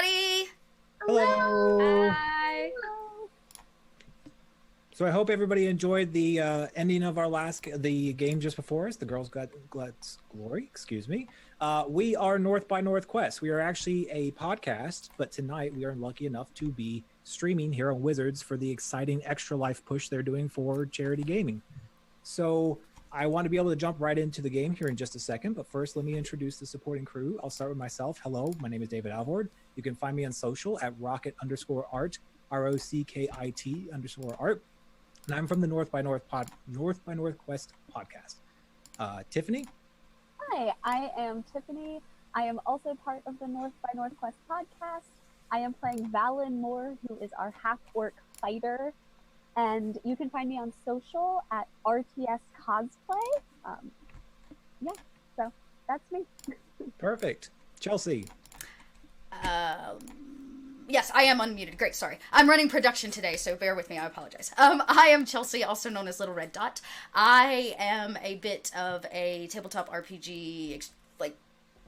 everybody! Hello! Hi! So I hope everybody enjoyed the ending of the game just before us, the Girls Guts Glory, excuse me. We are North by Northwest. We are actually a podcast, but tonight we are lucky enough to be streaming here on Wizards for the exciting Extra Life push they're doing for charity gaming. So I want to be able to jump right into the game here in just a second, but first let me introduce the supporting crew. I'll start with myself. Hello, my name is David Alvord. You can find me on social at rocket_art, ROCKIT_art. And I'm from the North by Northwest podcast. Tiffany? Hi, I am Tiffany. I am also part of the North by Northwest podcast. I am playing Valen Moore, who is our half-orc fighter. And you can find me on social at RTS Cosplay. So that's me. Perfect. Chelsea? Yes, I am unmuted. Great, sorry. I'm running production today, so bear with me. I apologize. I am Chelsea, also known as Little Red Dot. I am a bit of a tabletop RPG,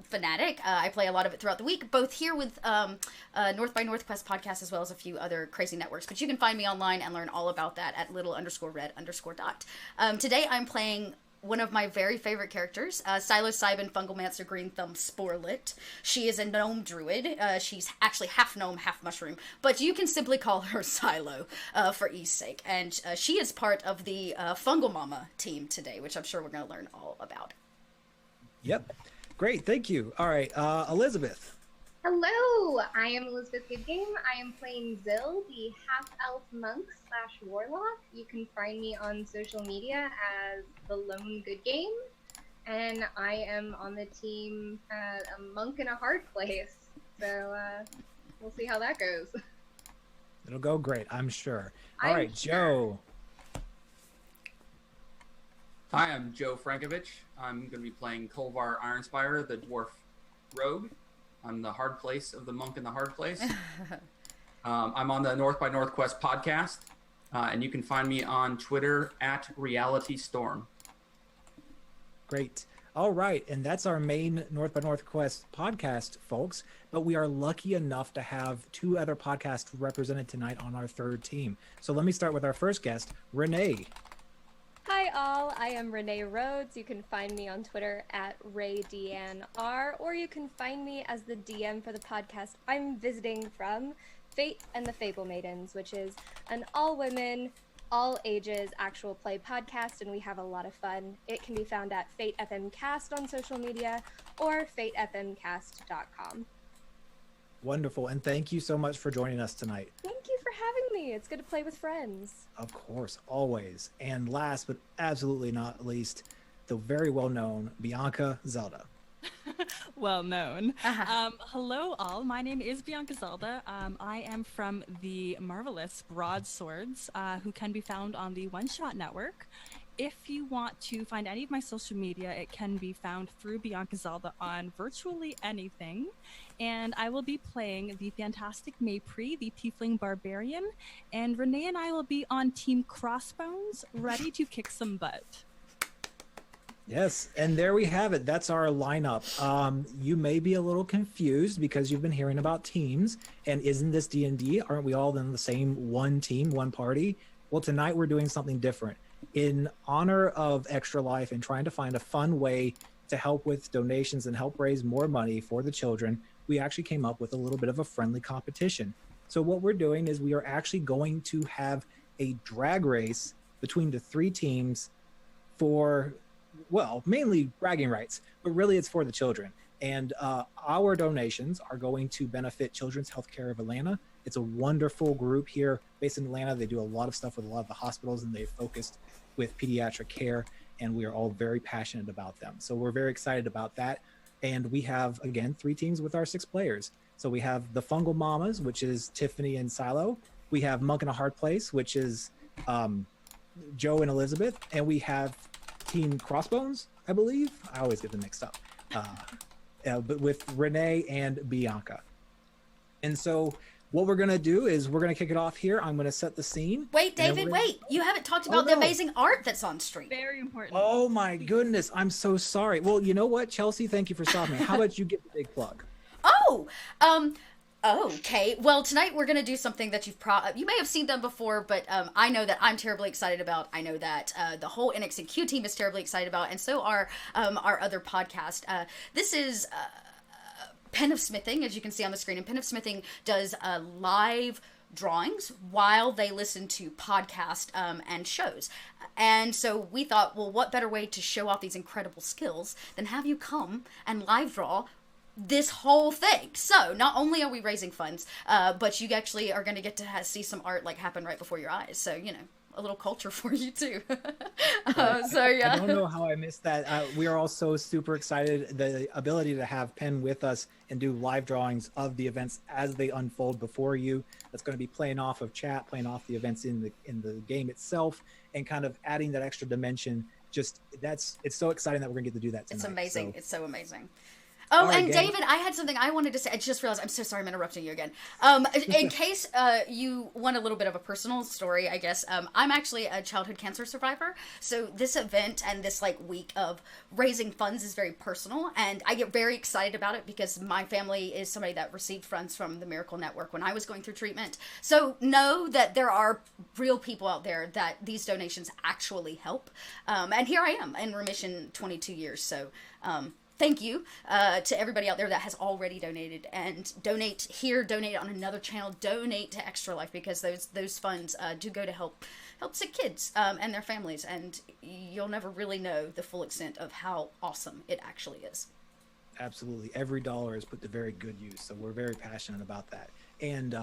fanatic. I play a lot of it throughout the week, both here with North by Northwest podcast, as well as a few other crazy networks. But you can find me online and learn all about that at little_red_dot. Today I'm playing one of my very favorite characters, Silo Cybin Fungalmancer Green Thumb Sporlit. She is a gnome druid. She's actually half gnome, half mushroom, but you can simply call her Silo for ease sake. And she is part of the Fungal Mama team today, which I'm sure we're going to learn all about. Yep. Great, thank you. All right, Elizabeth. Hello, I am Elizabeth Goodgame. I am playing Zill, the half-elf monk / warlock. You can find me on social media as the Lone Goodgame, and I am on the team A Monk in a Hard Place. So we'll see how that goes. It'll go great, I'm sure. All right, Joe. Hi, I'm Joe Frankovich. I'm going to be playing Kolvar Ironspire, the dwarf rogue. I'm the hard place of the monk in the hard place. I'm on the North by Northwest podcast, and you can find me on Twitter at RealityStorm. Great. All right, and that's our main North by Northwest podcast, folks. But we are lucky enough to have two other podcasts represented tonight on our third team. So let me start with our first guest, Renee. Hi all, I am Renee Rhodes. You can find me on Twitter at RayDeanR, or you can find me as the DM for the podcast I'm visiting from, Fate and the Fable Maidens, which is an all-women, all-ages actual play podcast, and we have a lot of fun. It can be found at Fate FM Cast on social media, or fatefmcast.com. Wonderful, and thank you so much for joining us tonight. Thank you for having me. It's good to play with friends. Of course, always. And last but absolutely not least, the very well-known Bianca Zelda. Well known. Hello all, my name is Bianca Zelda. I am from the marvelous Broadswords, who can be found on the One Shot Network. If you want to find any of my social media, it can be found through Bianca Zelda on virtually anything. And I will be playing the fantastic Maypri, the Tiefling Barbarian, and Renee and I will be on Team Crossbones, ready to kick some butt. Yes, and there we have it. That's our lineup. You may be a little confused because you've been hearing about teams, and isn't this D&D? Aren't we all in the same one team, one party? Well, tonight we're doing something different. In honor of Extra Life and trying to find a fun way to help with donations and help raise more money for the children, we actually came up with a little bit of a friendly competition. So what we're doing is we are actually going to have a drag race between the three teams for, well, mainly bragging rights, but really it's for the children. And our donations are going to benefit Children's Healthcare of Atlanta. It's a wonderful group here based in Atlanta. They do a lot of stuff with a lot of the hospitals, and they've focused with pediatric care, and we are all very passionate about them. So we're very excited about that. And we have, again, three teams with our 6 players. So we have the Fungal Mamas, which is Tiffany and Silo. We have Monk in a Hard Place, which is Joe and Elizabeth. And we have Team Crossbones, I believe. I always get them mixed up. But with Renee and Bianca. And so what we're going to do is we're going to kick it off here. I'm going to set the scene. Wait, David, wait. You haven't talked about the amazing art that's on stream. Very important. Oh my goodness. I'm so sorry. Well, you know what, Chelsea? Thank you for stopping me. How about you get the big plug? Oh, Okay, well tonight we're gonna do something that you may have seen done before, but I know that I'm terribly excited about. I know that the whole NXNQ team is terribly excited about, and so are our other podcast. This is Pen of Smithing, as you can see on the screen, and Pen of Smithing does live drawings while they listen to podcast and shows. And so we thought, well, what better way to show off these incredible skills than have you come and live draw this whole thing. So not only are we raising funds, but you actually are going to get to see some art like happen right before your eyes. So, you know, a little culture for you too. So yeah. I don't know how I missed that. We are all so super excited. The ability to have Penn with us and do live drawings of the events as they unfold before you. That's going to be playing off of chat, playing off the events in the game itself, and kind of adding that extra dimension. It's so exciting that we're going to get to do that tonight. It's amazing. So. It's so amazing. Oh, right, and gang. David, I had something I wanted to say. I just realized, I'm so sorry I'm interrupting you again. In case you want a little bit of a personal story, I guess, I'm actually a childhood cancer survivor. So this event and this week of raising funds is very personal, and I get very excited about it because my family is somebody that received funds from the Miracle Network when I was going through treatment. So know that there are real people out there that these donations actually help. And here I am in remission 22 years. So, thank you to everybody out there that has already donated, and donate here, donate on another channel, donate to Extra Life, because those funds do go to help sick kids and their families, and you'll never really know the full extent of how awesome it actually is. Absolutely. Every dollar is put to very good use. So we're very passionate about that. And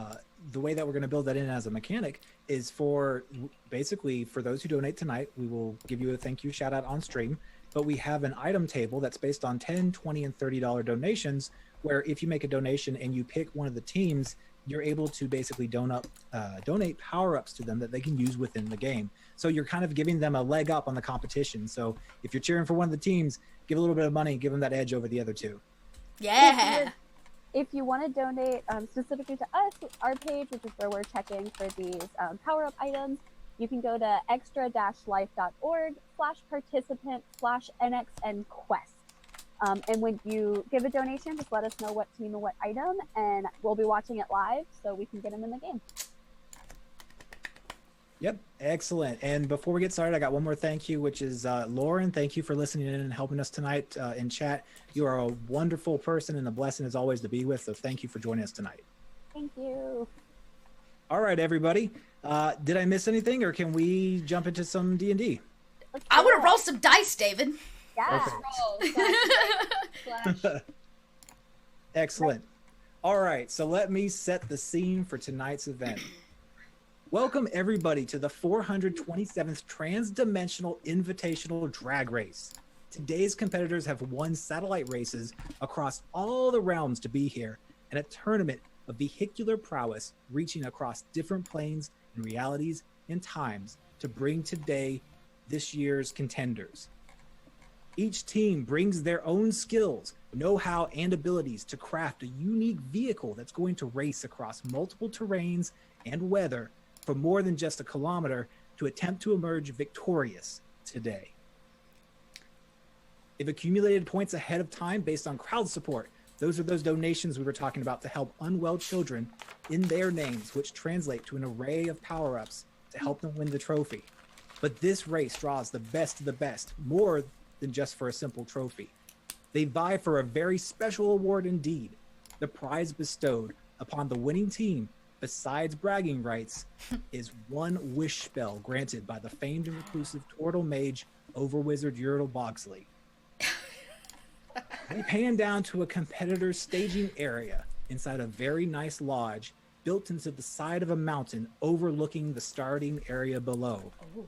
the way that we're going to build that in as a mechanic is for those who donate tonight, we will give you a thank you shout out on stream. But we have an item table that's based on $10, $20, and $30 donations, where if you make a donation and you pick one of the teams, you're able to basically donate power-ups to them that they can use within the game. So you're kind of giving them a leg up on the competition. So if you're cheering for one of the teams, give a little bit of money, give them that edge over the other two. Yeah. If you want to donate specifically to us, our page, which is where we're checking for these power-up items, you can go to extra-life.org/participant/NXNquest. And when you give a donation, just let us know what team and what item, and we'll be watching it live so we can get them in the game. Yep, excellent. And before we get started, I got one more thank you, which is Lauren. Thank you for listening in and helping us tonight in chat. You are a wonderful person and a blessing as always to be with, so thank you for joining us tonight. Thank you. All right, everybody. Did I miss anything, or can we jump into some D&D? I want to roll some dice, David. Yeah. Okay. Excellent. All right, so let me set the scene for tonight's event. Welcome, everybody, to the 427th Transdimensional Invitational Drag Race. Today's competitors have won satellite races across all the realms to be here, and a tournament of vehicular prowess reaching across different planes and realities and times to bring today this year's contenders. Each team brings their own skills, know-how, and abilities to craft a unique vehicle that's going to race across multiple terrains and weather for more than just a kilometer to attempt to emerge victorious today. They've accumulated points ahead of time based on crowd support. Those are those donations we were talking about to help unwell children in their names, which translate to an array of power-ups to help them win the trophy. But this race draws the best of the best, more than just for a simple trophy. They vie for a very special award indeed. The prize bestowed upon the winning team, besides bragging rights, is one wish spell granted by the famed and reclusive turtle mage Overwizard Uridal Bogsley. They pan down to a competitor's staging area inside a very nice lodge built into the side of a mountain overlooking the starting area below. Oh.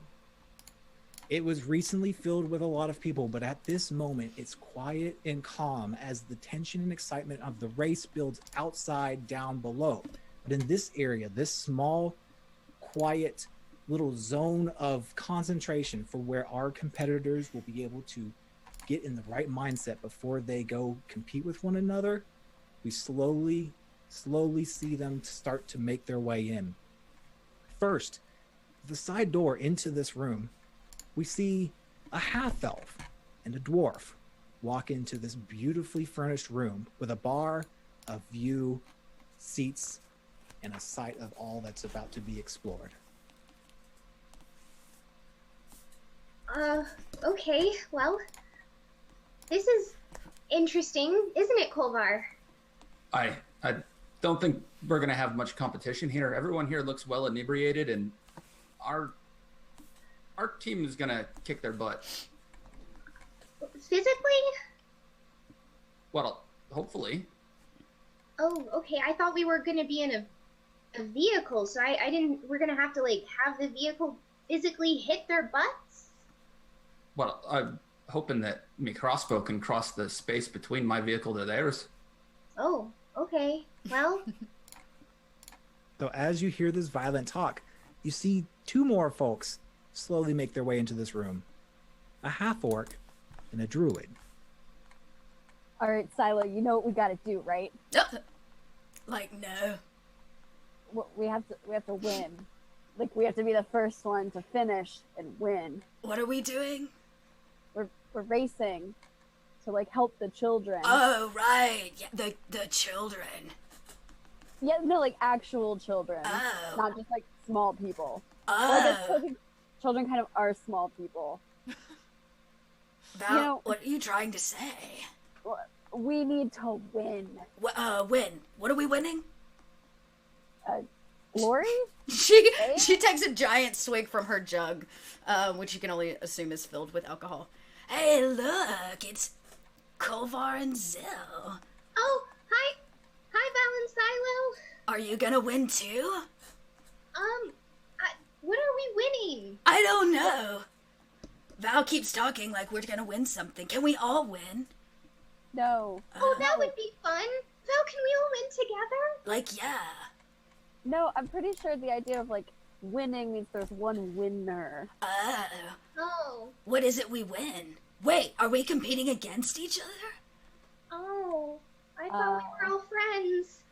It was recently filled with a lot of people, but at this moment, it's quiet and calm as the tension and excitement of the race builds outside down below. But in this area, this small, quiet little zone of concentration for where our competitors will be able to get in the right mindset before they go compete with one another, we slowly see them start to make their way in. First, the side door into this room, we see a half-elf and a dwarf walk into this beautifully furnished room with a bar, a view, seats, and a sight of all that's about to be explored. Okay, well, this is interesting, isn't it, Kolvar? I don't think we're gonna have much competition here. Everyone here looks well inebriated, and our team is gonna kick their butt. Physically? Well, hopefully. Oh, okay. I thought we were gonna be in a vehicle, so I didn't. We're gonna have to like have the vehicle physically hit their butts. Well, I'm hoping that my crossbow can cross the space between my vehicle to theirs. Oh, okay. Well. So as you hear this violent talk, you see two more folks slowly make their way into this room. A half-orc and a druid. All right, Silo, you know what we gotta do, right? Like, no. We have to win. Like, we have to be the first one to finish and win. What are we doing? We're racing to like help the children. Oh, right. Yeah, the children. Yeah, no, like actual children, Oh. not just like small people. Oh. Well, I guess children kind of are small people. Val, You know- what are you trying to say? We need to win. Win. What are we winning? Glory? She takes a giant swig from her jug, which you can only assume is filled with alcohol. Hey, look, it's Kolvar and Zill. Oh, hi, Val and Silo. Are you gonna win too? What are we winning? I don't know. Val keeps talking like we're gonna win something. Can we all win? No. Oh, that would be fun. Val, can we all win together? Like, yeah. No, I'm pretty sure the idea of like winning means there's one winner. Oh. What is it we win? Wait, are we competing against each other? Oh. I thought we were all friends.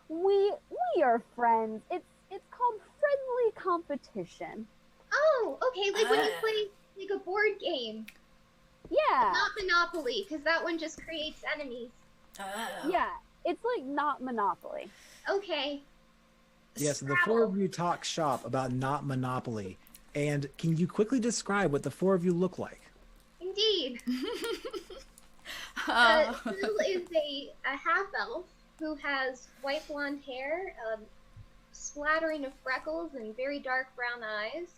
We are friends. It's called friendly competition. Oh, okay, like when you play like a board game. Yeah. Not Monopoly, because that one just creates enemies. Yeah. It's like not Monopoly. Okay. Yes, the four of you talk shop about not Monopoly. And can you quickly describe what the four of you look like? Indeed. Syl is a half-elf who has white blonde hair, splattering of freckles and very dark brown eyes.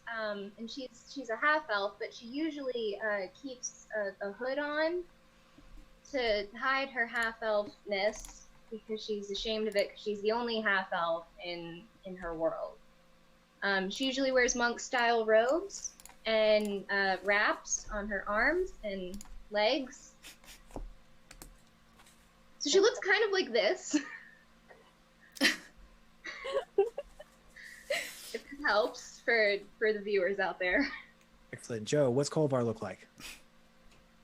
And she's a half-elf, but she usually keeps a hood on to hide her half-elfness because she's ashamed of it because she's the only half-elf in her world. She usually wears monk-style robes and wraps on her arms and legs. So she looks kind of like this. If it helps for the viewers out there. Excellent. Joe, what's Kolvar look like?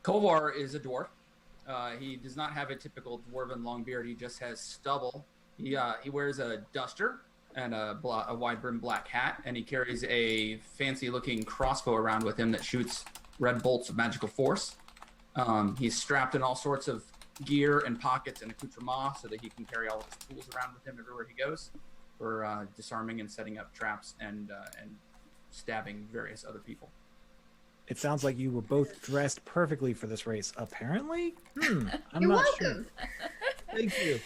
Kolvar is a dwarf. He does not have a typical dwarven long beard. He just has stubble. He wears a duster and a wide-brimmed black hat, and he carries a fancy-looking crossbow around with him that shoots red bolts of magical force. He's strapped in all sorts of gear and pockets and accoutrements so that he can carry all of his tools around with him everywhere he goes for disarming and setting up traps and stabbing various other people. It sounds like you were both dressed perfectly for this race. Apparently? I'm You're not welcome. sure. Thank you.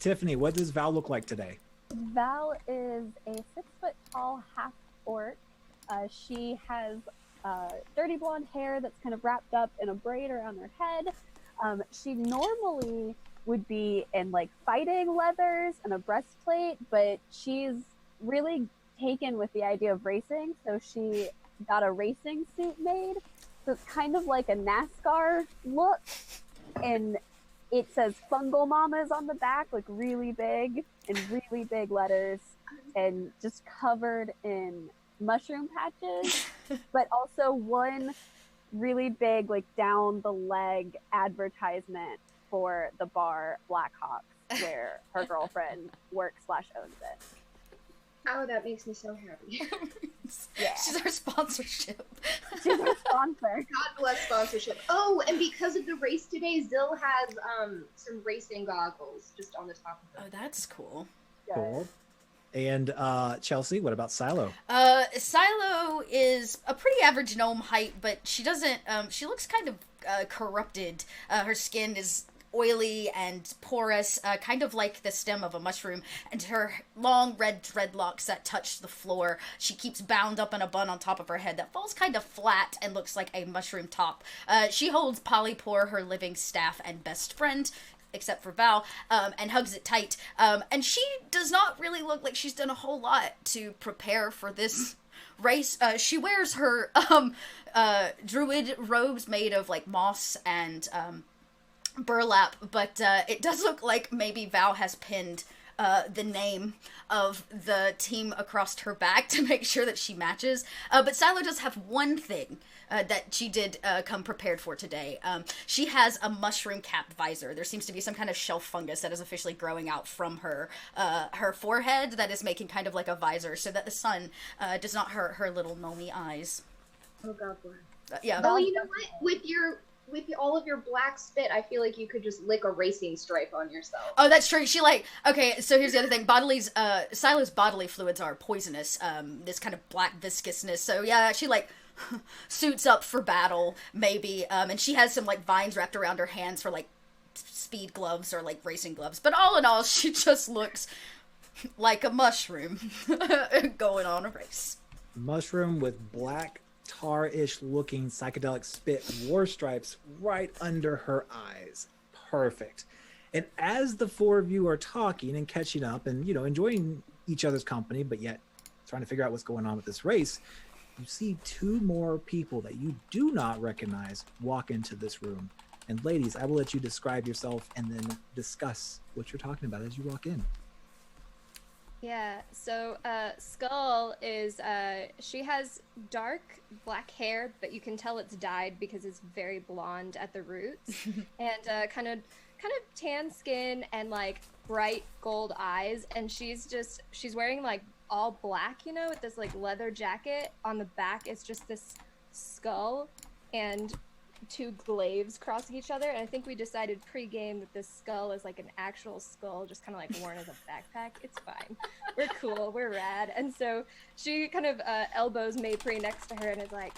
Tiffany, what does Val look like today? Val is a 6-foot-tall half-orc. She has dirty blonde hair that's kind of wrapped up in a braid around her head. She normally would be in like fighting leathers and a breastplate, but she's really taken with the idea of racing, so she got a racing suit made. So it's kind of like a NASCAR look, and it says Fungal Mamas on the back, like really big in really big letters, and just covered in mushroom patches, but also one really big, like down the leg advertisement for the bar Blackhawks, where her girlfriend works/owns it. Oh, that makes me so happy. Yeah. She's our sponsorship. She's our sponsor. God bless sponsorship. Oh, and because of the race today, Zill has some racing goggles just on the top of Oh, it. that's cool. Cool. And Chelsea, what about Silo? Silo is a pretty average gnome height, but she doesn't, she looks kind of corrupted. Her skin is oily and porous, kind of like the stem of a mushroom, and her long red dreadlocks that touch the floor, she keeps bound up in a bun on top of her head that falls kind of flat and looks like a mushroom top. She holds Polypore, her living staff and best friend, except for Val, and hugs it tight. And she does not really look like she's done a whole lot to prepare for this race. She wears her druid robes made of like moss and burlap, but it does look like maybe Val has pinned the name of the team across her back to make sure that she matches. But Silo does have one thing that she did come prepared for today. She has a mushroom capped visor. There seems to be some kind of shelf fungus that is officially growing out from her her forehead that is making kind of like a visor so that the sun does not hurt her little gnomey eyes. Oh, God bless. Yeah. Oh, you know what? With all of your black spit, I feel like you could just lick a racing stripe on yourself. Oh, that's true. She like, okay, so here's the other thing. Silo's bodily fluids are poisonous, this kind of black viscousness. So yeah, she like suits up for battle, maybe, and she has some like vines wrapped around her hands for like speed gloves or like racing gloves. But all in all, she just looks like a mushroom going on a race. Mushroom with black tar-ish looking psychedelic spit war stripes right under her eyes. Perfect. And as the four of you are talking and catching up and, you know, enjoying each other's company, but yet trying to figure out what's going on with this race, you see two more people that you do not recognize walk into this room. And ladies, I will let you describe yourself and then discuss what you're talking about as you walk in. Yeah, so Skull is, she has dark black hair, but you can tell it's dyed because it's very blonde at the roots, and kind of tan skin and like bright gold eyes, and she's wearing like all black, you know, with this like leather jacket. On the back it's just this skull and two glaives crossing each other, and I think we decided pre-game that this skull is like an actual skull, just kind of like worn as a backpack. It's fine. We're cool. We're rad. And so she kind of elbows Maypri next to her and is like,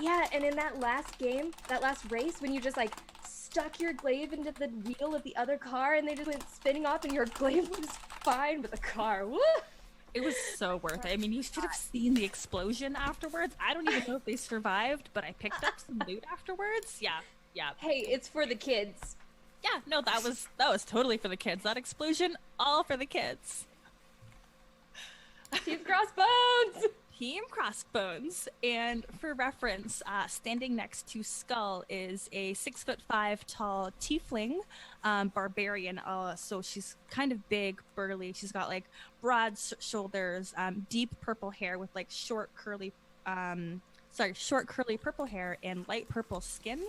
yeah, and in that last game, that last race, when you just like stuck your glaive into the wheel of the other car and they just went spinning off and your glaive was fine with the car. Woo! It was so worth it. I mean, you should have seen the explosion afterwards. I don't even know if they survived, but I picked up some loot afterwards. Yeah. Hey, it's for the kids. Yeah, no, that was totally for the kids. That explosion, all for the kids. Team Crossbones! Team Crossbones. And for reference, standing next to Skull is a 6'5" tall tiefling barbarian. So she's kind of big, burly. She's got like broad shoulders, deep purple hair with like short curly purple hair and light purple skin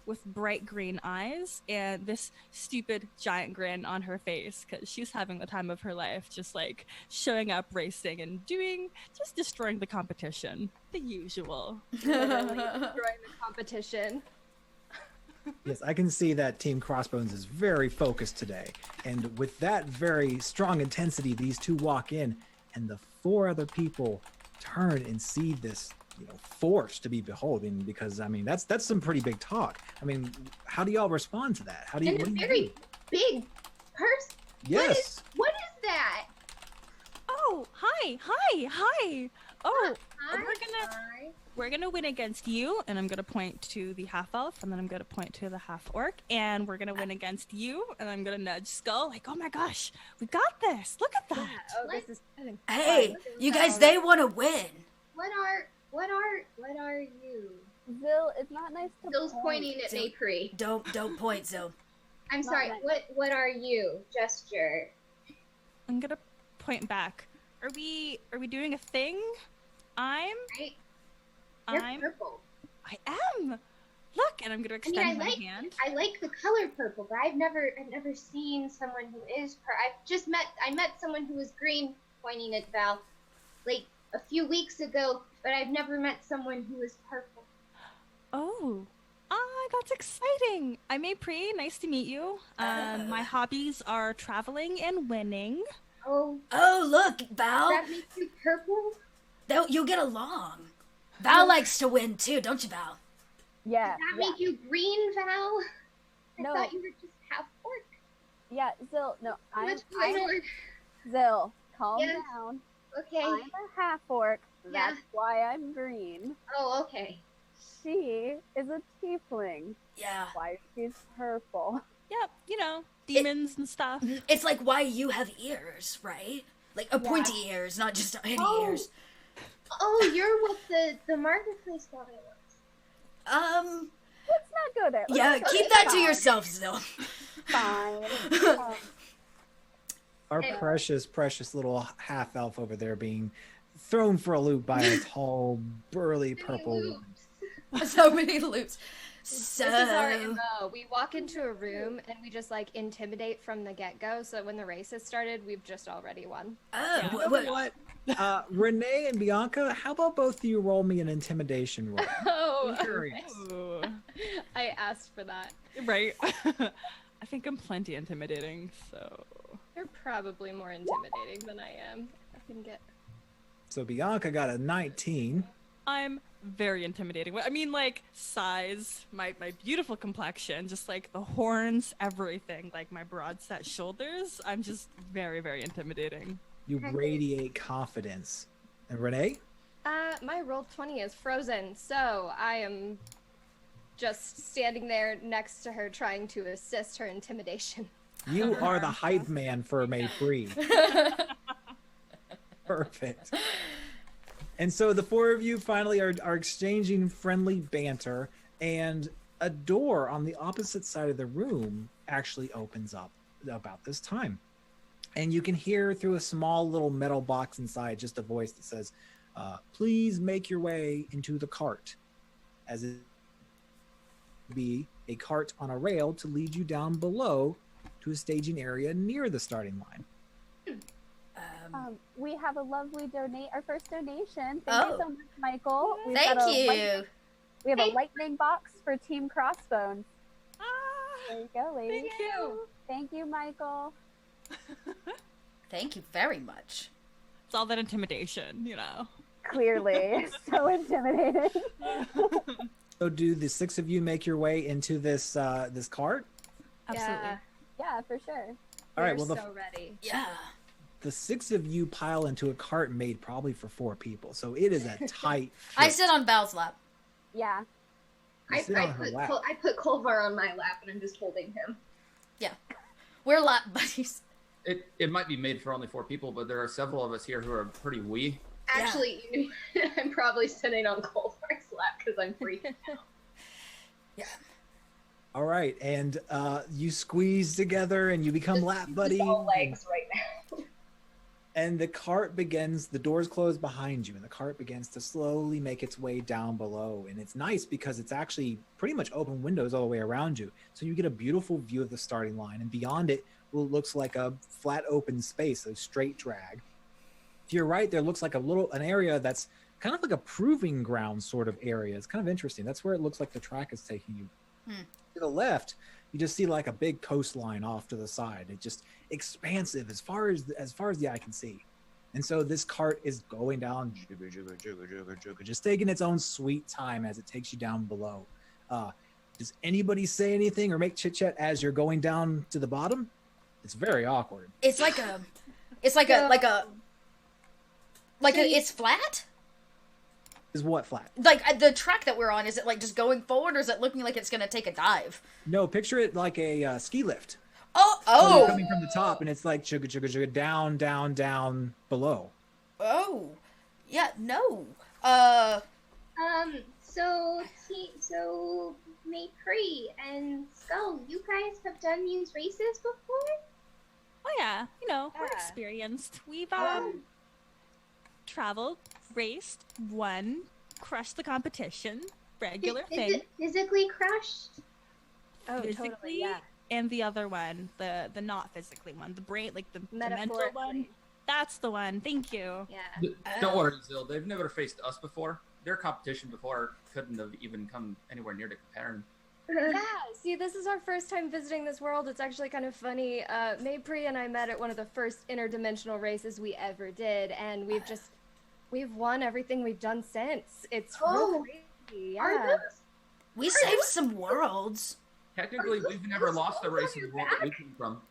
with bright green eyes and this stupid giant grin on her face because she's having the time of her life, just like showing up, racing, and just destroying the competition. The usual. Literally destroying the competition. Yes, I can see that Team Crossbones is very focused today. And with that very strong intensity, these two walk in and the four other people turn and see this, you know, force to be beholding, because I mean that's some pretty big talk. I mean, how do y'all respond to that? How do you? And a very big person. Yes. What is that? Oh, hi. Oh, Hi. we're gonna win against you, and I'm gonna point to the half elf, and then I'm gonna point to the half orc, and we're gonna win against you, and I'm gonna nudge Skull like, oh my gosh, we got this! Look at that! Yeah, oh, this is Hey, you guys, they want to win. What are you? Zill, it's not nice to Zill's pointing at Maypri. Don't point, Zil. I'm sorry. nice. What are you? Gesture. I'm gonna point back. Are we doing a thing? Right? You're I'm purple. I am. Look, and I'm gonna extend my hand. I like the color purple, but I've never seen someone who is I met someone who was green, pointing at Val. like a few weeks ago, but I've never met someone who is purple. Oh, that's exciting. I'm April. Nice to meet you. My hobbies are traveling and winning. Oh, look, Val. that makes you purple? You'll get along. Val likes to win too, don't you, Val? Yeah. Does that make you green, Val? No. I thought you were just half orc. Yeah, Zil, no, Much more. Zil, calm Yes. down. Okay. I'm a half orc. Yeah. That's why I'm green. Oh, okay. She is a tiefling. Yeah. Why she's purple. Yep, demons and stuff. It's like why you have ears, right? Like a pointy ears, not just any ears. Oh, you're what the marketplace thought it was. Let's not go there. Yeah, keep that to yourself, Zil. Fine. Our precious little half elf over there being thrown for a loop by a tall, burly purple woman. So many loops. So This is our MO. We walk into a room and we just like intimidate from the get-go, so that when the race has started, we've just already won. You know what? Renee and Bianca, how about both of you roll me an intimidation roll? Oh, Curious. Ooh. I asked for that. Right. I think I'm plenty intimidating, so. You're probably more intimidating than I am. I can get. So Bianca got a 19. I'm very intimidating. I mean, like, size, my beautiful complexion, just like the horns, everything, like my broad set shoulders. I'm just very, very intimidating. You radiate confidence. And Renee? My roll 20 is frozen, so I am just standing there next to her trying to assist her intimidation. You are the hype man for May Free. Perfect. And so the four of you finally are exchanging friendly banter, and a door on the opposite side of the room actually opens up about this time. And you can hear through a small little metal box inside just a voice that says, please make your way into the cart, as it be a cart on a rail to lead you down below to a staging area near the starting line. We have a lovely our first donation. Thank you so much, Michael. We've Thank got you. We have a lightning box for Team Crossbones. Ah, There you go, ladies. thank you. Thank you, Michael. Thank you very much. It's all that intimidation, Clearly, so intimidating. So do the six of you make your way into this this cart? Absolutely. Yeah, for sure. All right, We're well, so ready. Yeah. the six of you pile into a cart made probably for 4 people. So it is a tight I fit. sit on Val's lap. Yeah. You sit on her lap. I put Kolvar on my lap and I'm just holding him. We're lap buddies. It might be made for only 4 people, but there are several of us here who are pretty wee. Actually, I'm probably sitting on Kolvar's lap because I'm freaking out. Yeah. All right, and you squeeze together and you become lap buddies. All legs right now. And the cart begins, the doors close behind you, and the cart begins to slowly make its way down below. And it's nice because it's actually pretty much open windows all the way around you. So you get a beautiful view of the starting line. And beyond it, well, it looks like a flat open space, a straight drag. To your right, there looks like an area that's kind of like a proving ground sort of area. It's kind of interesting. That's where it looks like the track is taking you. To the left, you just see like a big coastline off to the side. It's just expansive as far as the eye can see. And so this cart is going down, just taking its own sweet time as it takes you down below. Does anybody say anything or make chit chat as you're going down to the bottom? It's very awkward. It's like it's flat? Is what flat? Like the track that we're on, is it like just going forward or is it looking like it's going to take a dive? No, picture it like a ski lift. Oh, So you're coming from the top and it's like chugga chugga chugga down, down, down below. Oh. Yeah, no. So Maypri and Skull, you guys have done these races before? Oh yeah, we're Yeah. experienced. We've traveled, raced, won, crushed the competition, regular Is thing. it physically crushed? Oh, Physically, totally. Yeah. and the other one, the not physically one, the brain, like the mental one. Metaphorically. That's the one. Thank you. Yeah. Don't worry, Zil. They've never faced us before. Their competition before couldn't have even come anywhere near to comparing. Yeah, see, this is our first time visiting this world. It's actually kind of funny. Maypri and I met at one of the first interdimensional races we ever did, and we've won everything we've done since. It's real crazy. Yeah. We saved some worlds. Technically, we've never lost a race in the world that we came from.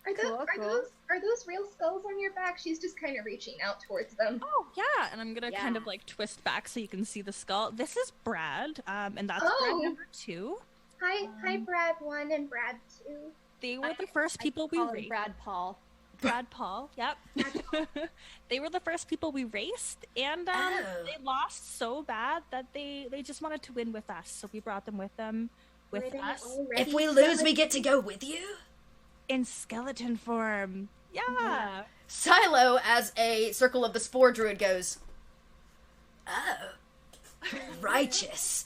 Are those real skulls on your back? She's just kind of reaching out towards them. Oh, yeah, and I'm gonna kind of like twist back so you can see the skull. This is Brad, and that's Brad number 2. Hi, Brad 1 and Brad 2. They were the first people we raced. Brad Paul. Brad Paul, yep. They were the first people we raced, and they lost so bad that they just wanted to win with us, so we brought them with us. If we lose, we get to go with you? In skeleton form. Yeah. Silo, as a Circle of the Spore druid, goes, oh, righteous.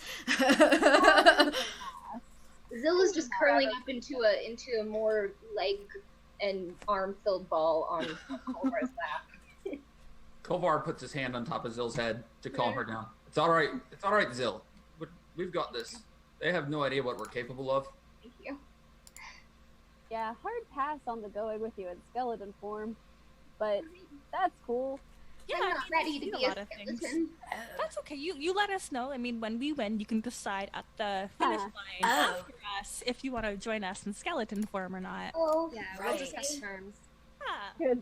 Zilla's just curling up into a more leg and arm filled ball on Colvar's lap. Kolvar puts his hand on top of Zil's head to calm her down. It's all right. It's all right, Zil. We've got this. They have no idea what we're capable of. Thank you. Yeah, hard pass on the going with you in skeleton form, but that's cool. Yeah, I'm not ready to be a skeleton. That's okay. You let us know. I mean, when we win, you can decide at the finish line after us if you want to join us in skeleton form or not. Oh, Yeah, right. we'll discuss terms. Yeah.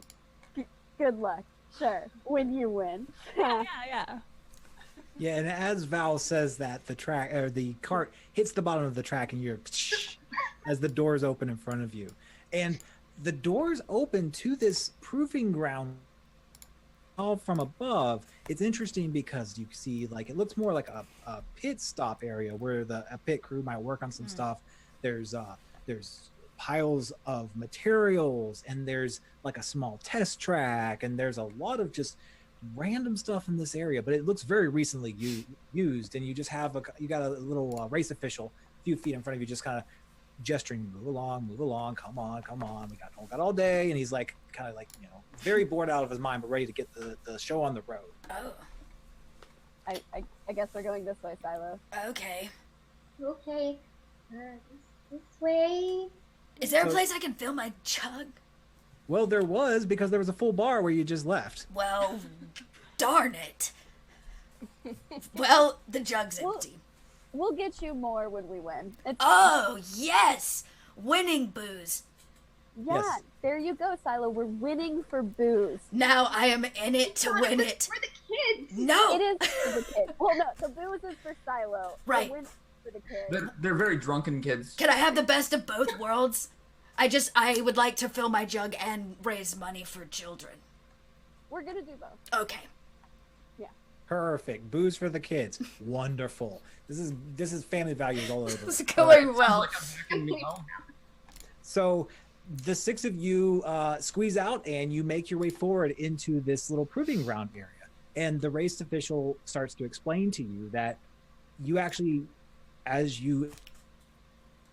Good luck. Sure, when you win. Yeah. Yeah, and as Val says that, the cart hits the bottom of the track, and you're as the doors open in front of you, and the doors open to this proving ground all from above. It's interesting because you see, like, it looks more like a pit stop area where a pit crew might work on some stuff. There's piles of materials, and there's like a small test track, and there's a lot of just random stuff in this area, but it looks very recently used, and you just have you got a little race official a few feet in front of you just kind of gesturing, move along, come on, we got all day, and he's like kind of like, you know, very bored out of his mind but ready to get the show on the road. I guess we're going this way, Silo. Okay. This way. Is there a place I can fill my jug? Well, there was, because there was a full bar where you just left. Well, darn it. Well, the jug's empty. We'll get you more when we win. Oh, yes! Winning booze. Yeah, Yes. there you go, Silo. We're winning for booze. Now I am in it to win it. For the kids. No! It is for the kids. Well, no, the booze is for Silo. Right. The win is for the kids. They're very drunken kids. Can I have the best of both worlds? I would like to fill my jug and raise money for children. We're gonna do both. Okay. Perfect. Booze for the kids. Wonderful. This is family values all over. It's going well. Like a American meal. So the 6 of you squeeze out, and you make your way forward into this little proving ground area. And the race official starts to explain to you that you actually, as you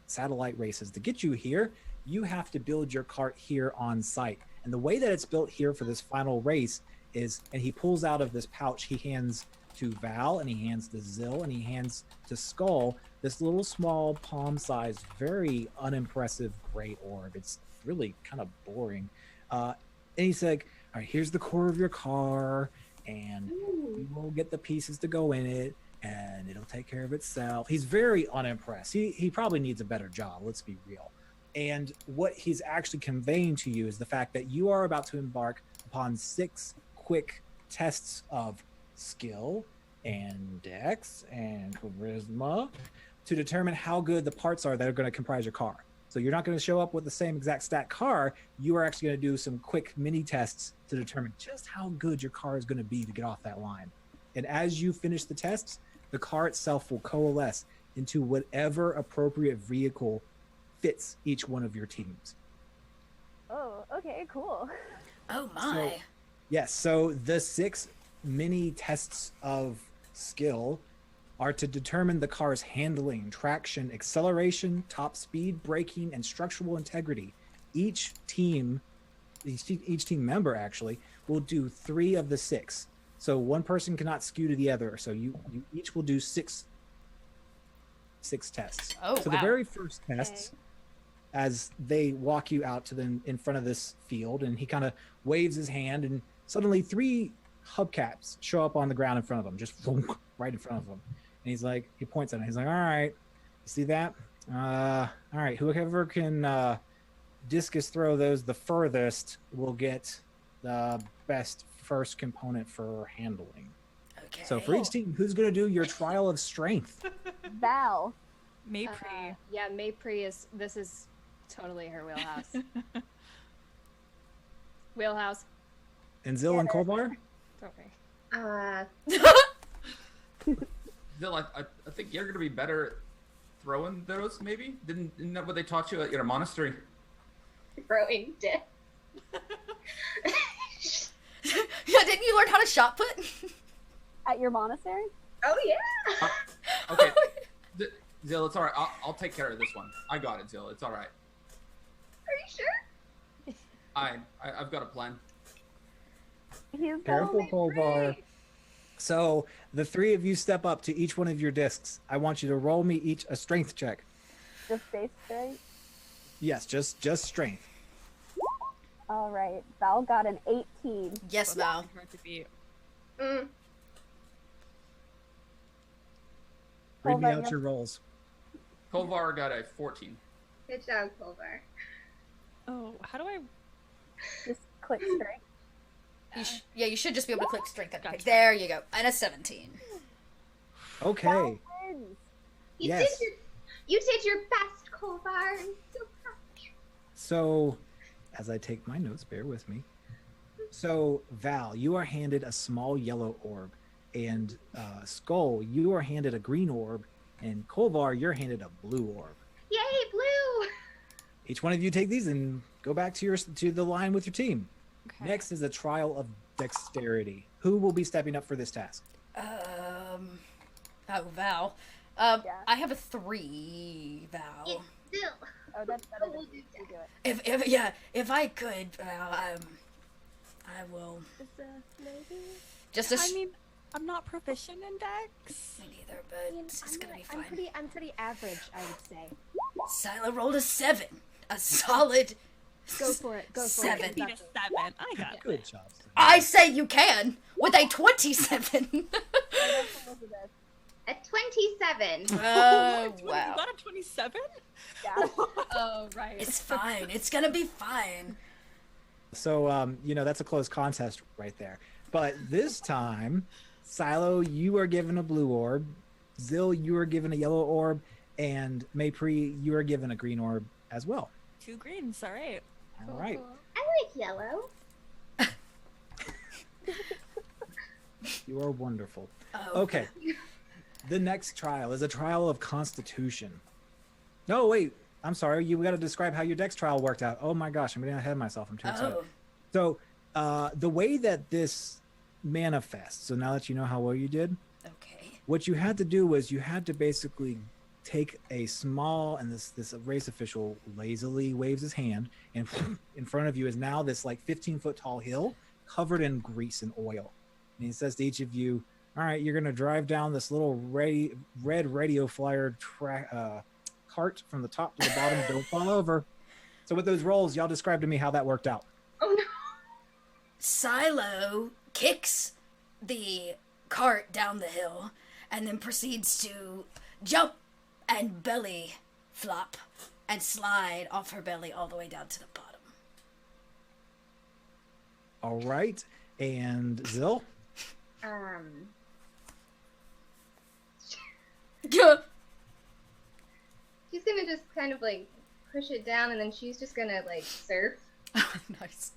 satellite races, to get you here, you have to build your cart here on site. And the way that it's built here for this final race is, and he pulls out of this pouch, he hands to Val, and he hands to Zil, and he hands to Skull this little small palm-sized, very unimpressive gray orb. It's really kind of boring. And he's like, all right, here's the core of your car, and you will get the pieces to go in it, and it'll take care of itself. He's very unimpressed. He probably needs a better job, let's be real. And what he's actually conveying to you is the fact that you are about to embark upon 6 quick tests of skill and dex and charisma to determine how good the parts are that are going to comprise your car. So you're not going to show up with the same exact stat car. You are actually going to do some quick mini tests to determine just how good your car is going to be to get off that line. And as you finish the tests, the car itself will coalesce into whatever appropriate vehicle fits each one of your teams. Oh, okay, cool. Oh my. Yes, so the 6 mini tests of skill are to determine the car's handling, traction, acceleration, top speed, braking, and structural integrity. each team member actually will do 3 of the 6. So one person cannot skew to the other. So you each will do 6 tests. Oh, so wow. the very first test, as they walk you out to in front of this field, and he kind of waves his hand, and suddenly 3 hubcaps show up on the ground in front of him, just right in front of him. And he's like, he points at it. He's like, all right, you see that? All right, whoever can discus throw those the furthest will get the best first component for handling. Okay. So for each team, who's going to do your trial of strength? Val. Maypri. Yeah, Maypri this is totally her wheelhouse. Wheelhouse. And Zil and Kolvar? Okay. Zil, I think you're going to be better at throwing those, maybe? Isn't that what they taught you at your monastery? Throwing dick. Yeah, didn't you learn how to shot put? At your monastery? Oh yeah. Okay. Zil, it's all right. I'll take care of this one. I got it, Zil. It's all right. Are you sure? I've got a plan. He's Careful, going Kolvar. free. So the 3 of you step up to each one of your discs. I want you to roll me each a strength check. Just base straight. Yes, just strength. All right. Val got an 18. Yes, Val. Hard to beat. Mm. Read me Kolvar, out your rolls. Kolvar got a 14. Good job, Culver. Oh, how do I? Just click straight. You should just be able to click strength on the page. Gotcha. There you go. And a 17. Okay. Val wins. Yes. You did your best, Culver. I'm so proud of you. So, as I take my notes, bear with me. So, Val, you are handed a small yellow orb, and Skull, you are handed a green orb, and Kolvar, you're handed a blue orb. Yay, blue! Each one of you take these and go back to the line with your team. Okay. Next is a trial of dexterity. Who will be stepping up for this task? Val. Yeah. I have a 3, Val. It's Zil. Oh, that's better We'll than do you that. do it. If I could, I will. Maybe. Just a. I mean, I'm not proficient in dex. Me neither, I but mean, it's gonna be fine. I'm pretty average, I would say. Silo rolled a 7. A solid. Go for it. Go for 7. it. Beat a 7. I got it. Good job. I say you can with a 27. Elizabeth. A 27. Oh, You wow. got a 27? Yeah. Oh, right. It's fine. It's gonna be fine. So, that's a close contest right there. But this time, Silo, you are given a blue orb. Zil, you are given a yellow orb. And Maypri, you are given a green orb as well. 2 greens, all right. All right. I like yellow. You are wonderful. Oh. Okay. The next trial is a trial of Constitution. No, wait. I'm sorry. You got to describe how your dex trial worked out. Oh my gosh, I'm getting ahead of myself. I'm too excited. Oh. So, the way that this manifests. So now that you know how well you did, Okay. what you had to do was you had to basically take a small, and this race official lazily waves his hand, and in front of you is now this like 15-foot tall hill covered in grease and oil. And he says to each of you, all right, you're going to drive down this little red radio flyer cart from the top to the bottom. Don't fall over. So with those rolls, y'all describe to me how that worked out. Oh no. Silo kicks the cart down the hill and then proceeds to jump and belly flop and slide off her belly all the way down to the bottom. All right. And Zil? Yeah. She's gonna just kind of like push it down, and then she's just gonna like surf. Nice.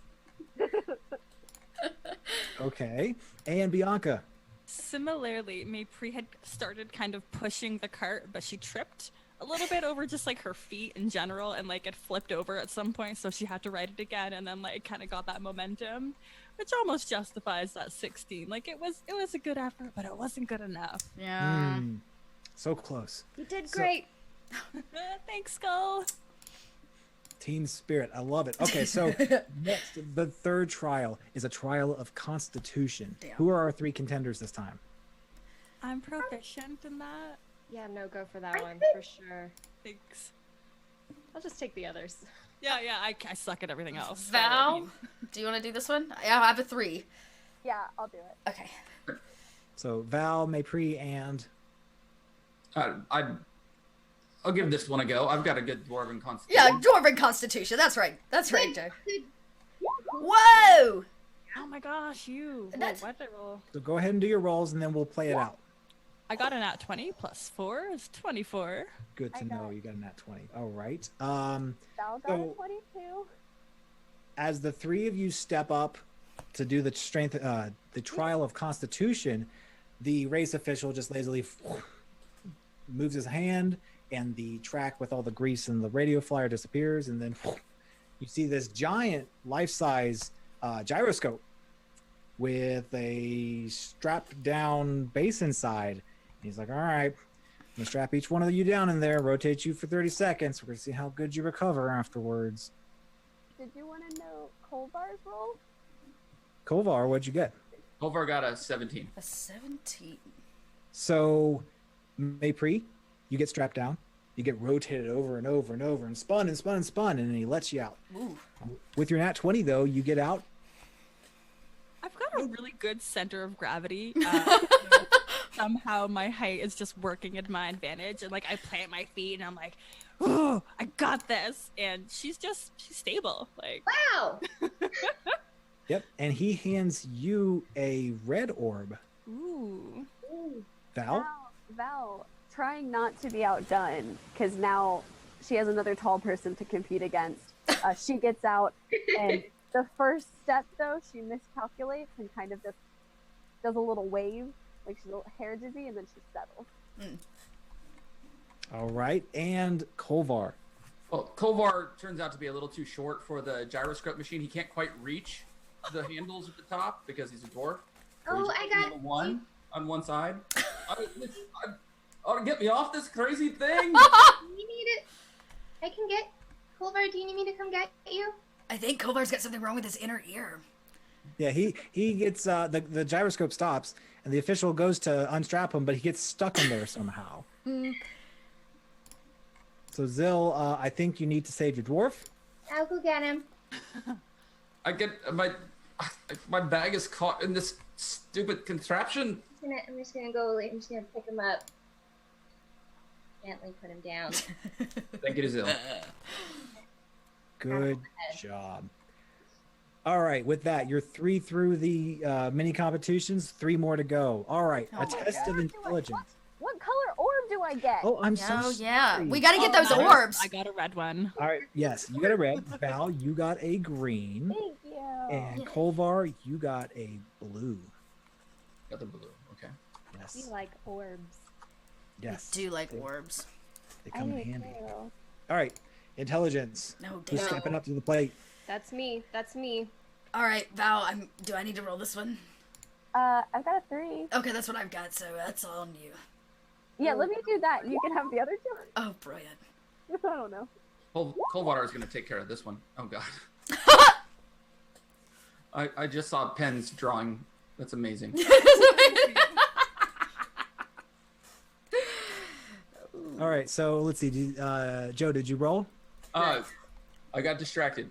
Okay. And Bianca? Similarly, Maypri had started kind of pushing the cart, but she tripped a little bit over just like her feet in general, and like it flipped over at some point, so she had to ride it again, and then like kind of got that momentum, which almost justifies that 16. Like it was a good effort, but it wasn't good enough. Yeah. So close. You did So- great. Thanks, Skull. Team spirit. I love it. Okay, so next, the third trial is a trial of Constitution. Damn. Who are our 3 contenders this time? I'm proficient in that. Yeah, no, go for that one for sure. Thanks. I'll just take the others. Yeah, I suck at everything else. so, Val, do you want to do this one? I have a 3. Yeah, I'll do it. Okay. So Val, Maypri, and I'll give this one a go. I've got a good dwarven constitution. Yeah, Dwarven Constitution. That's right. That's right, Joe. Whoa! Oh my gosh, you. Whoa, That's- what did I roll? so go ahead and do your rolls, and then we'll play it out. I got an at 20 plus 4 is 24. Good to I got know it. you got a nat 20. All right. Val got So- a 22. As the 3 of you step up to do the the trial of Constitution, the race official just lazily moves his hand, and the track with all the grease and the radio flyer disappears, and then you see this giant life-size gyroscope with a strapped down base inside. He's like, all right, I'm gonna strap each one of you down in there, rotate you for 30 seconds. We're gonna see how good you recover afterwards. Did you want to know Kolvar's roll? Kovar, what'd you get? Kolvar got a 17. A 17. So, Maypri, you get strapped down. You get rotated over and over and over and spun and spun and spun, and then he lets you out. Ooh. With your nat 20, though, you get out. I've got a really good center of gravity. Somehow my height is just working in my advantage, and like I plant my feet, and I'm like, "Oh, I got this!" And she's stable. Like, Wow! Yep. And he hands you a red orb. ooh. Ooh. Val? Val, trying not to be outdone, because now she has another tall person to compete against. She gets out, and the first step, though, she miscalculates and kind of just does a little wave, like she's a little hair dizzy, and then she settles. All right. And Kolvar. Well, Kolvar turns out to be a little too short for the gyroscope machine. He can't quite reach the handles at the top because he's a dwarf. So Oh, he's I just got- a one on one side. Get me off this crazy thing! You need it. I can get. Kolvar, do you need me to come get you? I think Kovar's got something wrong with his inner ear. Yeah, he gets the gyroscope stops, and the official goes to unstrap him, but he gets stuck in there somehow. So Zil, I think you need to save your dwarf. I'll go get him. I get my bag is caught in this stupid contraption. I'm just gonna go. I'm just gonna pick him up. Gently put him down. Thank you to Zil. Good job. All right, with that, you're 3 through the mini competitions, 3 more to go. All right, a test of intelligence. What color orb do I get? Oh, I'm so Oh, yeah. sorry. We got to get those nice. orbs. I got a red one. All right, yes, you got a red. Val, you got a green. Thank you. And Kolvar, you got a blue. Got the blue. Okay. Yes. We like orbs. Yes. Do like orbs. They I come in do handy. too. All right, intelligence. No, Who's damn. stepping up to the plate? That's me. That's me. All right, Val, do I need to roll this one? I've got a 3. Okay, that's what I've got, so that's all on you. Yeah, let me do that. You can have the other 2. Oh, brilliant. I don't know. Coldwater is going to take care of this one. Oh god. I just saw Penn's drawing. That's amazing. All right, so let's see. Joe, did you roll? I got distracted.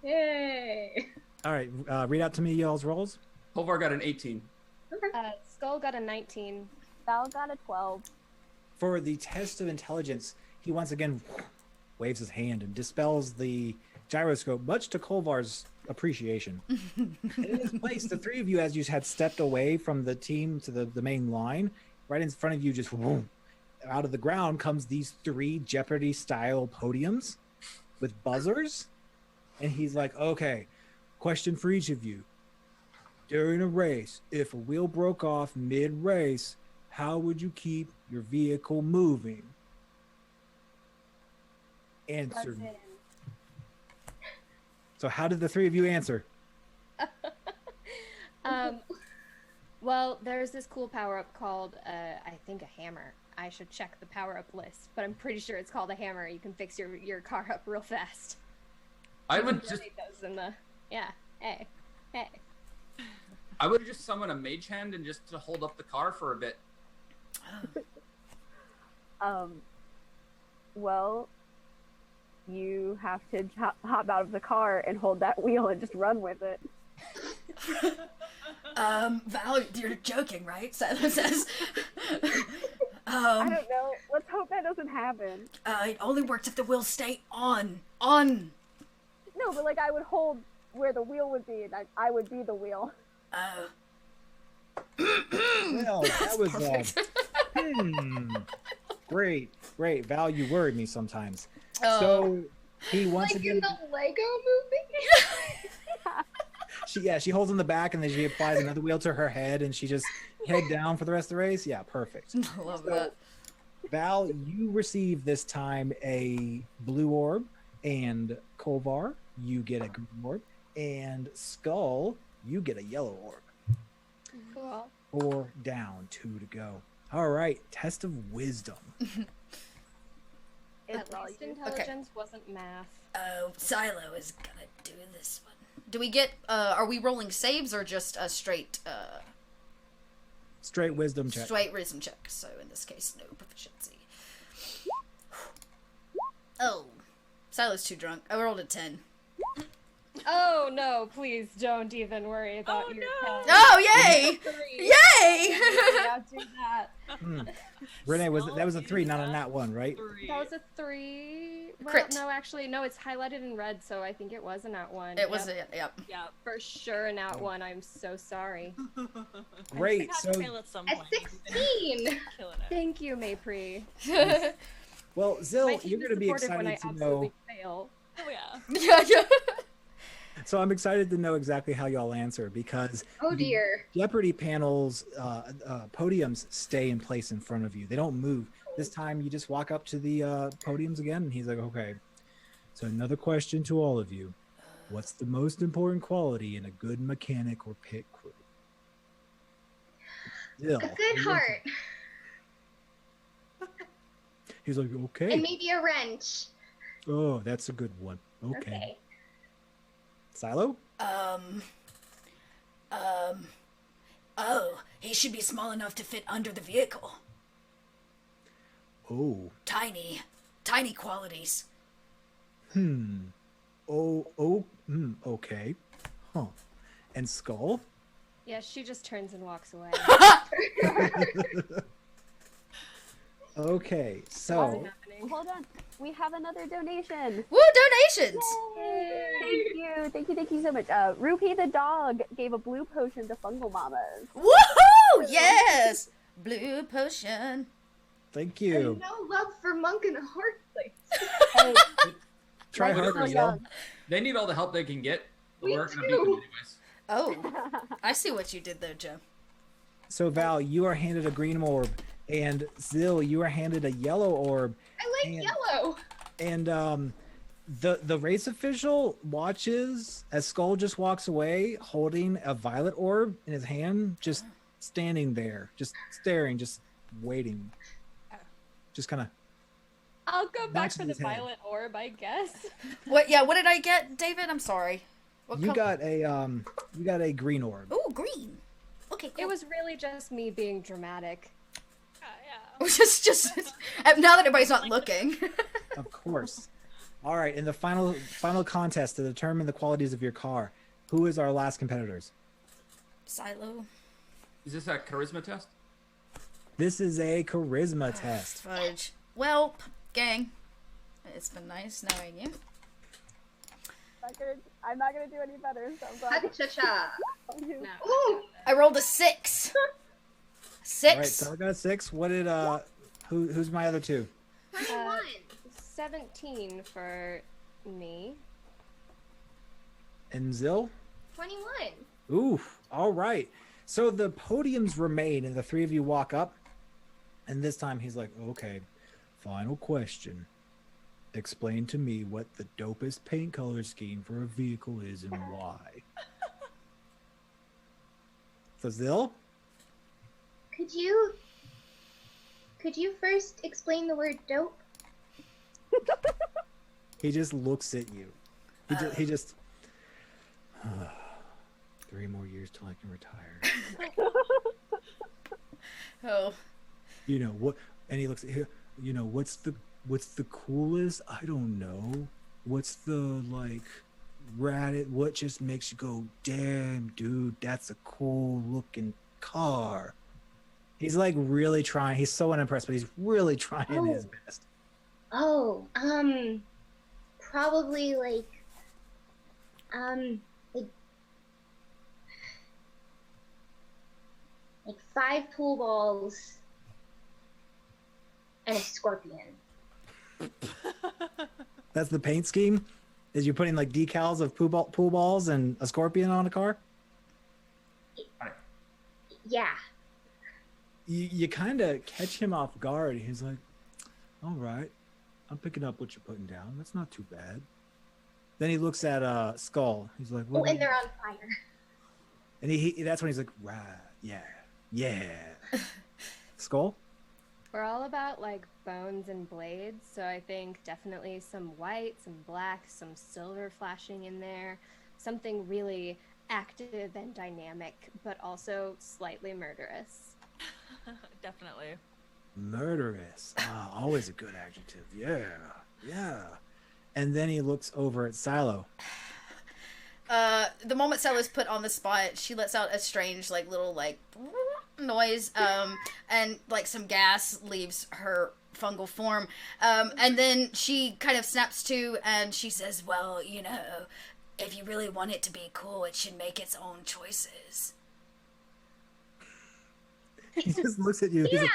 Yay! All right, read out to me y'all's rolls. Kolvar got an 18. Skull got a 19. Val got a 12. For the test of intelligence, he once again waves his hand and dispels the gyroscope, much to Kolvar's appreciation. And in its place, the 3 of you, as you had stepped away from the team to the main line, right in front of you, just whoom, out of the ground comes these 3 Jeopardy-style podiums with buzzers. And he's like, okay, question for each of you. During a race, if a wheel broke off mid-race, how would you keep your vehicle moving? Answer. That's it. So how did the 3 of you answer? Well, there's this cool power up called, I think, a hammer. I should check the power-up list, but I'm pretty sure it's called a hammer. You can fix your car up real fast. I would just Those in the hey. I would just summon a mage hand and just to hold up the car for a bit. Well, you have to hop out of the car and hold that wheel and just run with it. Val, you're joking, right? Silo says. I don't know. Let's hope that doesn't happen. It only works if the wheels stay on. No, but like I would hold where the wheel would be, and I would be the wheel. Well, that was great. Val, you worried me sometimes. So he once Like again. in the Lego movie? She holds in the back and then she applies another wheel to her head and she just head down for the rest of the race. Yeah, perfect. I love that. Val, you receive this time a blue orb, and Kolvar, you get a green orb, and Skull, you get a yellow orb. Cool. 4 down, 2 to go. All right, test of wisdom. At least intelligence wasn't math. Oh, Silo is gonna do this one. Do we get, are we rolling saves or just a straight Straight wisdom check. straight wisdom check? So in this case, no proficiency. Oh, Silo's too drunk. I rolled a 10. Oh no, please don't even worry about your health. Oh, yay! Yay! Yeah, do that. Renee, that was a 3, not a nat 1, right? That was a 3. Well, Crit. no, actually, no, it's highlighted in red, so I think it was a nat 1. It was it, yep. Yeah. For sure a nat 1. I'm so sorry. Great. I So, fail at some A point. 16! Killing it. Thank you, Maypri. well, Zil, My team you're is going to be supportive when excited I to know. absolutely fail. Oh yeah. Yeah. So I'm excited to know exactly how y'all answer because Oh dear. Jeopardy panels, podiums stay in place in front of you. They don't move. This time you just walk up to the podiums again and he's like, okay. So another question to all of you. What's the most important quality in a good mechanic or pit crew? Zil, A good heart. He's like, okay. And maybe a wrench. Oh, that's a good one. Okay. Silo? Oh, he should be small enough to fit under the vehicle. Oh. Tiny qualities. Okay. Huh. And Skull? Yeah, she just turns and walks away. Okay, so Wasn't happening. Hold on. We have another donation. Woo, donations! Thank you so much. Rupee the dog gave a blue potion to Fungal Mamas. Woohoo! Yes! Blue potion. thank you. No love for Monk in a hard place. Hey, Try Mike's harder, so Zil. young. They need all the help they can get. But Me we're gonna beat too. them anyways. Oh, I see what you did there, Joe. So Val, you are handed a green orb, and Zil, you are handed a yellow orb. I like And- yellow. And the race official watches as Skull just walks away, holding a violet orb in his hand, just standing there, just staring, just waiting, just kind of. I'll go back Knocks for in the his head. violet orb, I guess. What? Yeah. What did I get, David? I'm sorry. What You got a green orb. Ooh, green. Okay, cool. It was really just me being dramatic. It was just now that everybody's not looking. Of course. All right, in the final contest to determine the qualities of your car, who is our last competitors? Silo. Is this a charisma test? This is a charisma test. Fudge. Well, gang, it's been nice knowing you. I'm not gonna do any better. So I'm glad Cha-cha. you. Ooh, I rolled a 6. All right, so I got a 6. What did who's my other two? 21. 17 for me. And Zil? 21. Ooh, all right. So the podiums remain, and the three of you walk up. And this time he's like, okay, final question. Explain to me what the dopest paint color scheme for a vehicle is and why. So Zil? Could you Could you first explain the word dope? He just looks at you. He just 3 more years till I can retire. Oh. You know what? And he looks at you. You know what's the coolest? I don't know. What's the like what just makes you go, damn, dude, that's a cool looking car. He's like really trying. He's so unimpressed, but he's really trying his best. Oh, probably like 5 pool balls and a scorpion. That's the paint scheme? Is you putting like decals of pool balls and a scorpion on a car? Yeah. You kind of catch him off guard. He's like, all right, I'm picking up what you're putting down. That's not too bad. Then he looks at Skull. He's like, oh, and they're on fire. And that's when he's like, right, yeah. Skull? We're all about like bones and blades, so I think definitely some white, some black, some silver flashing in there. Something really active and dynamic, but also slightly murderous. Definitely. Murderous. Always a good adjective. Yeah. And then he looks over at Silo. The moment Silo's put on the spot, she lets out a strange, like, little, like, noise, and, like, some gas leaves her fungal form, and then she kind of snaps to, and she says, well, you know, if you really want it to be cool, it should make its own choices. He just looks at you. Yeah.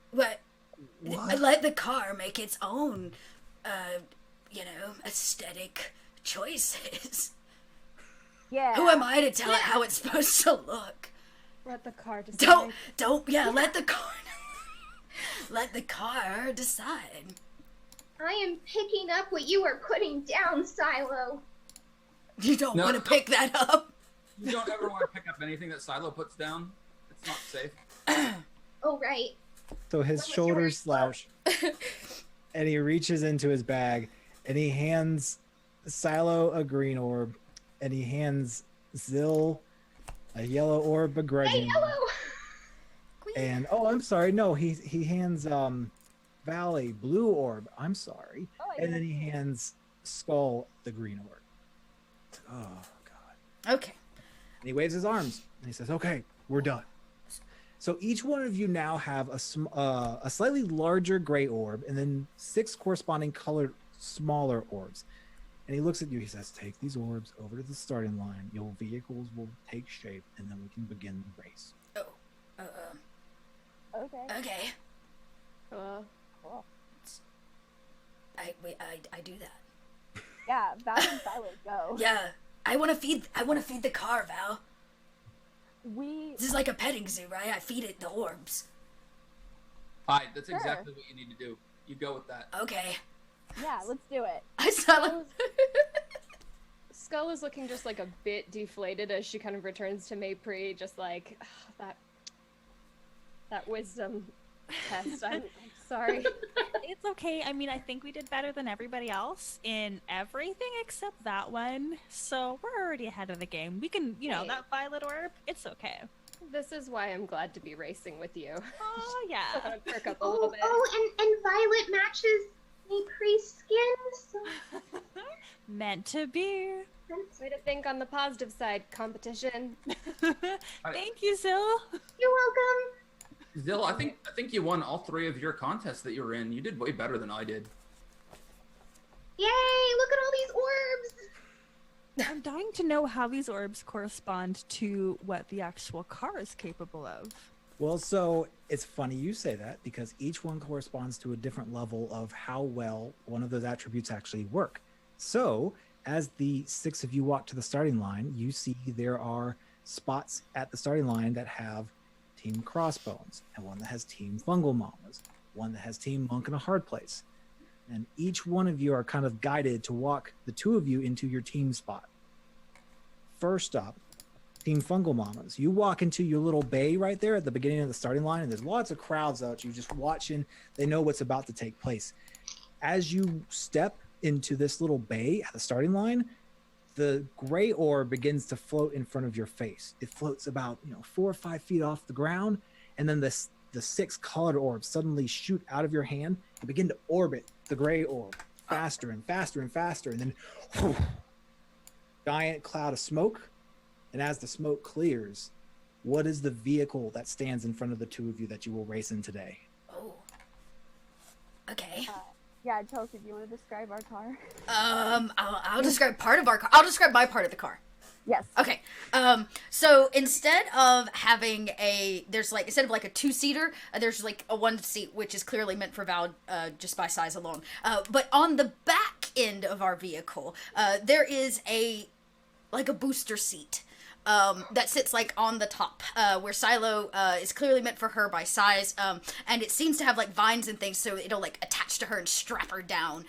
What? What? Let the car make its own, you know, aesthetic choices. Yeah. Who am I to tell it how it's supposed to look? Let the car decide. Let the car decide. I am picking up what you are putting down, Silo. You don't want to pick that up. You don't ever want to pick up anything that Silo puts down. It's not safe. Oh, right. So his shoulders slouch, and he reaches into his bag, and he hands Silo a green orb, and he hands Zill a yellow orb begrudgingly. Hey, yellow! And I'm sorry, no, he hands Valley blue orb. I'm sorry, and then he hands Skull the green orb. Oh God. Okay. And he waves his arms, and he says, "Okay, we're done." So each one of you now have a slightly larger gray orb, and then 6 corresponding colored smaller orbs. And he looks at you. He says, "Take these orbs over to the starting line. Your vehicles will take shape, and then we can begin the race." Okay. Cool. I do that. Yeah, Val and Silo go. Yeah. I want to feed the car, Val. This is like a petting zoo, right? I feed it the orbs. Alright, that's exactly what you need to do. You go with that. Okay. Yeah, let's do it. Skull is looking just like a bit deflated as she kind of returns to Maypri, just like that wisdom test. I'm sorry. It's okay. I mean, I think we did better than everybody else in everything except that one. So we're already ahead of the game. We can, that violet orb, it's okay. This is why I'm glad to be racing with you. Oh, yeah. So kind of perk up a little bit. And Violet matches Maypri's skin, so... Meant to be. Way to think on the positive side, competition. Thank you, Zill. You're welcome. Zill, I think you won all 3 of your contests that you were in. You did way better than I did. Yay! Look at all these orbs! I'm dying to know how these orbs correspond to what the actual car is capable of. Well, so it's funny you say that, because each one corresponds to a different level of how well one of those attributes actually work. So as the 6 of you walk to the starting line, you see there are spots at the starting line that have Team Crossbones, and one that has Team Fungal Mamas, one that has Team Monk in a Hard Place. And each one of you are kind of guided to walk the 2 of you into your team spot. First up, Team Fungal Mamas. You walk into your little bay right there at the beginning of the starting line, and there's lots of crowds out you just watching. They know what's about to take place. As you step into this little bay at the starting line, the gray orb begins to float in front of your face. It floats about 4 or 5 feet off the ground, and then the 6 colored orbs suddenly shoot out of your hand and begin to orbit the gray orb faster and faster and faster, and then whew, giant cloud of smoke. And as the smoke clears, what is the vehicle that stands in front of the two of you that you will race in today? Oh. Okay. Yeah, Chelsea, do you want to describe our car? I'll describe part of our car. I'll describe my part of the car. Yes. Okay. So instead of having instead of like a 2-seater, there's like a 1 seat, which is clearly meant for Val, just by size alone. But on the back end of our vehicle, there is a booster seat. That sits like on the top, where Silo is clearly meant for her by size, and it seems to have like vines and things, so it'll like attach to her and strap her down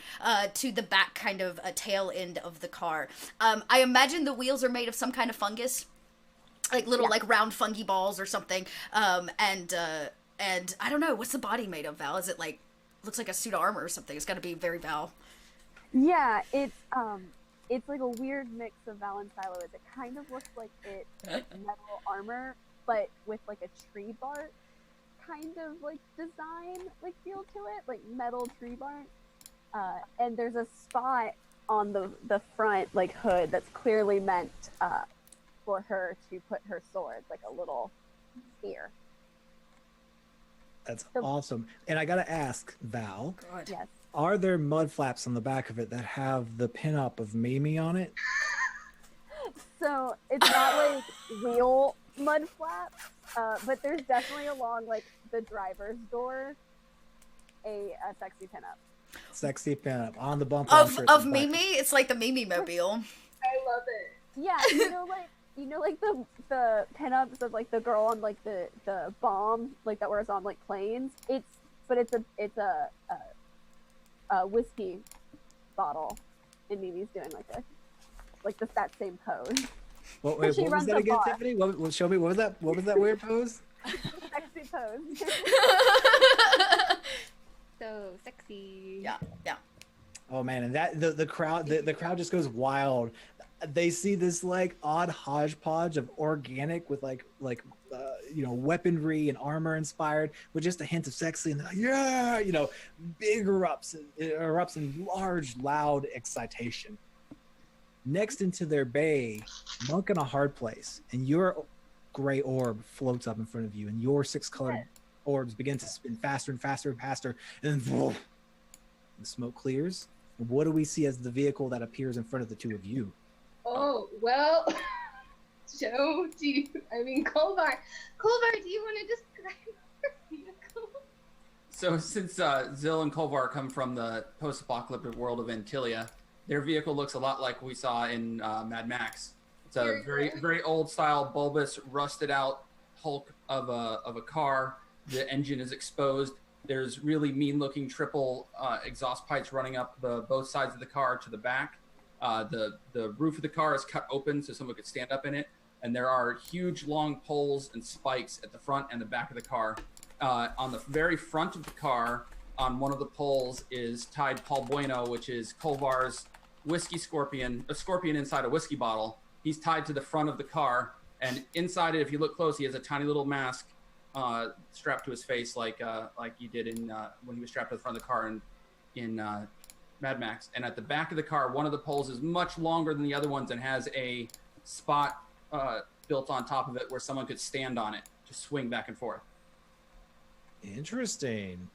to the back kind of tail end of the car. I imagine the wheels are made of some kind of fungus, like little like round fungi balls or something. And I don't know, what's the body made of, Val? Is it like looks like a suit of armor or something? It's got to be very Val. Yeah, it's like a weird mix of Val and Silo. It kind of looks like it's metal armor, but with like a tree bark kind of like design, like feel to it, like metal tree bark. And there's a spot on the front like hood that's clearly meant for her to put her sword, like a little spear. That's awesome. And I gotta ask, Val. God. Yes. Are there mud flaps on the back of it that have the pinup of Mimi on it? So it's not like real mud flaps, but there's definitely along like the driver's door a sexy pinup. Sexy pinup on the bumper Of Mimi? It's like the Mimi mobile. I love it. Yeah, like the pinups of like the girl on like the bomb like that wears on like planes. It's a whiskey bottle, and Mimi's doing that same pose. What was that again, Tiffany? Show me. What was that? What was that weird pose? Sexy pose. So sexy. Yeah. Oh man, and that the crowd just goes wild. They see this like odd hodgepodge of organic with weaponry and armor inspired with just a hint of sexy, and they're like, big erupts in large, loud excitation. Next into their bay, Monk in a Hard Place, and your gray orb floats up in front of you, and your 6 colored orbs begin to spin faster and faster and faster, and then the smoke clears. And what do we see as the vehicle that appears in front of the two of you? Oh, well, Joe, Kolvar, do you want to describe our vehicle? So since Zill and Kolvar come from the post-apocalyptic world of Antilia, their vehicle looks a lot like we saw in Mad Max. It's a very, very old-style, bulbous, rusted-out hulk of a car. The engine is exposed. There's really mean-looking triple exhaust pipes running up both sides of the car to the back. The roof of the car is cut open so someone could stand up in it, and there are huge long poles and spikes at the front and the back of the car. On the very front of the car, on one of the poles is tied Paul Bueno, which is Kolvar's whiskey scorpion, a scorpion inside a whiskey bottle. He's tied to the front of the car, and inside it, if you look close, he has a tiny little mask strapped to his face, like he did in when he was strapped to the front of the car in Mad Max. And at the back of the car, one of the poles is much longer than the other ones and has a spot built on top of it where someone could stand on it to swing back and forth. Interesting.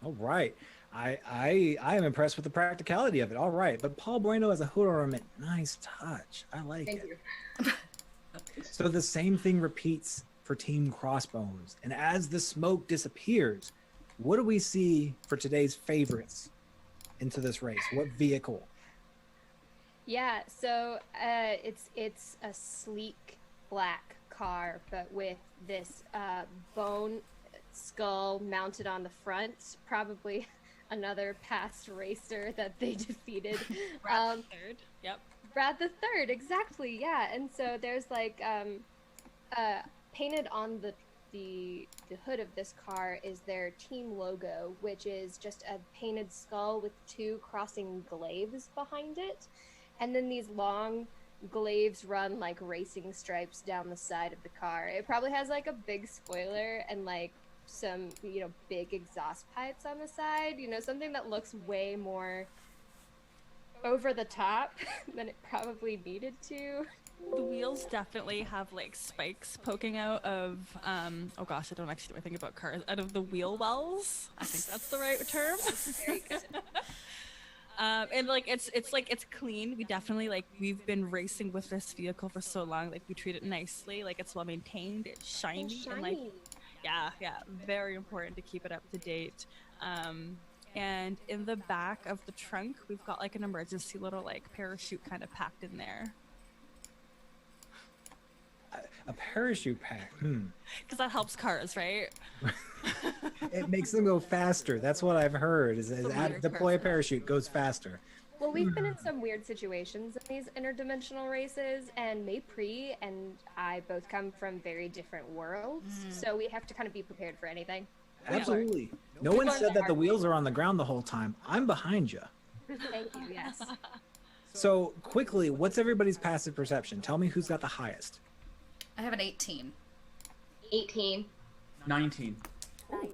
All right. I am impressed with the practicality of it. All right. But Paul Bueno as a hood ornament, nice touch. I like it. Thank you. So the same thing repeats for Team Crossbones. And as the smoke disappears, what do we see for today's favorites into this race? What vehicle? Yeah, so it's a sleek black car, but with this bone skull mounted on the front, probably another past racer that they defeated. Brad the third. Yep. Brad the Third, exactly, yeah. And so there's like painted on the hood of this car is their team logo, which is just a painted skull with two crossing glaives behind it, and then these long glaives run like racing stripes down the side of the car. It probably has like a big spoiler and like some, big exhaust pipes on the side, something that looks way more over the top than it probably needed to. The wheels definitely have like spikes poking out of oh gosh, I don't actually know anything about cars. Out of the wheel wells. I think that's the right term. Very good. And like it's clean. We definitely we've been racing with this vehicle for so long. Like we treat it nicely. Like it's well maintained. It's shiny. And like yeah, very important to keep it up to date. And in the back of the trunk, we've got like an emergency little like parachute kind of packed in there. A parachute pack. Because that helps cars, right? It makes them go faster. That's what I've heard. Is deploy a parachute goes faster. Well, we've been in some weird situations in these interdimensional races, and Maypri and I both come from very different worlds, so we have to kind of be prepared for anything. Absolutely. No one said that the wheels are on the ground the whole time. I'm behind you. Thank you, yes. So, quickly, what's everybody's passive perception? Tell me who's got the highest. I have an 18. 18. 19. 19.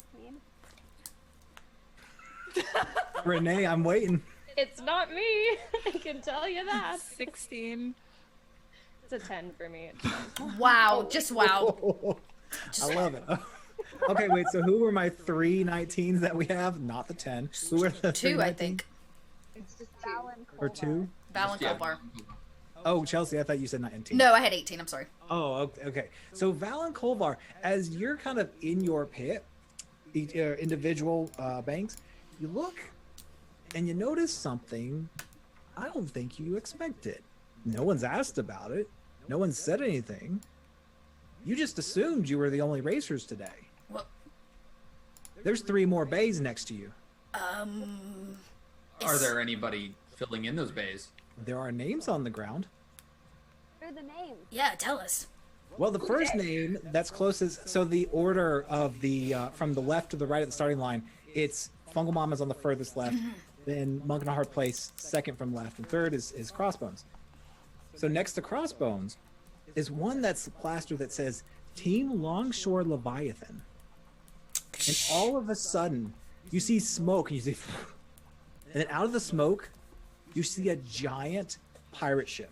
Renee, I'm waiting. It's not me, I can tell you that. 16. It's a 10 for me. Wow, just wow. I love it. Okay, wait, so who were my 3 19s that we have? Not the 10. Who were the 2, 3 I 19s? think. It's just Alan Or Colbar. 2? Val and Colbar. Oh, Chelsea, I thought you said 19. No, I had 18. I'm sorry. Oh, okay. So Val and Kolvar, as you're kind of in your pit, each individual banks, you look and you notice something I don't think you expected. No one's asked about it. No one said anything. You just assumed you were the only racers today. Well, There's 3 more bays next to you. Are there anybody filling in those bays? There are names on the ground. What are the names? yeah, tell us. Well, the first name that's closest, so the order of the from the left to the right at the starting line, it's Fungal Mama's on the furthest left, then Monk in a Hard Place second from left, and third is Crossbones. So next to Crossbones is one that's plastered that says Team Longshore Leviathan. And all of a sudden, you see smoke, and you see, and then out of the smoke, you see a giant pirate ship.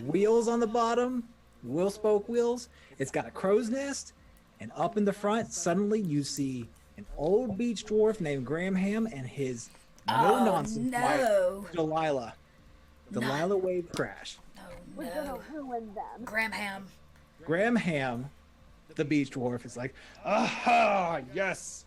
Wheels on the bottom, wheel spoke wheels. It's got a crow's nest, and up in the front, suddenly you see an old beach dwarf named Gramham and his no-nonsense wife, Delilah. Delilah Wave Crash. We're gonna ruin them. Gramham, the beach dwarf, is like, aha, yes,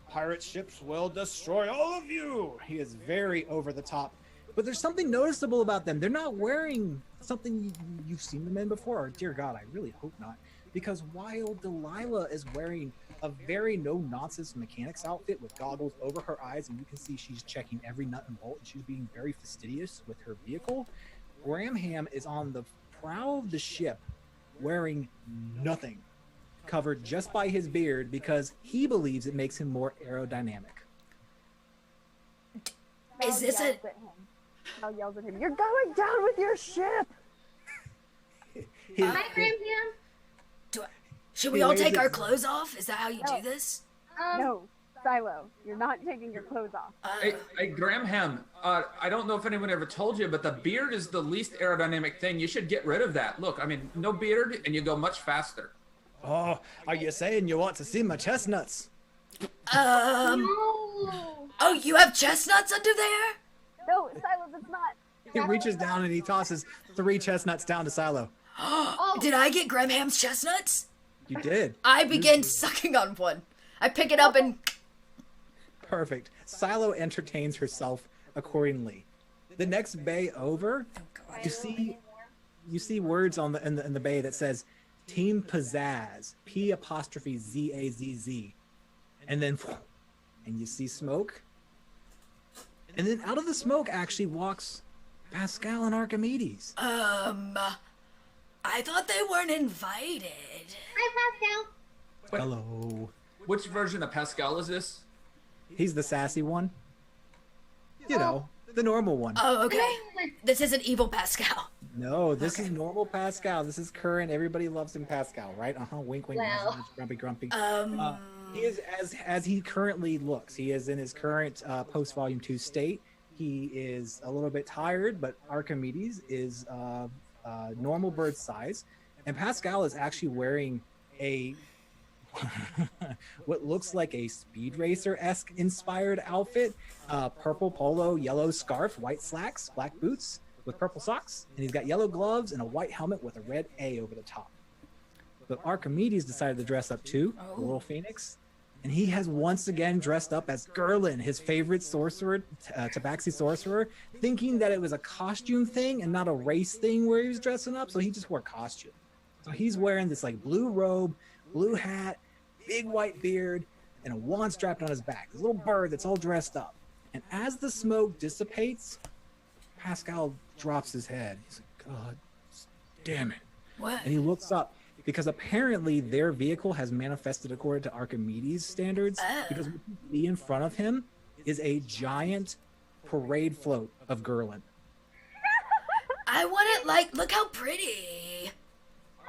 pirate ships will destroy all of you. He is very over the top. But there's something noticeable about them. They're not wearing something you've seen them in before. Or, dear God, I really hope not. Because while Delilah is wearing a very no-nonsense mechanics outfit with goggles over her eyes, and you can see she's checking every nut and bolt, and she's being very fastidious with her vehicle, Gramham is on the prow of the ship wearing nothing, covered just by his beard, because he believes it makes him more aerodynamic. Is this a... Mel yells at him, "You're going down with your ship!" Hi, Gramham. Should we all take our clothes off? Is that how you do this? No, Silo, you're not taking your clothes off. Hey, Gramham, I don't know if anyone ever told you, but the beard is the least aerodynamic thing. You should get rid of that. Look, I mean, no beard, and you go much faster. Oh, are you saying you want to see my chestnuts? Oh, you have chestnuts under there? No, Silo, that's not. He reaches down and he tosses 3 chestnuts down to Silo. Did I get Gramham's chestnuts? You did. I begin sucking on one. I pick it up and... Perfect. Silo entertains herself accordingly. The next bay over, you see words on in the bay that says Team Pizzazz, P'_ZAZZ, and then you see smoke, And then out of the smoke actually walks Pascal and Archimedes. I thought they weren't invited. Hi, Pascal. But Hello. which version of Pascal is this? He's the sassy one. You know, the normal one. Oh, okay. This isn't evil Pascal. No, this is normal Pascal. This is current. Everybody loves him Pascal, right? Wink, wink. Well. Grumpy, grumpy. He is as he currently looks. He is in his current post Volume 2 state. He is a little bit tired, but Archimedes is normal bird size, and Pascal is actually wearing a what looks like a Speed Racer-esque inspired outfit, purple polo, yellow scarf, white slacks, black boots with purple socks, and he's got yellow gloves and a white helmet with a red A over the top. But Archimedes decided to dress up too, the little phoenix, and he has once again dressed up as Gerlin, his favorite sorcerer, Tabaxi sorcerer, thinking that it was a costume thing and not a race thing where he was dressing up, so he just wore costume. So he's wearing this like blue robe, blue hat, big white beard, and a wand strapped on his back. This little bird that's all dressed up. And as the smoke dissipates, Pascal drops his head. He's like, God damn it. What? And he looks up because apparently their vehicle has manifested according to Archimedes standards. Because what you see in front of him is a giant parade float of Gerlin. I want it like, look how pretty.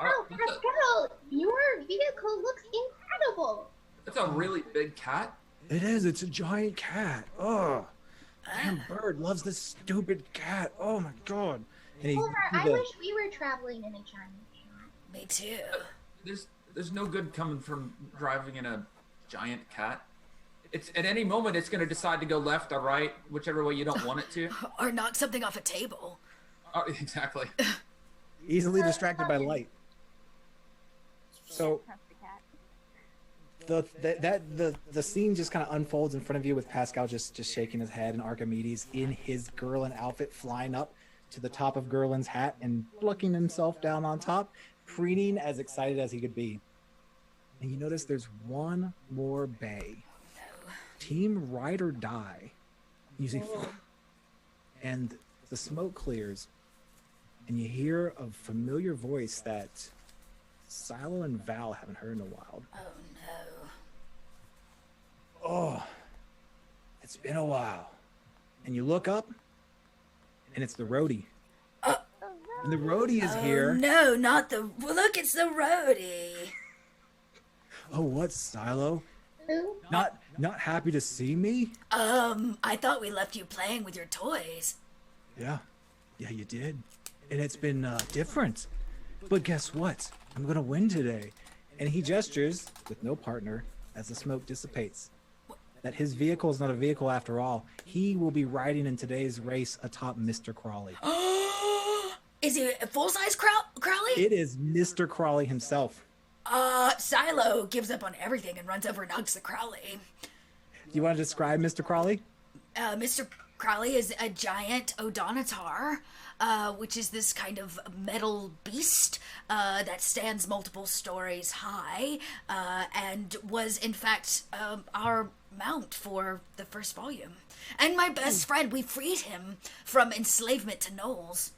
Oh, Pascal, your vehicle looks incredible. That's a really big cat. It is. It's a giant cat. Oh, damn bird loves this stupid cat. Oh my god. And Homer, I wish we were traveling in a giant cat. Me too. There's no good coming from driving in a giant cat. It's at any moment it's going to decide to go left or right, whichever way you don't want it to. Or knock something off a table. Oh, exactly. Easily distracted by light. So the scene just kind of unfolds in front of you with Pascal just shaking his head and Archimedes in his Gerlin outfit flying up to the top of Gerlin's hat and plucking himself down on top, preening as excited as he could be. And you notice there's one more bay. Team Ride or Die. You see, and the smoke clears, and you hear a familiar voice that Silo and Val haven't heard in a while. Oh no. Oh, it's been a while. And you look up, and it's the roadie. And the roadie is here. No, not the. Look, it's the roadie. Oh, what, Silo? Who? Not happy to see me? I thought we left you playing with your toys. Yeah, you did. And it's been different. But guess what? I'm gonna win today. And he gestures, with no partner, as the smoke dissipates, that his vehicle is not a vehicle after all. He will be riding in today's race atop Mr. Crawley. Is he a full-size Crowley? It is Mr. Crawley himself. Silo gives up on everything and runs over and hugs the Crowley. Do you want to describe Mr. Crawley? Mr. Crowley is a giant Odonitar, which is this kind of metal beast that stands multiple stories high, and was in fact our mount for the first volume. And my best friend, we freed him from enslavement to gnolls.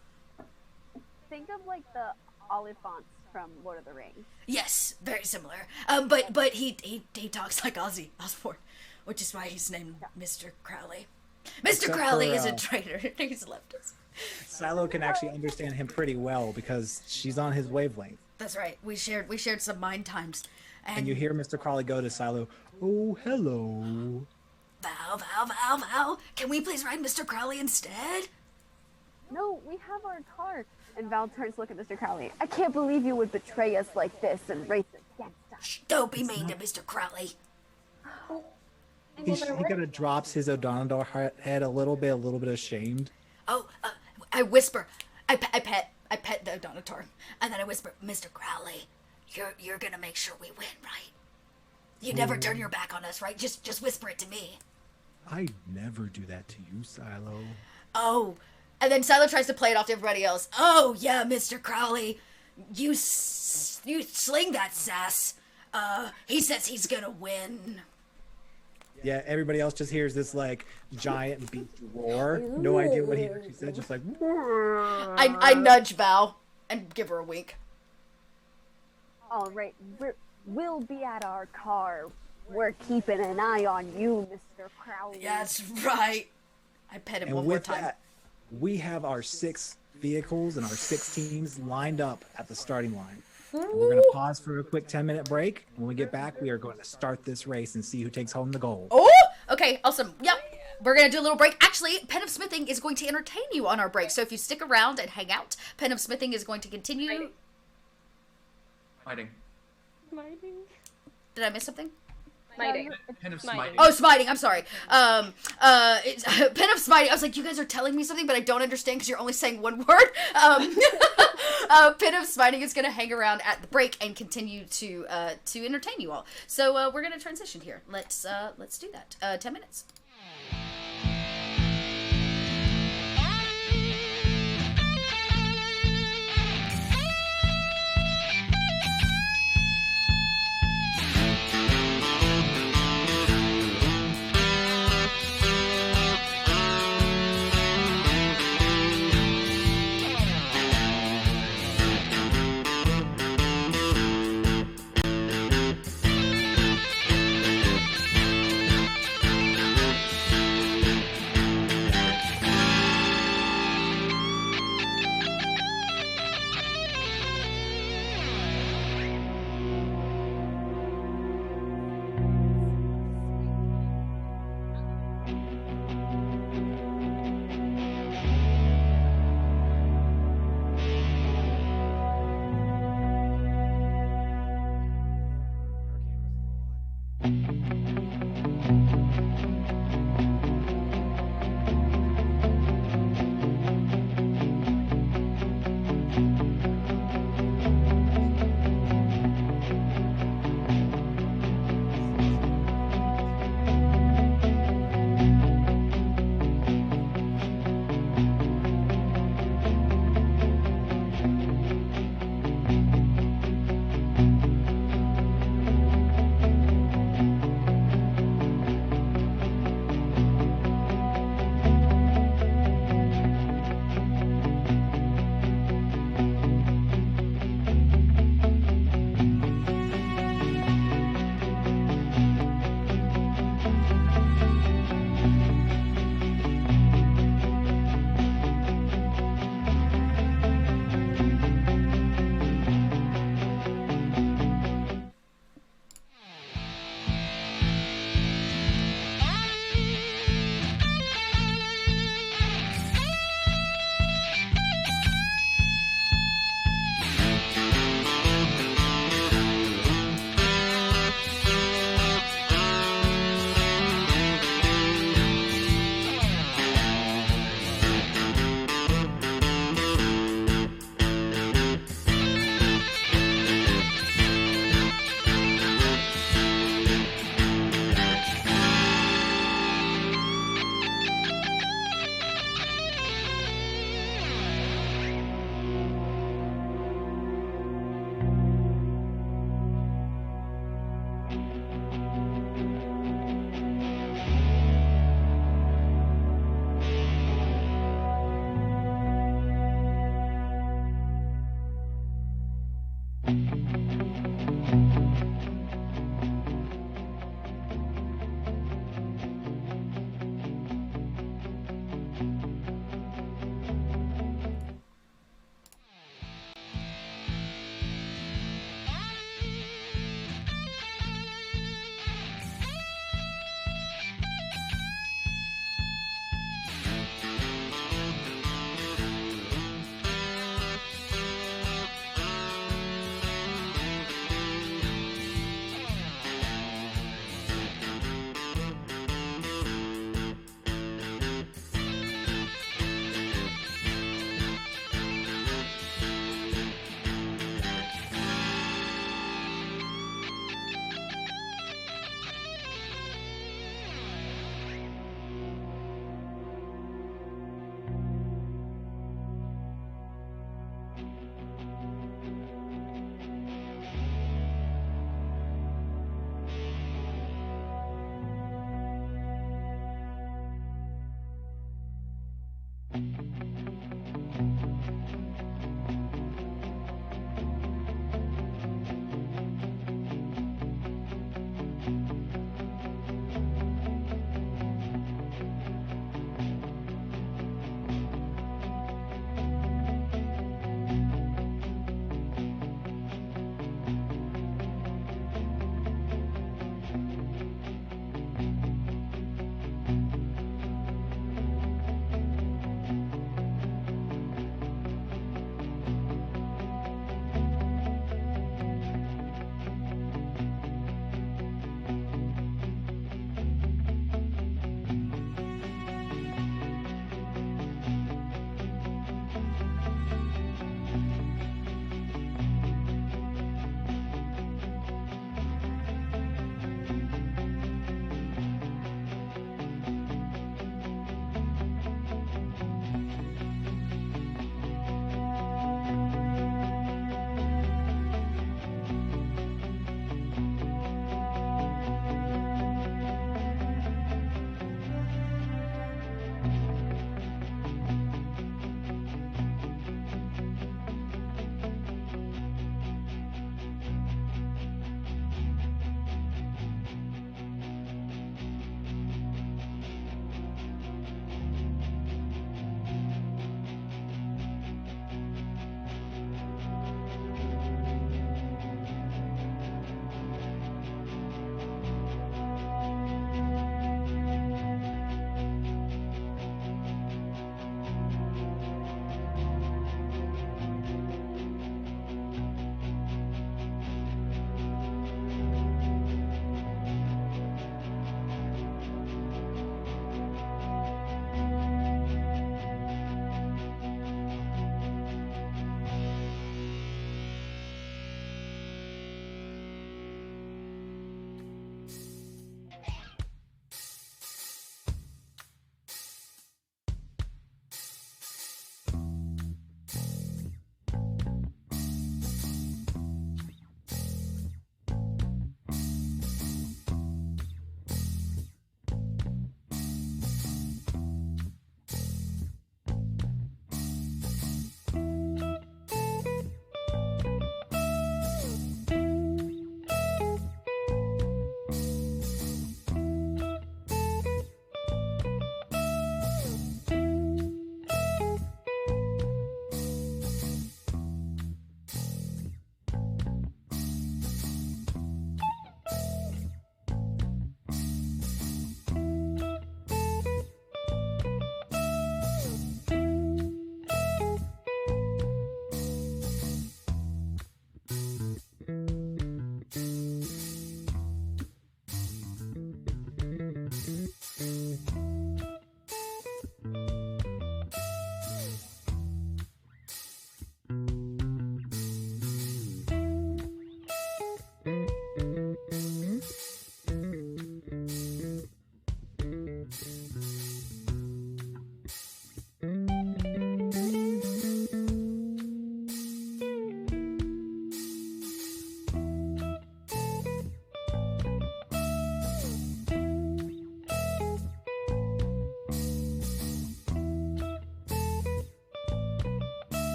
Think of like the Oliphants from Lord of the Rings. Yes, very similar. But he talks like Ozzy Osbourne, which is why he's named Mr. Crowley. Mr. Except Crowley for, is a traitor. He's left us. Silo can actually understand him pretty well because she's on his wavelength. That's right. We shared some mind times. And you hear Mr. Crawley go to Silo, "Oh, hello." Val. Can we please ride Mr. Crowley instead? No, we have our car. And Val turns to look at Mr. Crowley. I can't believe you would betray us like this and race against us. Shh, don't be mean to Mr. Crowley. He kind of drops his Odonador head a little bit ashamed. Oh, I whisper. I pet the Odonitar, and then I whisper, Mr. Crowley, you're gonna make sure we win, right? You never turn your back on us, right? Just whisper it to me. I never do that to you, Silo. Oh, and then Silo tries to play it off to everybody else. Oh yeah, Mr. Crowley, you sling that sass. He says he's gonna win. Yeah, everybody else just hears this like giant beast roar. No idea what he actually said, just like. I nudge Val and give her a wink. All right, we'll be at our car. We're keeping an eye on you, Mr. Crowley. That's right. I pet him And one more with time. that, we have our 6 vehicles and our 6 teams lined up at the starting line. And we're going to pause for a quick 10-minute break. When we get back, we are going to start this race and see who takes home the gold. Oh, okay, awesome. Yep. We're going to do a little break. Actually, Pen of Smithing is going to entertain you on our break. So if you stick around and hang out, Pen of Smithing is going to continue. Smiting. Did I miss something? Smiting. Pen of smiting. Oh, smiting. I'm sorry. It's Pen of Smiting. I was like, you guys are telling me something, but I don't understand because you're only saying one word. Pen of Smiting is going to hang around at the break and continue to entertain you all. So we're going to transition here. Let's do that. 10 minutes.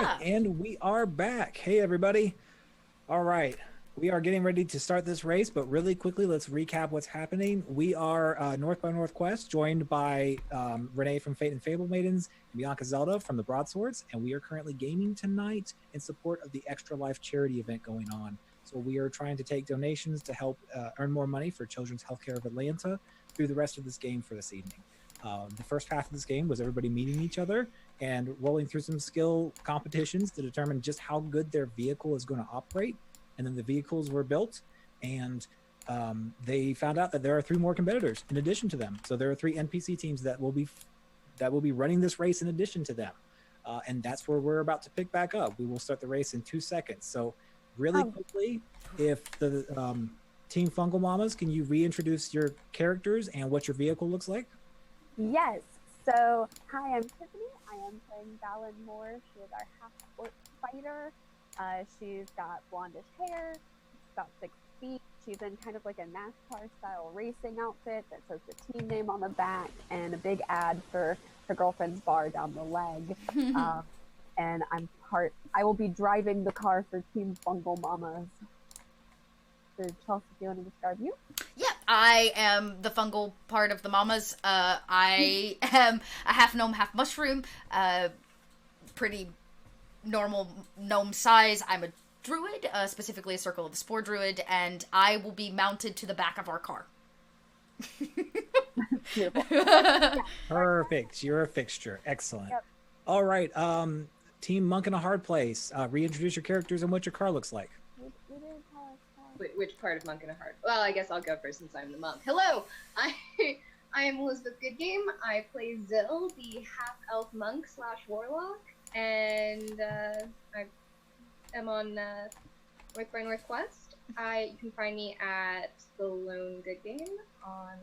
right, and we are back. Hey, everybody. All right, we are getting ready to start this race, but really quickly, let's recap what's happening. We are North by Northwest, joined by Renee from Fate and Fable Maidens, and Bianca Zelda from the Broadswords, and we are currently gaming tonight in support of the Extra Life charity event going on. So we are trying to take donations to help earn more money for Children's Healthcare of Atlanta through the rest of this game for this evening. The first half of this game was everybody meeting each other and rolling through some skill competitions to determine just how good their vehicle is going to operate. And then the vehicles were built, and they found out that there are 3 more competitors in addition to them. So there are 3 NPC teams that will be running this race in addition to them. And that's where we're about to pick back up. We will start the race in 2 seconds. So really quickly, if the Team Fungal Mamas, can you reintroduce your characters and what your vehicle looks like? Yes. So, hi, I'm Tiffany. I am playing Valen Moore. She is our half-orc fighter. She's got blondish hair. She's about 6 feet. She's in kind of like a NASCAR-style racing outfit that says the team name on the back and a big ad for her girlfriend's bar down the leg. And I will be driving the car for Team Fungal Mamas. So, Chelsea, do you want to describe you? Yeah, I am the fungal part of the mamas. I am a half gnome, half mushroom. Pretty normal gnome size. I'm a druid, specifically a Circle of the Spore druid, and I will be mounted to the back of our car. Perfect. You're a fixture. Excellent. Yep. All right. Team Monk in a Hard Place. Reintroduce your characters and what your car looks like. Which part of Monk in a Hard? Well, I guess I'll go first since I'm the monk. Hello, I am Elizabeth Goodgame. I play Zill, the half-elf monk / warlock, and I am on North by Northwest. You can find me at the Lone Good Game on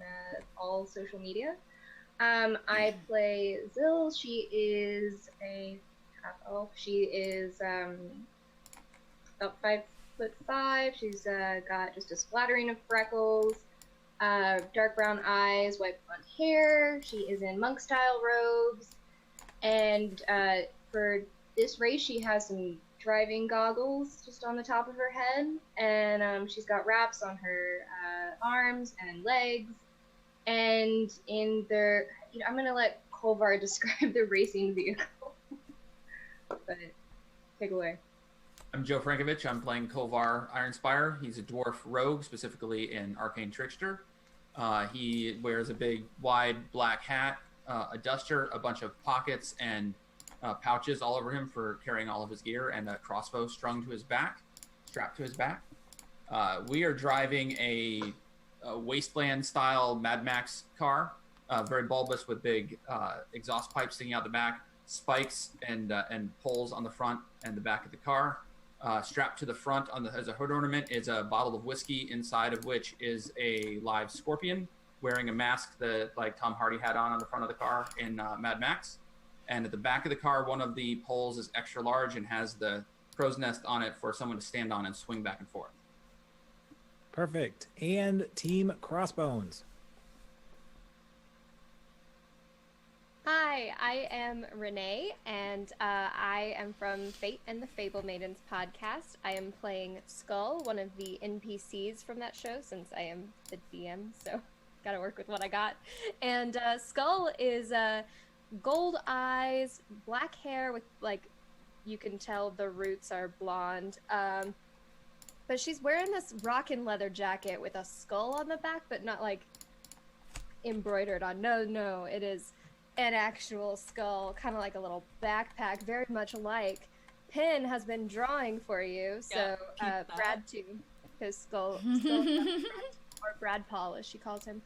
all social media. I play Zill. She is a half-elf. She is about 5'5". She's got just a splattering of freckles, dark brown eyes, white blonde hair. She is in monk style robes, and for this race she has some driving goggles just on the top of her head, and she's got wraps on her arms and legs. And in their, I'm gonna let Kolvar describe the racing vehicle. But take away. I'm Joe Frankovich. I'm playing Kolvar Ironspire. He's a dwarf rogue, specifically in Arcane Trickster. He wears a big, wide black hat, a duster, a bunch of pockets and pouches all over him for carrying all of his gear, and a crossbow strapped to his back. We are driving a wasteland-style Mad Max car, very bulbous with big exhaust pipes sticking out the back, spikes and poles on the front and the back of the car. Strapped to the front as a hood ornament is a bottle of whiskey, inside of which is a live scorpion wearing a mask that like Tom Hardy had on the front of the car in Mad Max. And at the back of the car, one of the poles is extra large and has the crow's nest on it for someone to stand on and swing back and forth. Perfect. And Team Crossbones. Hi, I am Renee, and I am from Fate and the Fable Maidens podcast. I am playing Skull, one of the NPCs from that show, since I am the DM, so gotta work with what I got. And Skull is gold eyes, black hair with, like, you can tell the roots are blonde. But she's wearing this rockin' leather jacket with a skull on the back, but not, like, embroidered on. No, it is an actual skull, kind of like a little backpack, very much like Pin has been drawing for you. So Brad too, his skull or Brad Paul as she calls him.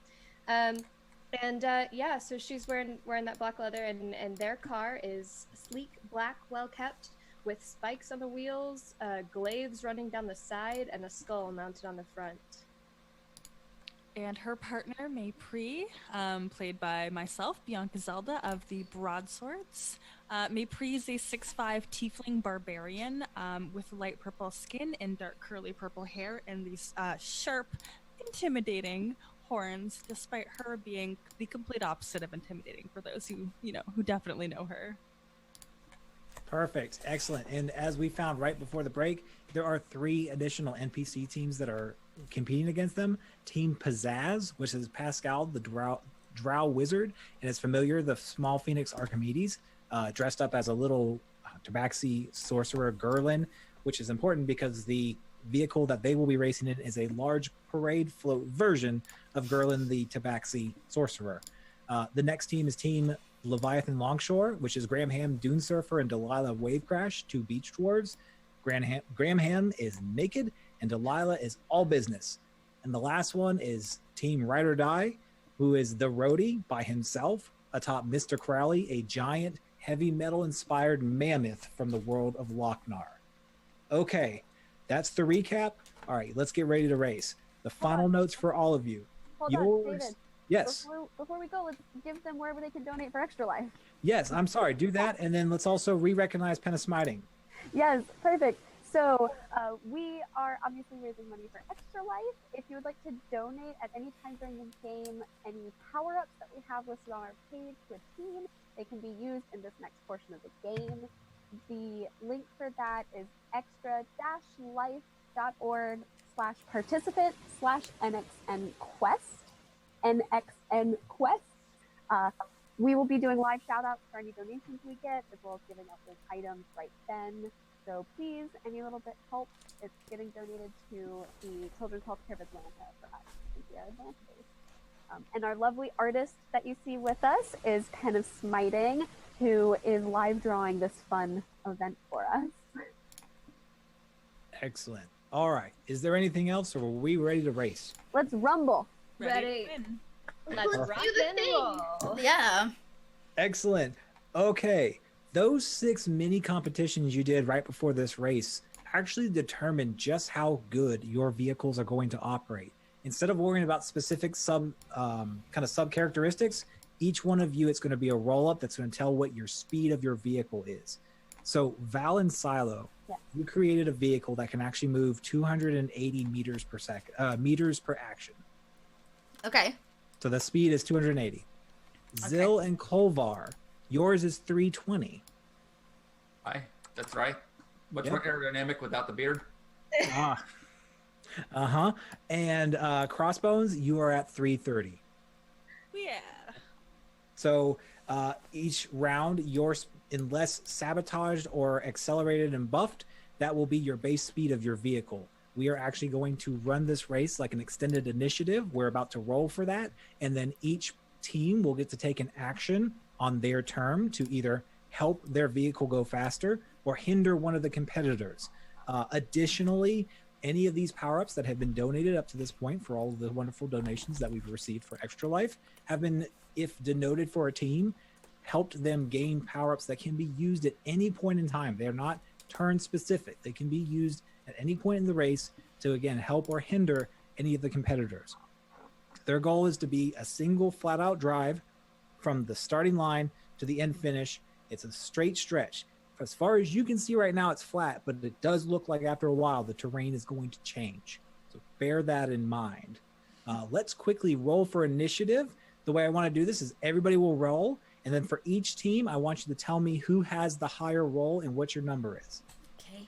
Yeah, so she's wearing that black leather, and their car is sleek, black, well kept, with spikes on the wheels, glaives running down the side, and a skull mounted on the front. And her partner, Maypree, played by myself, Bianca Zelda of the Broadswords. Maypree is a 6'5" tiefling barbarian with light purple skin and dark curly purple hair and these sharp, intimidating horns, despite her being the complete opposite of intimidating for those who definitely know her. Perfect. Excellent. And as we found right before the break, there are 3 additional NPC teams that are competing against them. Team Pizzazz, which is Pascal, the drow wizard, and is familiar, the small phoenix Archimedes, dressed up as a little tabaxi sorcerer Gerlin, which is important because the vehicle that they will be racing in is a large parade float version of Gerlin, the tabaxi sorcerer. The next team is Team Leviathan Longshore, which is Graham Ham, Dune Surfer, and Delilah Wave Crash, 2 beach dwarves. Graham Ham is naked, and Delilah is all business. And the last one is Team Ride or Die, who is the roadie by himself, atop Mr. Crowley, a giant heavy metal-inspired mammoth from the world of Lochnar. Okay, that's the recap. All right, let's get ready to race. The final notes for all of you. Hold on, David. Yes. Before we go, let's give them wherever they can donate for Extra Life. Yes, I'm sorry. Do that, and then let's also re-recognize Penasmiting. Yes, perfect. So we are obviously raising money for Extra Life. If you would like to donate at any time during the game, any power-ups that we have listed on our page to a team, they can be used in this next portion of the game. The link for that is extra-life.org/participant/NXN Quest. We will be doing live shout outs for any donations we get, as well as giving out those items right then. So please, any little bit helps. It's getting donated to the Children's Healthcare of Atlanta for us. We are Atlanta-based. And our lovely artist that you see with us is Pen of Smiting, who is live drawing this fun event for us. Excellent. All right. Is there anything else, or are we ready to race? Let's rumble. Ready. Let's rock do the and thing. roll. Yeah. Excellent. Okay. Those 6 mini competitions you did right before this race actually determine just how good your vehicles are going to operate. Instead of worrying about specific sub characteristics, each one of you, it's going to be a roll up that's going to tell what your speed of your vehicle is. So Val and Silo, you created a vehicle that can actually move 280 meters per action. Okay. So the speed is 280. Zill and Kolvar, yours is 320. Hi, that's right. Much more aerodynamic without the beard. And Crossbones, you are at 330. Yeah. So each round, unless sabotaged or accelerated and buffed, that will be your base speed of your vehicle. We are actually going to run this race like an extended initiative. We're about to roll for that. And then each team will get to take an action on their turn to either help their vehicle go faster or hinder one of the competitors. Additionally, any of these power-ups that have been donated up to this point for all of the wonderful donations that we've received for Extra Life have been, if denoted for a team, helped them gain power-ups that can be used at any point in time. They're not turn specific. They can be used at any point in the race to, again, help or hinder any of the competitors. Their goal is to be a single flat-out drive from the starting line to the end finish. It's a straight stretch. As far as you can see right now, it's flat, but it does look like after a while the terrain is going to change. So bear that in mind. Let's quickly roll for initiative. The way I want to do this is everybody will roll, and then for each team, I want you to tell me who has the higher roll and what your number is. Okay.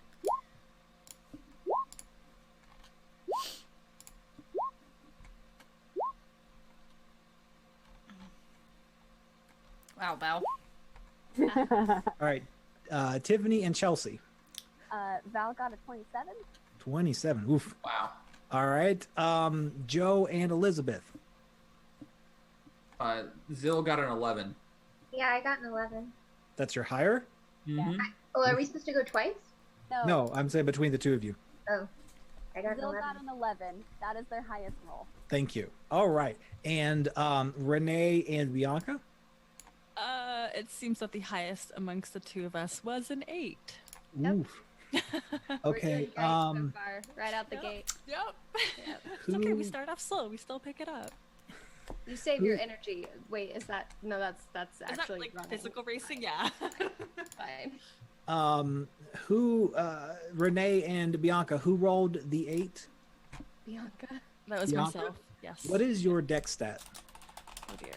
Wow, Val. All right. Tiffany and Chelsea. Val got a 27. 27. Oof. Wow. All right. Joe and Elizabeth. Zill got an 11. Yeah, I got an 11. That's your higher? Mm-hmm. Oh, are we supposed to go twice? No, I'm saying between the two of you. Oh, I got an Zill 11. got an 11. That is their highest roll. Thank you. All right. And Renee and Bianca? It seems that the highest amongst the two of us was an 8. Oof. We're Okay. doing great so far, right out the gate. Yep. It's okay. We start off slow. We still pick it up. You save your energy. Wait, is that no? That's Is that actually like running. physical racing? Yeah. Fine. Renee and Bianca, who rolled the 8? Bianca. That was Bianca? myself. Yes. What is your dex stat? Oh dear.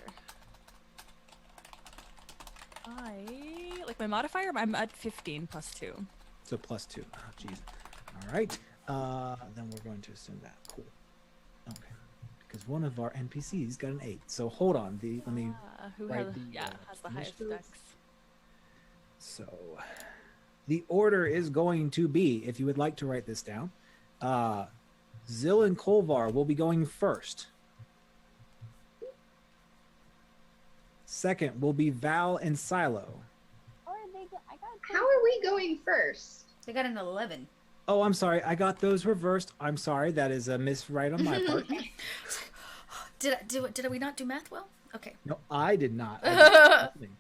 like my modifier, I'm at 15 plus 2. So +2. Oh, jeez. All right. Then we're going to assume that. Cool. Okay. Because one of our NPCs got an 8. So hold on. Let me. Who write has the highest initiatives. dex? So the order is going to be, if you would like to write this down, Zill and Kolvar will be going first. Second will be Val and Silo. Or I got How are we going first? They got an 11. Oh, I'm sorry. I got those reversed. I'm sorry. That is a miswrite on my part. Did we not do math well? Okay. No, I did not. I did nothing.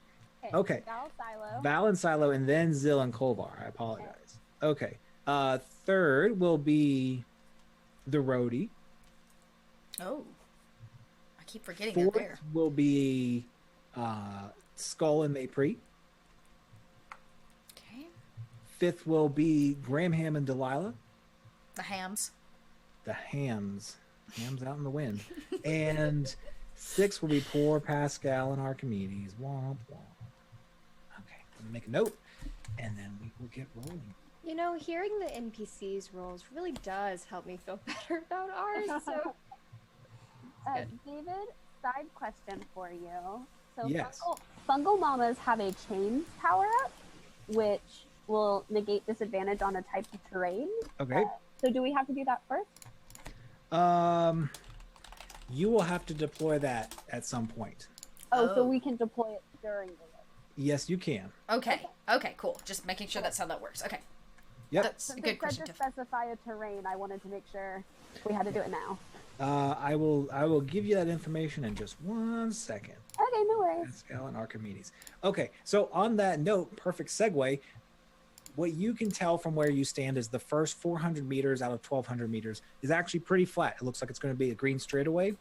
Okay. Val, Silo. Val and Silo, and then Zill and Kolvar. I apologize. Okay. Third will be the roadie. Oh. I keep forgetting they're Fourth there. will be Skull and Maypre. Okay. Fifth will be Gramham and Delilah. The hams. The hams. Hams out in the wind. And sixth will be poor Pascal and Archimedes. Womp womp. Okay, let me make a note, and then we will get rolling. You know, hearing the NPCs rolls really does help me feel better about ours. So David, side question for you. So Yes. fungal mamas have a chains power up, which will negate disadvantage on a type of terrain. Okay. So do we have to do that first? You will have to deploy that at some point. So Oh. we can deploy it during the race. Yes, you can. Okay. Okay, cool. Just making sure that's how that works. Okay. Yep. That's a Since good it question, said to Tiff. specify a terrain, I wanted to make sure we had to do it now. I will give you that information in just 1 second. Okay, no worries. Pascal and Archimedes. Okay, so on that note, perfect segue. What you can tell from where you stand is the first 400 meters out of 1,200 meters is actually pretty flat. It looks like it's going to be a green straightaway.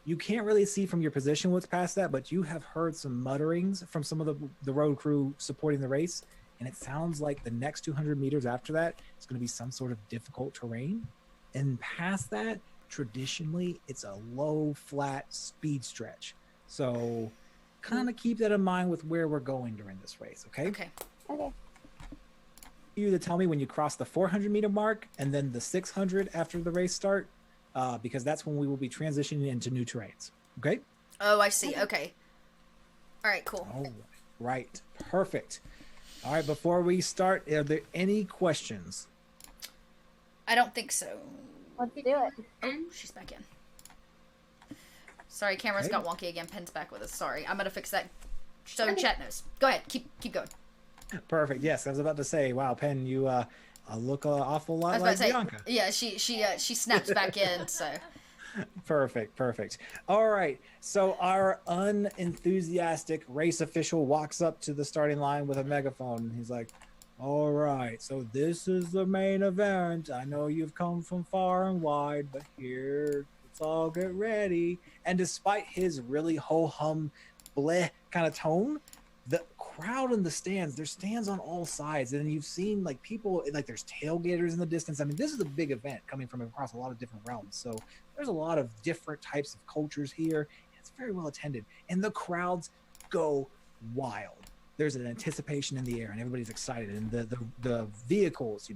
You can't really see from your position what's past that, but you have heard some mutterings from some of the road crew supporting the race, and it sounds like the next 200 meters after that is going to be some sort of difficult terrain. And past that, traditionally, it's a low, flat speed stretch. So kind of keep that in mind with where we're going during this race, okay? Okay. Okay. You either tell me when you cross the 400-meter mark and then the 600 after the race start, because that's when we will be transitioning into new terrains, okay? Oh, I see. Okay. All right, cool. All right. Perfect. All right, before we start, are there any questions? I don't think so. Let's do it. Oh, she's back in. Sorry, camera's Okay. got wonky again. Pen's back with us. Sorry. I'm gonna fix that so chat knows. Go ahead. Keep going. Perfect. Yes, I was about to say, wow, Penn, you look an awful I lot was about like to say, Bianca. yeah, she snaps back in, so. Perfect. All right. So our unenthusiastic race official walks up to the starting line with a megaphone, and he's like, all right, so this is the main event. I know you've come from far and wide, but here, let's all get ready. And despite his really ho-hum, bleh kind of tone, the crowd in the stands, there's stands on all sides. And you've seen like people, like there's tailgaters in the distance. I mean, this is a big event coming from across a lot of different realms. So there's a lot of different types of cultures here. It's very well attended. And the crowds go wild. There's an anticipation in the air and everybody's excited. And the vehicles,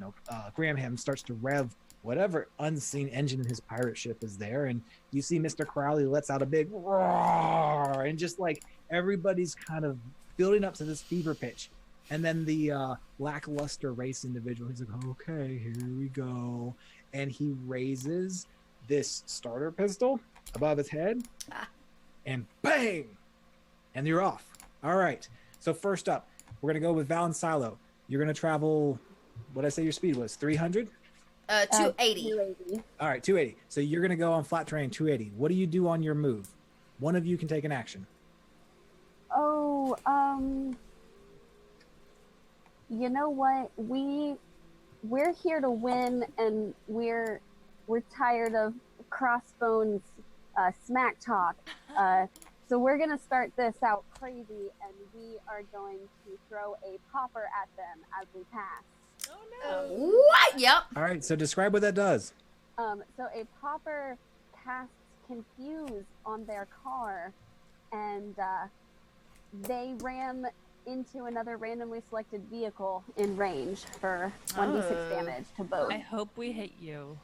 Gramham starts to rev whatever unseen engine in his pirate ship is there. And you see Mr. Crowley lets out a big roar, and just like everybody's kind of building up to this fever pitch. And then the lackluster race individual, he's like, okay, here we go. And he raises this starter pistol above his head and bang, and you're off. All right. So first up, we're going to go with Val and Silo. You're going to travel, what did I say your speed was, 300? 280. 280. All right, 280. So you're going to go on flat terrain 280. What do you do on your move? One of you can take an action. Oh, you know what? We're here to win, and we're tired of Crossbones smack talk. So we're gonna start this out crazy, and we are going to throw a popper at them as we pass. What? Yep. All right, so describe what that does. So a popper casts Confuse on their car, and they ram into another randomly selected vehicle in range for 1d6 damage to both. I hope we hit you.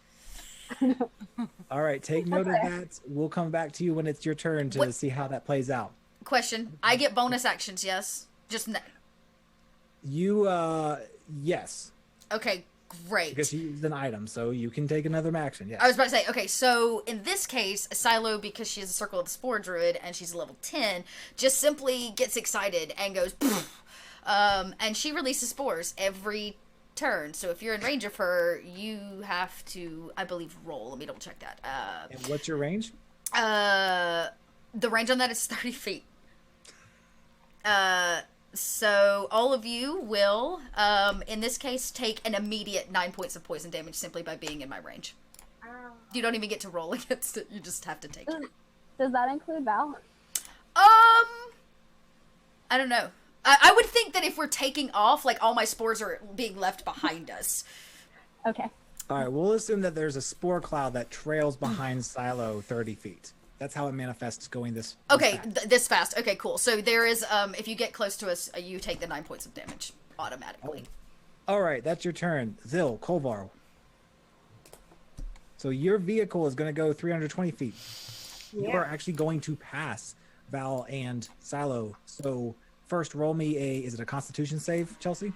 All right, take note of that. We'll come back to you when it's your turn to see how that plays out. Question. I get bonus actions, yes? Just You, yes. Okay, great. Because you used an item, so you can take another action, yes. I was about to say, okay, so in this case, Silo, because she has a Circle of the Spore Druid and she's level 10, just simply gets excited and goes, and she releases spores every turn. So if you're in range of her, you have to, I believe, roll. Let me double check that. And what's your range? The range on that is 30 feet. So all of you will, in this case, take an immediate 9 points of poison damage simply by being in my range. You don't even get to roll against it. You just have to take it. Does that include Val? I don't know. I would think that if we're taking off, like, all my spores are being left behind us. Okay. All right, we'll assume that there's a spore cloud that trails behind Silo 30 feet. That's how it manifests going this Okay, fast. this fast. Okay, cool. So there is, if you get close to us, you take the 9 points of damage automatically. All right, that's your turn. Zil, Kolvar. So your vehicle is going to go 320 feet. You are actually going to pass Val and Silo. So first roll me is it a Constitution save, Chelsea?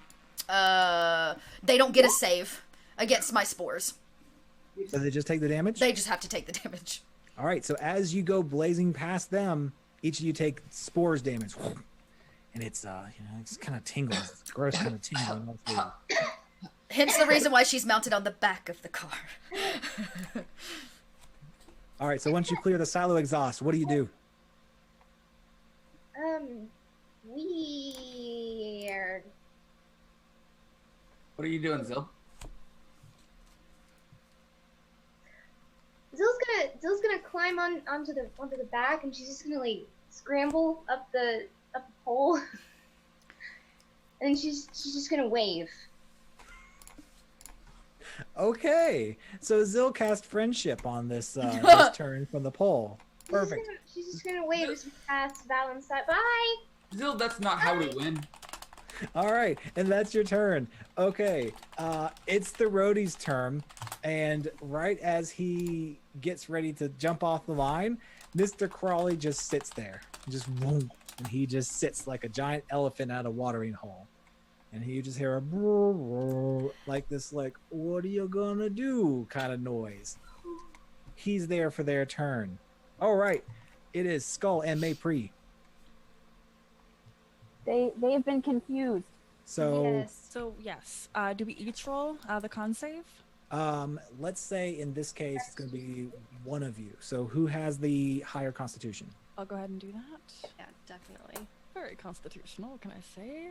They don't get a save against my spores. So they just take the damage? They just have to take the damage. All right, so as you go blazing past them, each of you take spores damage. And it's, it's kind of tingling. It's gross kind of tingling. Hence the reason why she's mounted on the back of the car. All right, so once you clear the Silo exhaust, what do you do? Weird. What are you doing, Zil? Zill's gonna climb onto the back, and she's just gonna like scramble up the pole, and she's just gonna wave. Okay, so Zil cast friendship on this, this turn from the pole. Perfect. She's just gonna wave as we pass Val and side. Bye. Zil, that's not how we win. All right, and that's your turn. Okay, it's the roadie's turn, and right as he gets ready to jump off the line, Mr. Crawley just sits there, just boom, and he just sits like a giant elephant at a watering hole, and you just hear a brrr, brrr, like this, like what are you gonna do kind of noise. He's there for their turn. All right, it is Skull and Maypri. They've been confused. So yes. Do we each roll the con save? let's say in this case it's going to be one of you. So who has the higher constitution? I'll go ahead and do that. Yeah, definitely. Very constitutional, what can I say?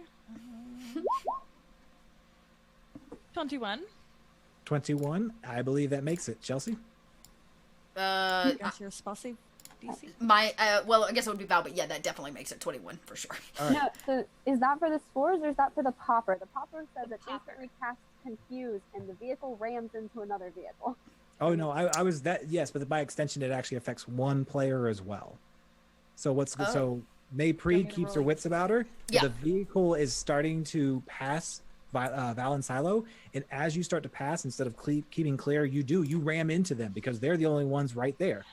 21. 21. I believe that makes it. Chelsea? That's your spell save DC? Well, I guess it would be Val, but yeah, that definitely makes it 21 for sure. All right. No, so is that for the spores or is that for the popper? The popper says it instantly casts confuse and the vehicle rams into another vehicle. Oh no, I was that, yes, but by extension it actually affects one player as well. So so Maypri keeps her wits about her. Yeah. The vehicle is starting to pass Val and Silo, and as you start to pass, instead of keeping clear, you ram into them because they're the only ones right there.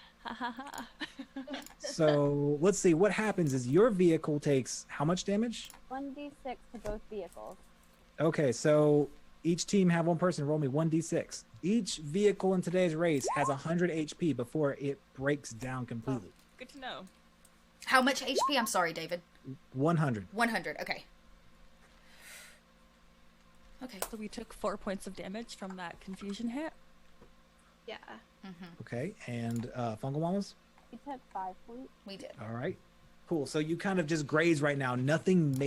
So let's see what happens is your vehicle takes how much damage? 1d6 to both vehicles. Okay, so each team have one person roll me 1d6. Each vehicle in today's race has 100 HP before it breaks down completely. Oh, good to know. How much HP? I'm sorry, David. 100. 100. Okay. Okay. So we took 4 points of damage from that confusion hit. Yeah. Okay, and Fungal Mamas? We took 5 points. We did. All right, cool. So you kind of just graze right now. Nothing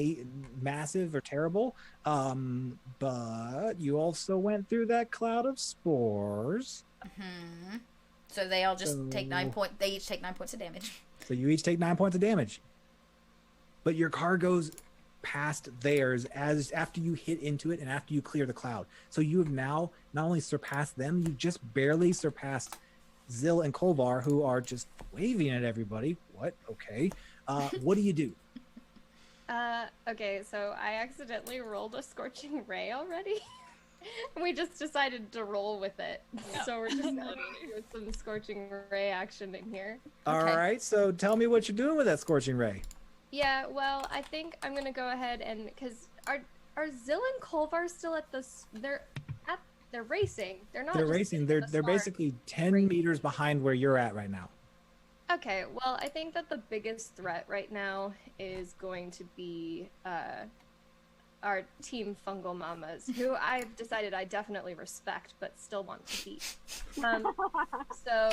massive or terrible, but you also went through that cloud of spores. So they all just take 9 points. They each take 9 points of damage. So you each take 9 points of damage. But your car goes past theirs after you hit into it and after you clear the cloud. So you have now not only surpassed them, you just barely surpassed Zil and Kolvar, who are just waving at everybody. What? Okay. What do you do? Okay, so I accidentally rolled a Scorching Ray already. We just decided to roll with it. So we're just gonna do some Scorching Ray action in here. All right, so tell me what you're doing with that Scorching Ray. Yeah, well, I think I'm gonna go ahead and, because are Zill and Kolvar still at the, they're racing. They're not They're just racing. sitting in They're the car. basically 10 meters behind where you're at right now. Okay, well, I think that the biggest threat right now is going to be our team Fungal Mamas, who I've decided I definitely respect, but still want to beat. So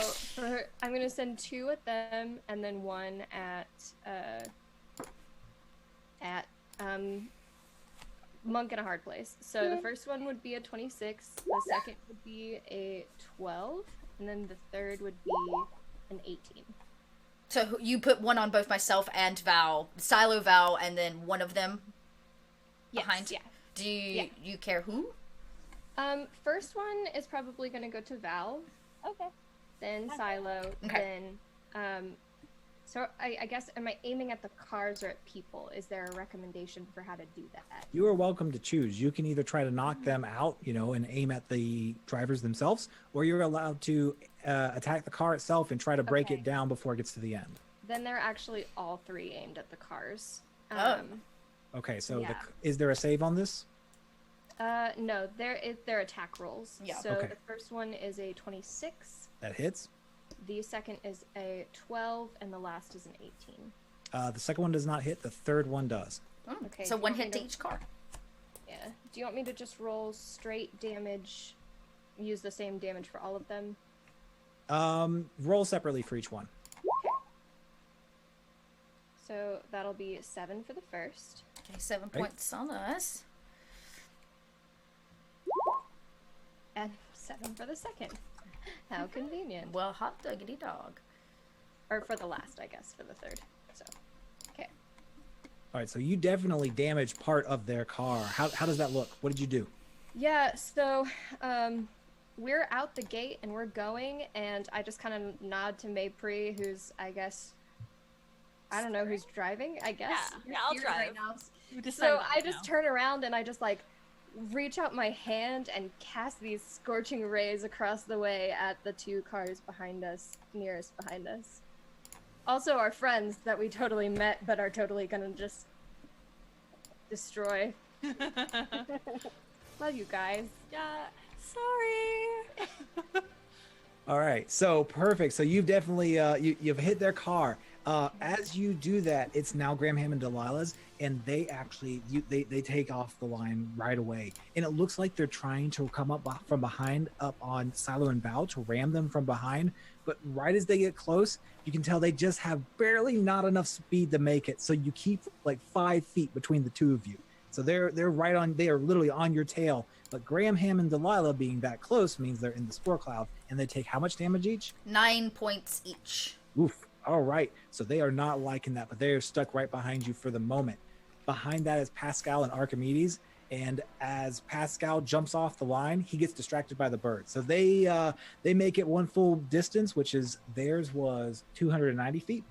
I'm going to send 2 at them, and then 1 at Monk in a Hard Place. So the first one would be a 26, the second would be a 12, and then the third would be an 18. So you put 1 on both myself and Val, Silo, Val, and then one of them behind. Yeah. Do you care who? First one is probably gonna go to Val. Okay. Then Silo. Okay. Then so I guess, am I aiming at the cars or at people? Is there a recommendation for how to do that? You are welcome to choose. You can either try to knock them out, and aim at the drivers themselves, or you're allowed to attack the car itself and try to break it down before it gets to the end. Then they're actually all 3 aimed at the cars. Okay, so Yeah. is there a save on this? No, they're attack rolls. Yeah. So Okay. the first one is a 26. That hits. The second is a 12, and the last is an 18. The second one does not hit. The third one does. Oh, Okay, so do you 1 want me hit to to- each car. Yeah. Do you want me to just roll straight damage, use the same damage for all of them? Roll separately for each one. So that'll be 7 for the first. Okay, 7 Right. points on us. And 7 for the second. How convenient. Well, hot diggity dog. Or for the last, I guess, for the third. So, okay. All right, so you definitely damaged part of their car. How does that look? What did you do? Yeah, so we're out the gate and we're going, and I just kind of nod to Maypri, who's, I guess, I don't know who's driving, I guess. Yeah, I'll You're drive. right now. We decided So that I just now. turn around and I just like reach out my hand and cast these scorching rays across the way at the 2 cars behind us, nearest behind us. Also our friends that we totally met but are totally gonna just destroy. Love you guys. Yeah, sorry. All right, so perfect. So you've definitely you've hit their car. As you do that, it's now Graham and Delilah's, and they actually they take off the line right away. And it looks like they're trying to come up from behind, up on Silo and Val to ram them from behind. But right as they get close, you can tell they just have barely not enough speed to make it. So you keep like 5 feet between the 2 of you. So they're right on. They are literally on your tail. But Graham and Delilah being that close means they're in the spore cloud, and they take how much damage each? 9 points each. Oof. All right. So they are not liking that, but they are stuck right behind you for the moment. Behind that is Pascal and Archimedes. And as Pascal jumps off the line, he gets distracted by the bird. So they make it 1 full distance, which is theirs was 290 feet.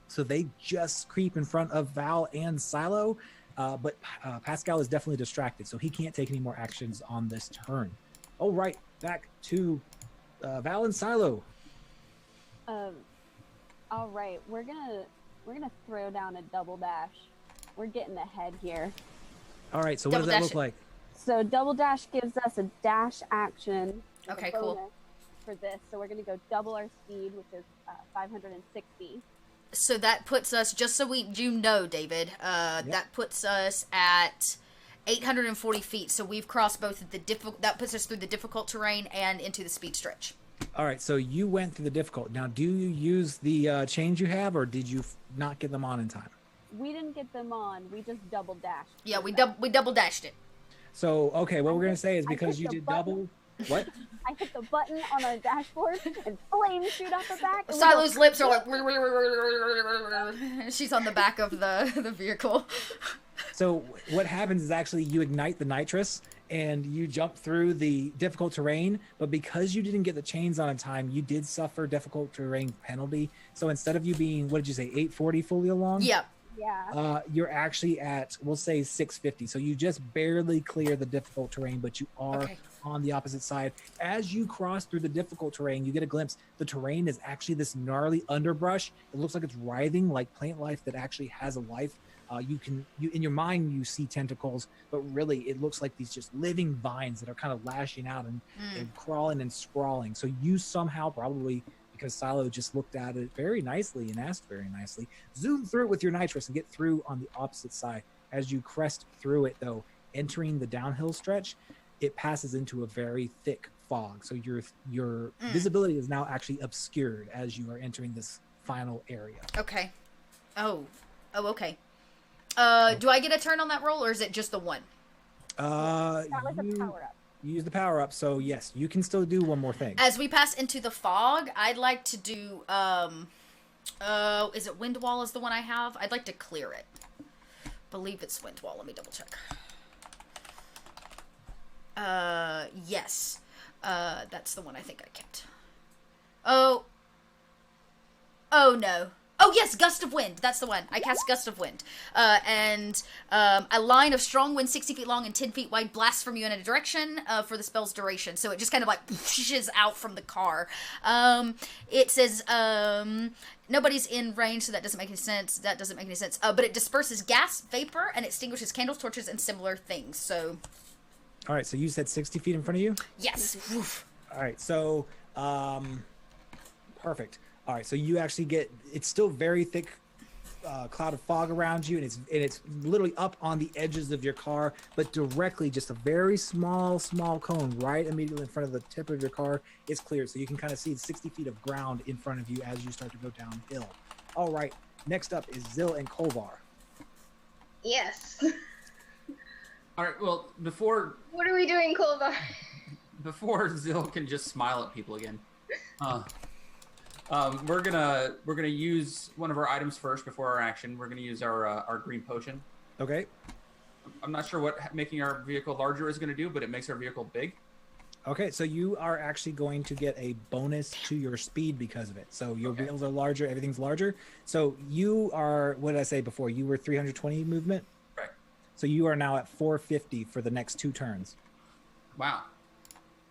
So they just creep in front of Val and Silo. But Pascal is definitely distracted, so he can't take any more actions on this turn. All right, back to Val and Silo. All right, we're gonna throw down a double dash. We're getting ahead here. All right, so what Double does that dash look it. like? So double dash gives us a dash action. with a Okay, cool. bonus For this, so we're gonna go double our speed, which is 560. So that puts us, just so you know, David, that puts us at 840 feet. So we've crossed both of the that puts us through the difficult terrain and into the speed stretch. All right, so you went through the difficult. Now, do you use the chains you have, or did you not get them on in time? We didn't get them on. We just double dashed. Yeah, through we them. double dashed it. So, okay, what we're going to say is I because hit you the did button. double... What? I hit the button on our dashboard and flames shoot out the back. and we Silo's go, lips are like. She's on the back of the vehicle. So what happens is actually you ignite the nitrous and you jump through the difficult terrain, but because you didn't get the chains on in time, you did suffer difficult terrain penalty. So instead of you being, what did you say, 840 fully along? Yep. Yeah. You're actually at, we'll say 650. So you just barely clear the difficult terrain, but you are on the opposite side. As you cross through the difficult terrain, you get a glimpse. The terrain is actually this gnarly underbrush. It looks like it's writhing like plant life that actually has a life. You in your mind, you see tentacles, but really it looks like these just living vines that are kind of lashing out and crawling and sprawling. So you somehow probably, because Silo just looked at it very nicely and asked very nicely, zoom through it with your nitrous and get through on the opposite side. As you crest through it, though, entering the downhill stretch, it passes into a very thick fog. So your visibility is now actually obscured as you are entering this final area. Okay. Oh, okay. Do I get a turn on that roll, or is it just the one? That was a power up. You use the power up, so yes, you can still do one more thing. As we pass into the fog, I'd like to do, is it wind wall is the one I have? I'd like to clear it. Believe it's wind wall. Let me double check. Yes. That's the one I think I kept. Oh no. Oh, yes, Gust of Wind. That's the one. I cast Gust of Wind. And a line of strong wind 60 feet long and 10 feet wide blasts from you in a direction for the spell's duration. So it just kind of like pushes out from the car. It says nobody's in range, so that doesn't make any sense. But it disperses gas, vapor, and extinguishes candles, torches, and similar things. So... All right, so you said 60 feet in front of you? Yes. All right, so perfect. All right, so you actually get, it's still very thick cloud of fog around you, and it's literally up on the edges of your car, but directly just a very small cone right immediately in front of the tip of your car is cleared. So you can kind of see 60 feet of ground in front of you as you start to go downhill. All right, next up is Zil and Kolvar. Yes. All right, well, before... What are we doing, Kolvar? Before Zil can just smile at people again. We're gonna use one of our items first before our action. We're gonna use our green potion. Okay. I'm not sure what making our vehicle larger is gonna do, but it makes our vehicle big. Okay, so you are actually going to get a bonus to your speed because of it. So your wheels are larger, everything's larger. So you are, what did I say before? You were 320 movement? Right. So you are now at 450 for the next 2 turns. Wow.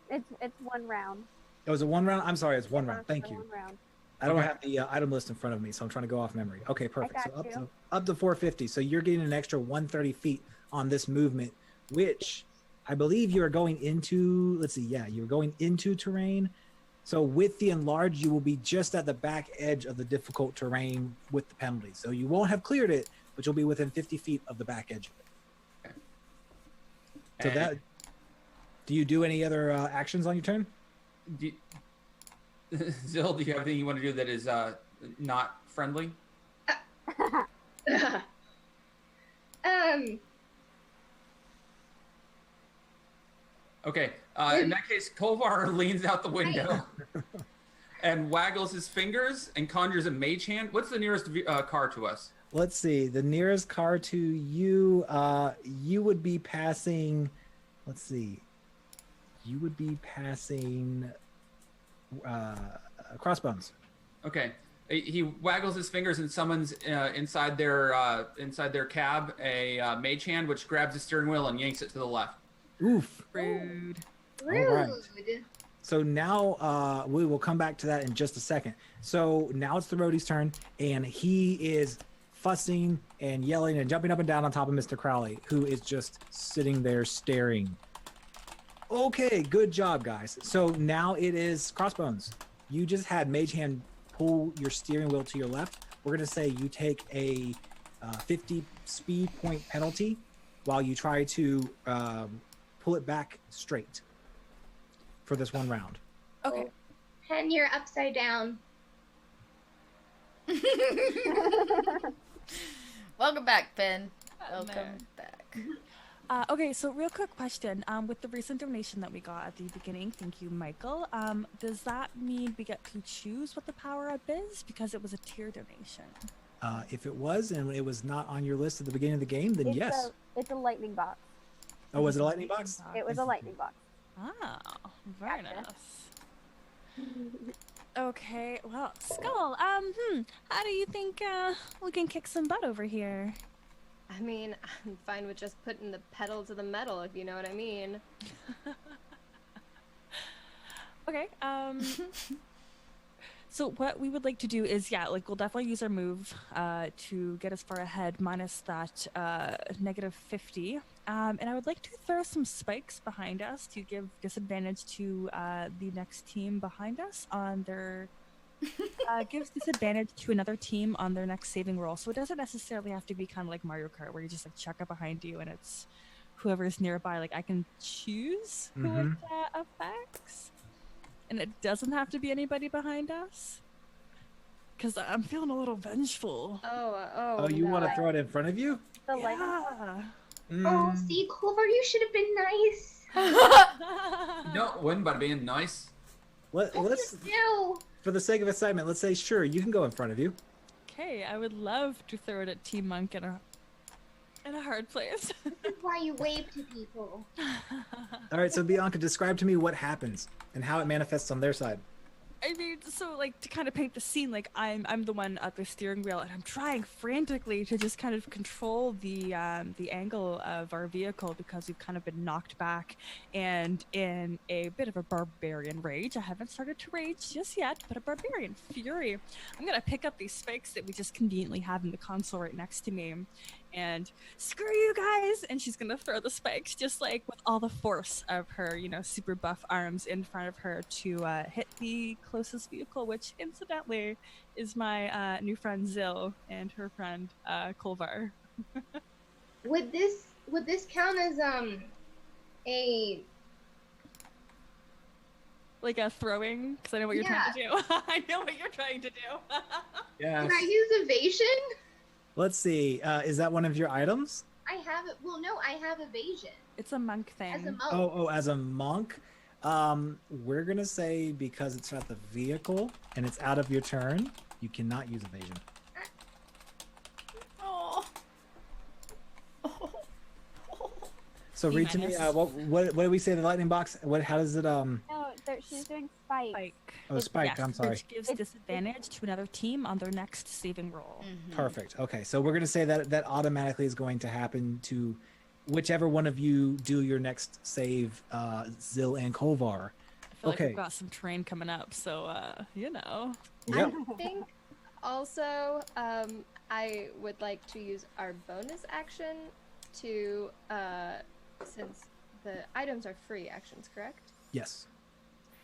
It's one round. Oh, was it 1 round? I'm sorry, it's 1 round. Thank you. 1 round. I don't have the item list in front of me, so I'm trying to go off memory. Okay, perfect. I So got you. up to 450. So you're getting an extra 130 feet on this movement, which I believe you are going into, let's see, yeah, you're going into terrain. So with the enlarge, you will be just at the back edge of the difficult terrain with the penalty. So you won't have cleared it, but you'll be within 50 feet of the back edge of it. Okay. So that, do you do any other actions on your turn? Zil, do you have anything you want to do that is not friendly? Okay. In that case, Kolvar leans out the window and waggles his fingers and conjures a mage hand. What's the nearest car to us? Let's see. The nearest car to you, you would be passing. Let's see. You would be passing Crossbones. Okay. He waggles his fingers and summons inside their cab a mage hand, which grabs the steering wheel and yanks it to the left. Oof. Rude. Rude. All right. So now we will come back to that in just a second. So now it's the roadie's turn, and he is fussing and yelling and jumping up and down on top of Mr. Crowley, who is just sitting there staring. Okay, good job, guys. So now it is Crossbones. You just had Mage Hand pull your steering wheel to your left. We're going to say you take a 50 speed point penalty while you try to pull it back straight for this 1 round. Okay. Pen, you're upside down. Welcome back, Ben. Oh, Welcome man. back. Okay, so real quick question. With the recent donation that we got at the beginning, thank you, Michael. Does that mean we get to choose what the power-up is? Because it was a tier donation. If it was and it was not on your list at the beginning of the game, then yes. It's a lightning box. Oh, was it a lightning box? It was a lightning box. Oh, very Gotcha. nice. Okay, well, Skull, how do you think we can kick some butt over here? I mean, I'm fine with just putting the pedal to the metal, if you know what I mean. Okay, so what we would like to do is, yeah, like we'll definitely use our move to get us far ahead, minus that -50. And I would like to throw some spikes behind us to give disadvantage to the next team behind us on their... gives disadvantage to another team on their next saving roll. So it doesn't necessarily have to be kind of like Mario Kart, where you just like chuck it behind you and it's whoever's nearby. Like I can choose who it affects. And it doesn't have to be anybody behind us. Because I'm feeling a little vengeful. Oh, you want to throw it in front of you? The light. Oh, see, Culver, you should have been nice. You don't win by being nice. Let's No. for the sake of excitement, let's say sure, you can go in front of you. Okay, I would love to throw it at Team Monk in a hard place. That's why you wave to people. All right, so Bianca, describe to me what happens and how it manifests on their side. I mean, so like to kind of paint the scene, like I'm the one at the steering wheel, and I'm trying frantically to just kind of control the angle of our vehicle because we've kind of been knocked back, and in a bit of a barbarian rage. I haven't started to rage just yet, but a barbarian fury. I'm gonna pick up these spikes that we just conveniently have in the console right next to me, and screw you guys! And she's gonna throw the spikes just like with all the force of her, you know, super buff arms in front of her to hit the closest vehicle, which incidentally is my new friend Zill and her friend Kolvar. Would this count as a like a throwing? Because I know what you're trying to do. I know what you're trying to do. Yeah. Can I use evasion? Let's see. Is that one of your items? I have it. Well, no, I have evasion It's a monk thing. as a monk. Oh, as a monk. We're gonna say because it's not the vehicle and it's out of your turn, you cannot use evasion. Oh. So read to me. What did we say? The lightning box. How does it? No, she's doing spike. Spike. Oh, spike. Yes, I'm sorry. which gives disadvantage to another team on their next saving roll. Perfect. Okay, so we're gonna say that automatically is going to happen to whichever one of you do your next save, Zill and Kolvar. I feel like we've got some terrain coming up, so you know. Yep. I think also I would like to use our bonus action to since the items are free actions, correct? Yes.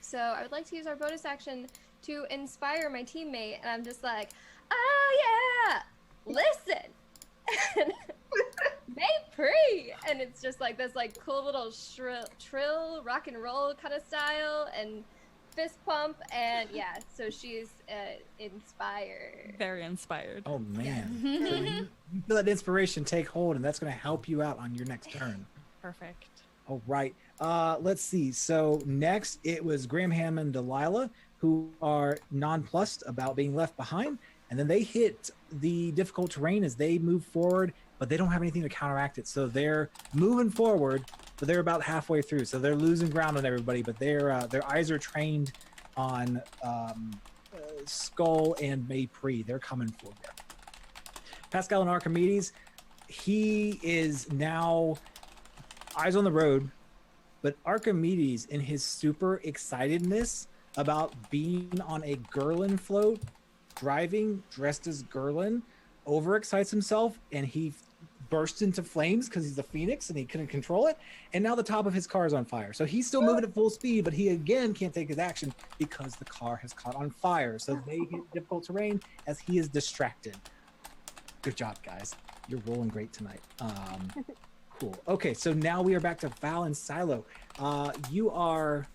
So I would like to use our bonus action to inspire my teammate, and I'm just like, oh yeah, listen, May and it's just like this like cool little trill rock and roll kind of style and fist pump, and yeah, so she's inspired. Very inspired. Oh man. So you feel that inspiration take hold, and that's going to help you out on your next turn. Perfect. All right. Let's see. So next it was Graham Ham and Delilah, who are nonplussed about being left behind. And then they hit the difficult terrain as they move forward, but they don't have anything to counteract it. So they're moving forward, but they're about halfway through. So they're losing ground on everybody, but their eyes are trained on Skull and Maypri. They're coming for you. Pascal and Archimedes, he is now eyes on the road, but Archimedes, in his super excitedness about being on a Gerlin float, driving dressed as Gerlin, overexcites himself, and he bursts into flames because he's a phoenix and he couldn't control it. And now the top of his car is on fire. So he's still moving at full speed, but he again can't take his action because the car has caught on fire. So they hit difficult terrain as he is distracted. Good job, guys. You're rolling great tonight. Cool. Okay, so now we are back to Val and Silo. You are,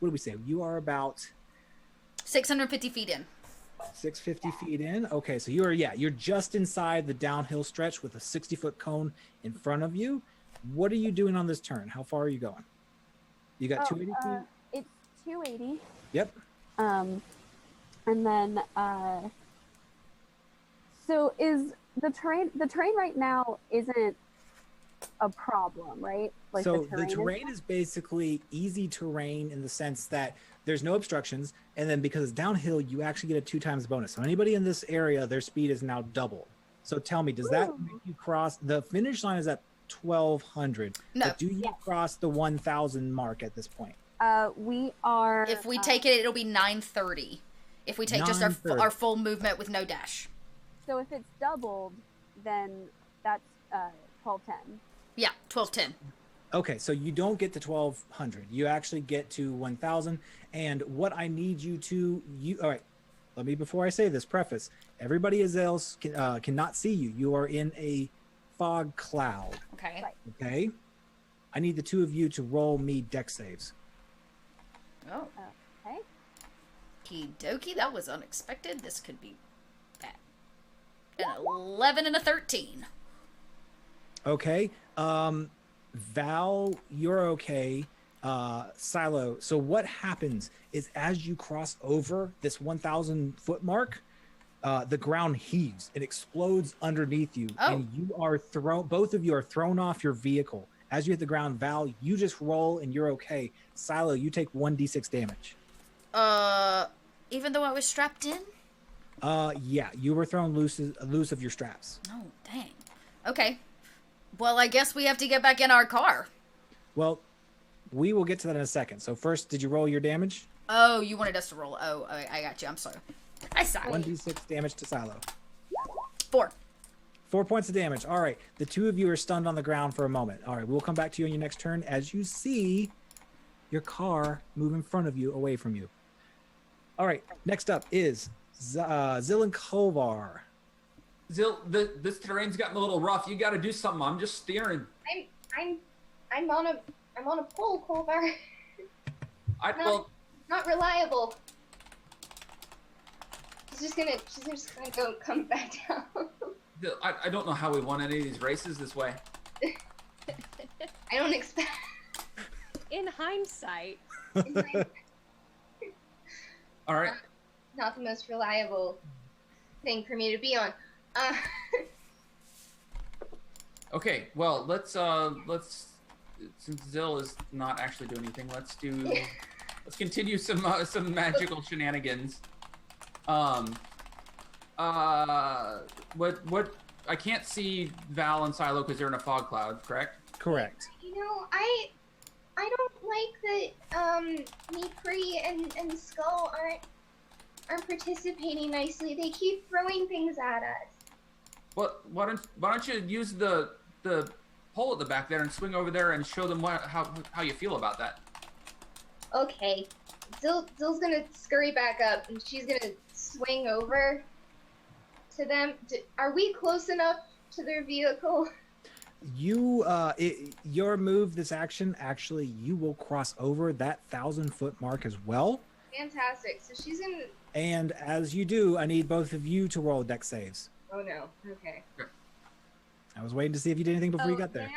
what do we say? You are about 650 feet in. 650 feet in. Okay, so you're just inside the downhill stretch with a 60-foot cone in front of you. What are you doing on this turn? How far are you going? You got 280 feet? It's 280. Yep. And then so is the terrain right now isn't a problem, right? Like so the terrain is basically easy terrain in the sense that there's no obstructions, and then because it's downhill, you actually get a 2 times bonus. So anybody in this area, their speed is now double. So tell me, does that make you cross the finish line? Is at 1,200. No. But do you cross the 1,000 mark at this point? We are. If we take it, it'll be 930. If we take just our full movement with no dash. So if it's doubled, then that's 1210. Yeah, 1210. Okay, so you don't get to 1,200. You actually get to 1,000. And what I need you to all right. Let me, before I say this, preface: everybody else cannot see you. You are in a fog cloud. Okay. Right. Okay. I need the 2 of you to roll me dex saves. Oh. Okay. Okie dokie, that was unexpected. This could be bad. An 11 and a 13. Okay. Val, you're okay. Silo. So what happens is as you cross over this 1,000 foot mark, the ground heaves. It explodes underneath you, and you are thrown. Both of you are thrown off your vehicle. As you hit the ground, Val, you just roll and you're okay. Silo, you take 1d6 damage. Even though I was strapped in? Yeah, you were thrown loose of your straps. Oh, dang. Okay. Well, I guess we have to get back in our car. Well, we will get to that in a second. So first, did you roll your damage? Oh, you wanted us to roll. Oh, I got you. I'm sorry. I saw 1d6 damage to Silo. 4. 4 points of damage. All right. The 2 of you are stunned on the ground for a moment. All right. We'll come back to you on your next turn as you see your car move in front of you, away from you. All right. Next up is Zil and Kovar. Zil, this terrain's gotten a little rough. You got to do something. I'm just steering. I'm on a pole, Colvar. Not reliable. She's just gonna come back down. I don't know how we won any of these races this way. I don't expect. In hindsight. All right. Not the most reliable thing for me to be on. Okay. Well, let's since Zil is not actually doing anything, let's continue some magical shenanigans. What I can't see Val and Silo because they're in a fog cloud, correct? Correct. You know, I don't like that Mipri and Skull aren't participating nicely. They keep throwing things at us. Well, why don't you use the pole at the back there and swing over there and show them how you feel about that? Okay. Zill's gonna scurry back up and she's gonna swing over to them. Are we close enough to their vehicle? Your move, this action, actually, you will cross over that 1,000-foot mark as well. Fantastic. So she's gonna. And as you do, I need both of you to roll dex saves. Oh no. Okay. I was waiting to see if you did anything before you got there.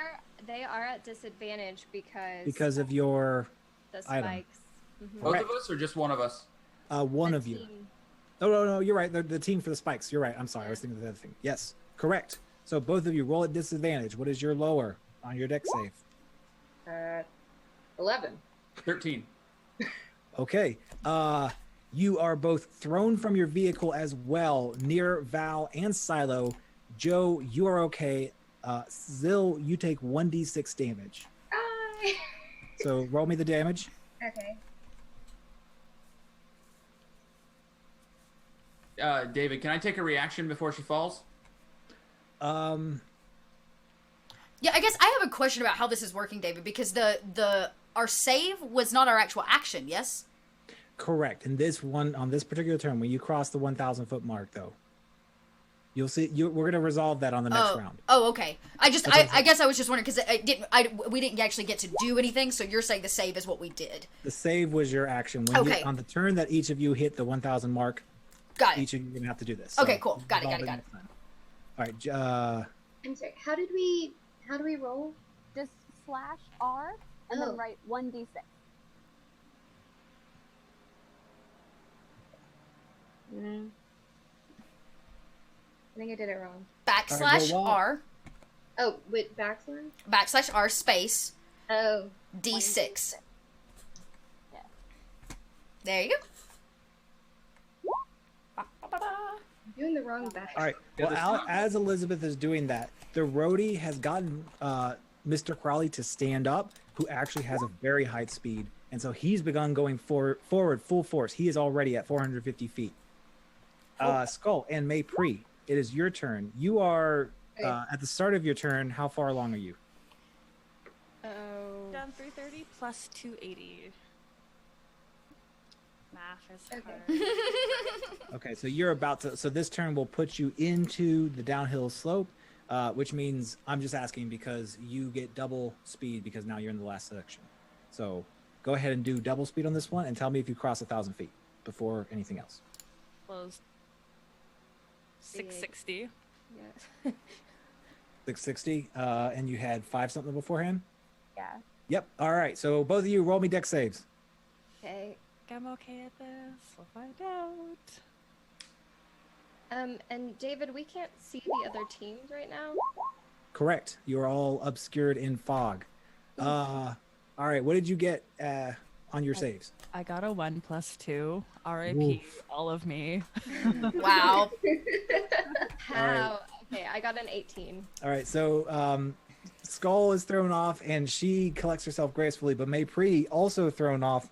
They are at disadvantage because of your the item. spikes. Mm-hmm. Both of us or just one of us? One of you. Oh, no, you're right. The team for the spikes. You're right. I'm sorry. I was thinking of the other thing. Yes, correct. So both of you roll at disadvantage. What is your lower on your dex save? 11. 13. Okay. You are both thrown from your vehicle as well, near Val and Silo. Joe, you are okay. Zil, you take 1d6 damage. So roll me the damage. Okay. David, can I take a reaction before she falls? Yeah, I guess I have a question about how this is working, David, because our save was not our actual action, yes? Correct. And on this particular turn, when you cross the 1,000-foot mark, though, you'll see. We're going to resolve that on the next round. Oh, okay. I guess I was just wondering because we didn't actually get to do anything. So you're saying the save is what we did. The save was your action. Okay. On the turn that each of you hit the 1,000 mark, got it. each of you are going to have to do this. Okay, cool. Got it. All right. I'm sorry. How do we roll? Just /R and then write 1d6. I think I did it wrong. /R. Oh, with backslash? /r space Oh. D6. Yeah. There you go. I'm doing the wrong back. All right. Well, as Elizabeth is doing that, the roadie has gotten Mr. Crowley to stand up, who actually has a very high speed. And so he's begun going forward full force. He is already at 450 feet. Skull and Maypri, it is your turn. You are at the start of your turn. How far along are you? Oh. Down 330 plus 280. Math is Okay. hard. Okay, so you're about to. So this turn will put you into the downhill slope, which means I'm just asking because you get double speed because now you're in the last section. So go ahead and do double speed on this one and tell me if you cross 1,000 feet before anything else. Close. 660. Yeah. 660, and you had 5 something beforehand? Yeah. Yep. All right, so both of you roll me dex saves. Okay. I'm okay at this. We'll find out. And David, we can't see the other teams right now. Correct. You're all obscured in fog. All right, what did you get on your saves? I got a 1 plus 2. RIP, Oof. all of me. Wow. How? Okay, I got an 18. All right, so Skull is thrown off, and she collects herself gracefully, but Maypri also thrown off.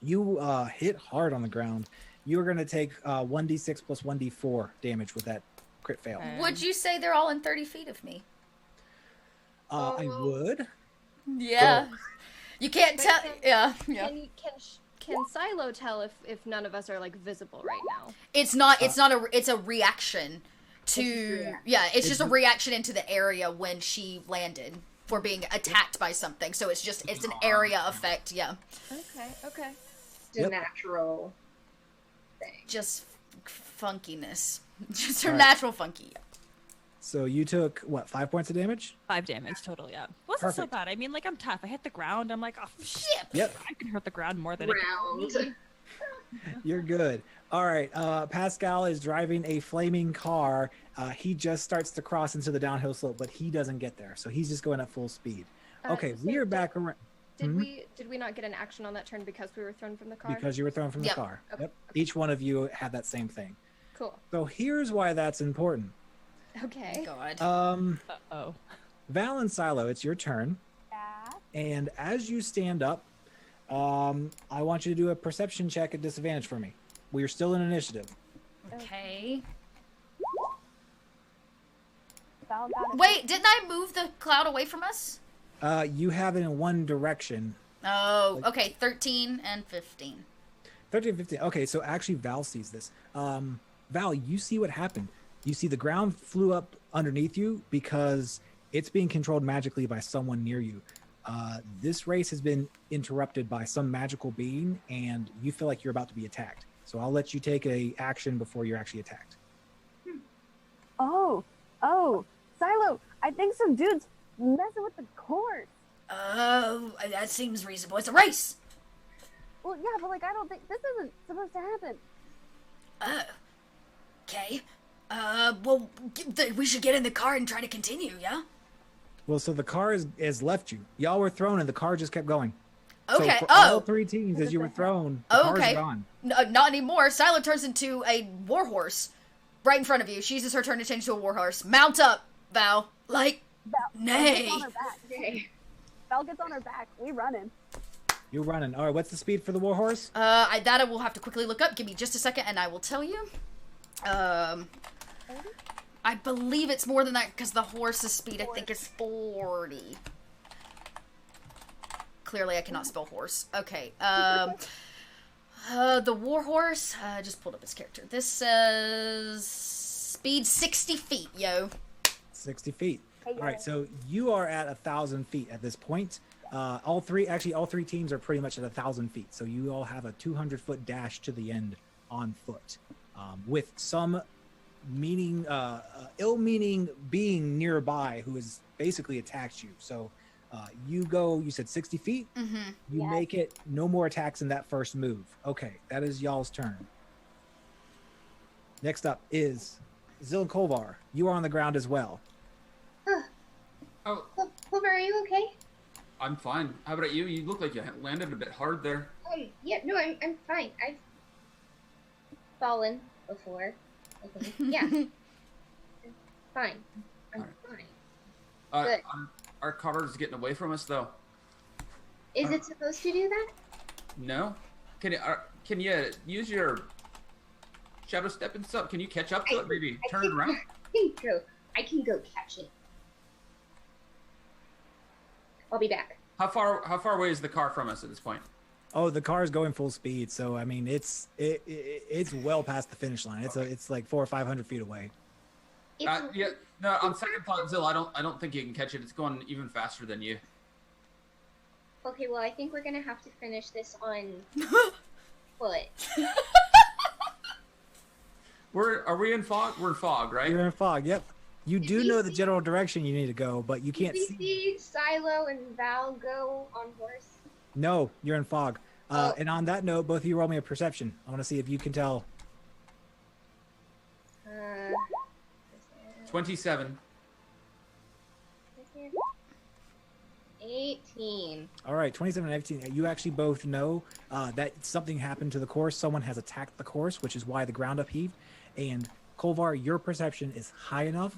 You hit hard on the ground. You're going to take 1d6 plus 1d4 damage with that crit fail. Okay. Would you say they're all in 30 feet of me? I would. Yeah. You can't But tell. can- Yeah. Can Silo tell if none of us are like visible right now? It's not it's a reaction to it's just a reaction into the area when she landed for being attacked by something. So it's an area effect, yeah. Okay. It's a natural thing. Just funkiness. Just her All right. natural funky. So you took, what, 5 points of damage? 5 damage total, yeah. Wasn't so Perfect. bad. I mean, like, I'm tough. I hit the ground. I'm like, oh, shit. Yep. I can hurt the ground more than it can hurt Round. me. You're good. All right. Pascal is driving a flaming car. He just starts to cross into the downhill slope, but he doesn't get there. So he's just going at full speed. Okay, So we are back around. Did Mhm. we not get an action on that turn because we were thrown from the car? Because you were thrown from the Yep. car. Okay, Yep. Each one of you had that same thing. Cool. So here's why that's important. Okay. God. Uh-oh. Val and Silo, it's your turn. Yeah. And as you stand up, I want you to do a perception check at disadvantage for me. We're still in initiative. Okay. Val got a Wait, didn't I move the cloud away from us? You have it in one direction. Oh, okay. 13 and 15. 13, 15. Okay, so actually Val sees this. Val, you see what happened. You see the ground flew up underneath you because it's being controlled magically by someone near you. This race has been interrupted by some magical being, and you feel like you're about to be attacked. So I'll let you take a action before you're actually attacked. Oh, Silo, I think some dude's messing with the course. Oh, that seems reasonable. It's a race. Well, yeah, but like, I don't think this isn't supposed to happen. Oh. Okay. Well, we should get in the car and try to continue, yeah? Well, so the car has left you. Y'all were thrown, and the car just kept going. Okay. So for all Oh. 3 teams, as you were thrown, the Oh, car's okay. gone. No, not anymore. Silo turns into a warhorse right in front of you. She uses her turn to change to a warhorse. Mount up, Val. Like, Val nay. gets on her back. Okay. Val gets on her back. We running. You're running. All right, what's the speed for the warhorse? I will have to quickly look up. Give me just a second, and I will tell you. I believe it's more than that because the horse's speed, I think, is 40. Clearly, I cannot spell horse. Okay. The warhorse. I just pulled up his character. This says speed 60 feet, yo. 60 feet. Hey, All right, so you are at 1,000 feet at this point. All three teams are pretty much at 1,000 feet. So you all have a 200-foot dash to the end on foot, with some ill-meaning being nearby who has basically attacked you. So you go. You said 60 feet. Mm-hmm. You Yes. make it. No more attacks in that first move. Okay, that is y'all's turn. Next up is Zil and Kolvar. You are on the ground as well. you okay? I'm fine. How about you? You look like you landed a bit hard there. Yeah, no, I'm fine. I've fallen before. Okay. Yeah. I'm fine. I'm fine. Good. Our car's getting away from us, though. Is it supposed to do that? No. Can you use your shadow step and stuff? Can you catch up to it? Maybe turn it around. I can go catch it. I'll be back. How far away is the car from us at this point? Oh, the car is going full speed, so I mean it's well past the finish line. It's like 400 or 500 feet away. Yeah, no. On second thought, Zill, I don't think you can catch it. It's going even faster than you. Okay, well, I think we're gonna have to finish this on foot. Are we in fog? We're in fog, right? You're in fog. Yep. You do know the general direction you need to go, but you can't see. Did we see Silo and Val go on horse? No, you're in fog. And on that note, both of you roll me a perception. I want to see if you can tell. 27. 18. All right, 27 and 18. You actually both know that something happened to the course. Someone has attacked the course, which is why the ground upheaved. And Kolvar, your perception is high enough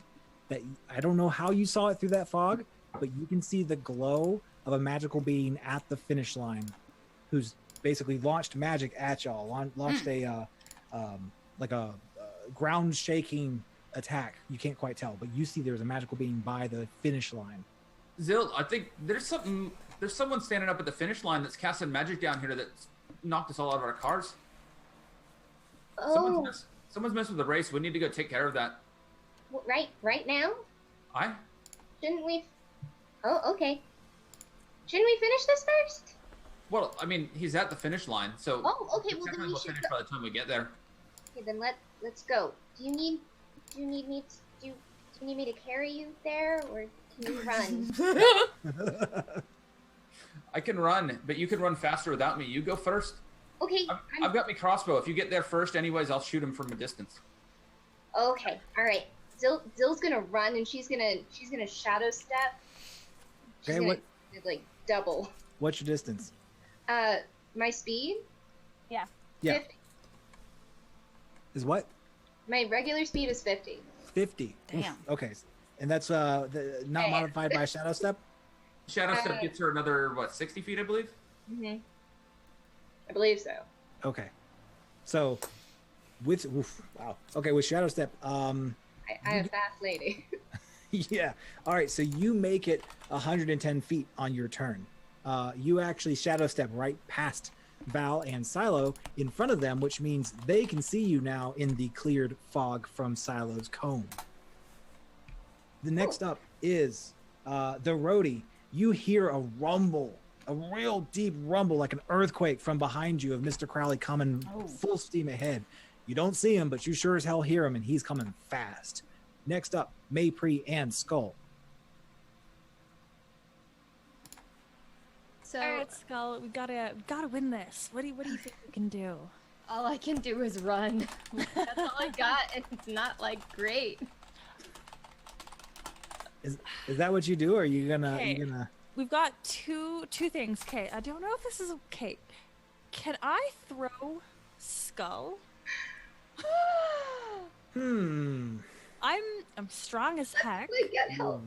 that I don't know how you saw it through that fog, but you can see the glow of a magical being at the finish line, who's basically launched magic at y'all. Launched a ground shaking attack. You can't quite tell, but you see there's a magical being by the finish line. Zill, I think there's someone standing up at the finish line that's casting magic down here that's knocked us all out of our cars. Oh. Someone's messing with the race. We need to go take care of that. Right now? Shouldn't we? Oh, okay. Shouldn't we finish this first? Well, I mean, he's at the finish line, so. Oh, okay. Well, then we should finish by the time we get there. Okay, then let's go. Do you need me to carry you there, or can you run? I can run, but you can run faster without me. You go first. Okay. I've got my crossbow. If you get there first, anyways, I'll shoot him from a distance. Okay. All right. Zill's gonna run, and she's gonna shadow step. She's gonna like double. What's your distance? My speed? Yeah. 50. Is what? My regular speed is 50. 50. Damn. Okay. And that's not modified by shadow step? Shadow step gets her another, 60 feet, I believe? Mm-hmm. I believe so. Okay. So, with shadow step, I'm a fast lady. yeah. All right. So you make it 110 feet on your turn. You actually shadow step right past Val and Silo in front of them, which means they can see you now in the cleared fog from Silo's cone. The next up is the roadie. You hear a rumble, a real deep rumble, like an earthquake from behind you of Mr. Crowley coming full steam ahead. You don't see him, but you sure as hell hear him, and he's coming fast. Next up, Maypri and Skull. So, all right, Skull, we gotta win this. What do you think we can do? all I can do is run. That's all I got, and it's not like great. Is that what you do, or are you gonna? We've got two things. Okay, I don't know if this is okay. Can I throw Skull? I'm strong as heck. Get help.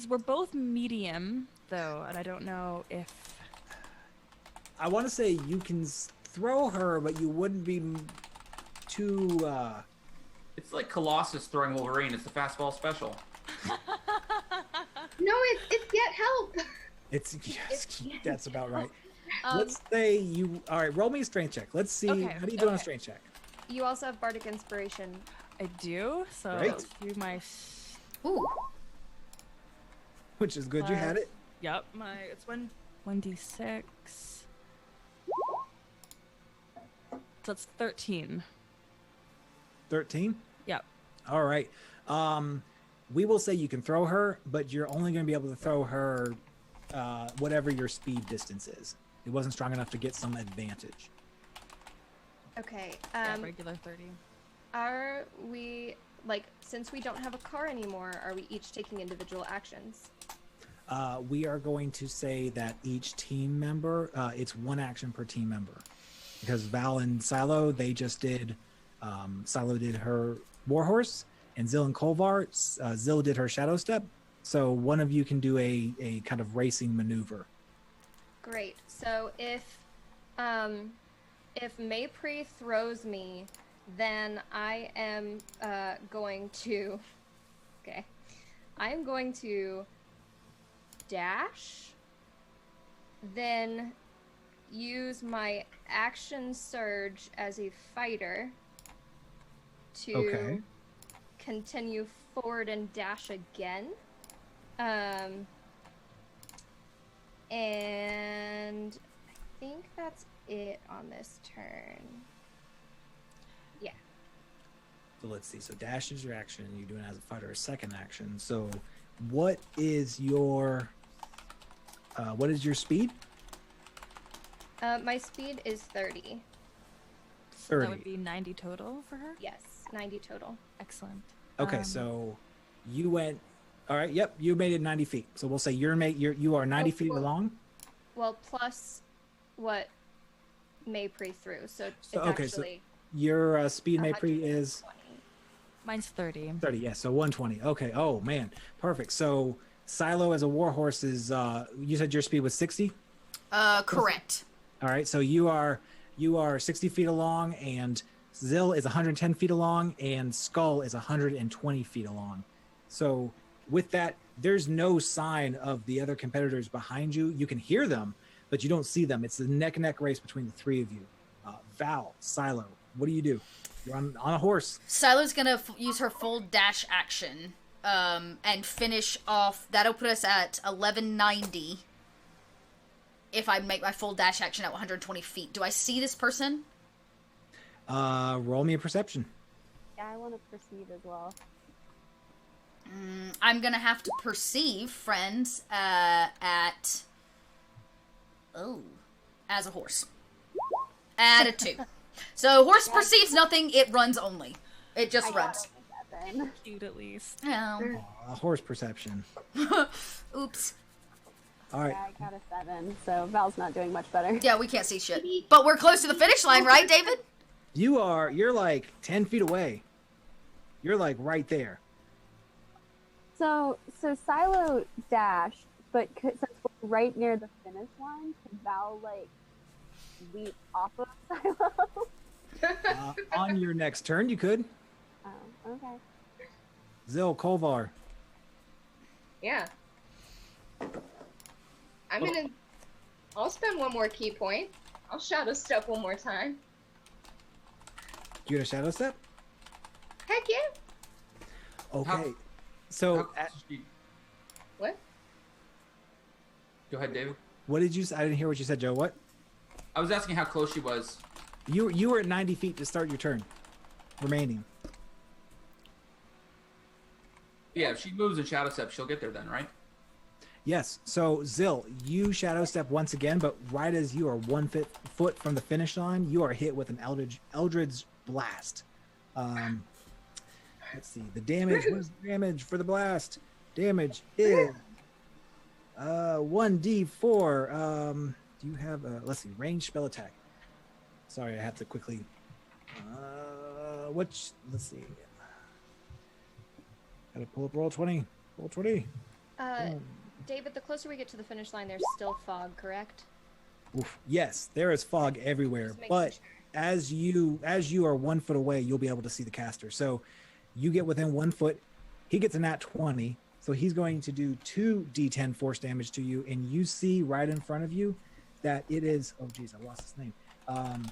We're both medium though, and I don't know if I want to say you can throw her, but you wouldn't be too. It's like Colossus throwing Wolverine. It's the fastball special. No, it's get help. That's about right. Let's say you. All right, roll me a strength check. Let's see. Okay, How do you do on a strength check? You also have Bardic Inspiration. I do. So Right. do my. Ooh. Which is good. You had it. Yep. It's 1d6. So it's 13. 13. Yep. All right. We will say you can throw her, but you're only going to be able to throw her whatever your speed distance is. It wasn't strong enough to get some advantage. Okay. Regular 30. Are we, like, since we don't have a car anymore, are we each taking individual actions? we are going to say that each team member, it's 1 action per team member. Because Val and Silo, they just did, Silo did her Warhorse, and Zill and Kolvar, Zill did her Shadow Step. So one of you can do a kind of racing maneuver. Great. So if Maypre throws me, then I am going to. Okay, I am going to dash, then use my action surge as a fighter to continue forward and dash again. And I think that's it on this turn. Yeah. So let's see. So dash is your action. You're doing it as a fighter, a second action. So what is your speed? My speed is 30. 30. That would be 90 total for her? Yes, 90 total. Excellent. Okay, so you went. All right. Yep, you made it 90 feet. So we'll say you are 90 feet long. Well, plus what Maypre threw, so it's Okay, actually. So your speed Maypre is 120. Mine's 30. 30. Yeah, so 120. Okay. Oh man, perfect. So Silo as a warhorse is. You said your speed was 60. Correct. All right. So you are 60 feet along, and Zill is 110 feet along, and Skull is 120 feet along. So with that, there's no sign of the other competitors behind you. You can hear them, but you don't see them. It's the neck-and-neck race between the 3 of you. Val, Silo, what do you do? You're on a horse. Silo's gonna use her full dash action and finish off. That'll put us at 1190. If I make my full dash action at 120 feet. Do I see this person? Roll me a perception. Yeah, I want to perceive as well. I'm gonna have to perceive friends as a horse. At a 2. So horse perceives nothing, it runs only. It just runs. Cute at least. Oh. Horse perception. Oops. All right. Yeah, I got a 7, so Val's not doing much better. Yeah, we can't see shit. But we're close to the finish line, right, David? You're like 10 feet away. You're like right there. So Silo dashed, but since we're right near the finish line, can Val like leap off of Silo? On your next turn, you could. Oh, okay. Zill, Kolvar. Yeah. I'll spend one more key point. I'll shadow step one more time. You gonna shadow step? Heck yeah. Okay. So, What? Go ahead, David. what did you say? I didn't hear what you said, Joe. What? I was asking how close she was. You were at 90 feet to start your turn. Remaining. Yeah, if she moves and shadow step, she'll get there then, right? Yes. So, Zill, you shadow step once again, but right as you are 1 foot from the finish line, you are hit with an Eldritch Blast. Let's see. The damage. What is the damage for the blast? Damage is 1d4. Do you have let's see, ranged spell attack? Sorry, I have to quickly. Let's see. Gotta pull up roll 20. Roll 20. David, the closer we get to the finish line, there's still fog, correct? Oof. Yes, there is fog everywhere, Just making but sure. as you are 1 foot away, you'll be able to see the caster. So you get within 1 foot, he gets a nat 20, so he's going to do 2d10 force damage to you, and you see right in front of you that it is. Oh geez, I lost his name. An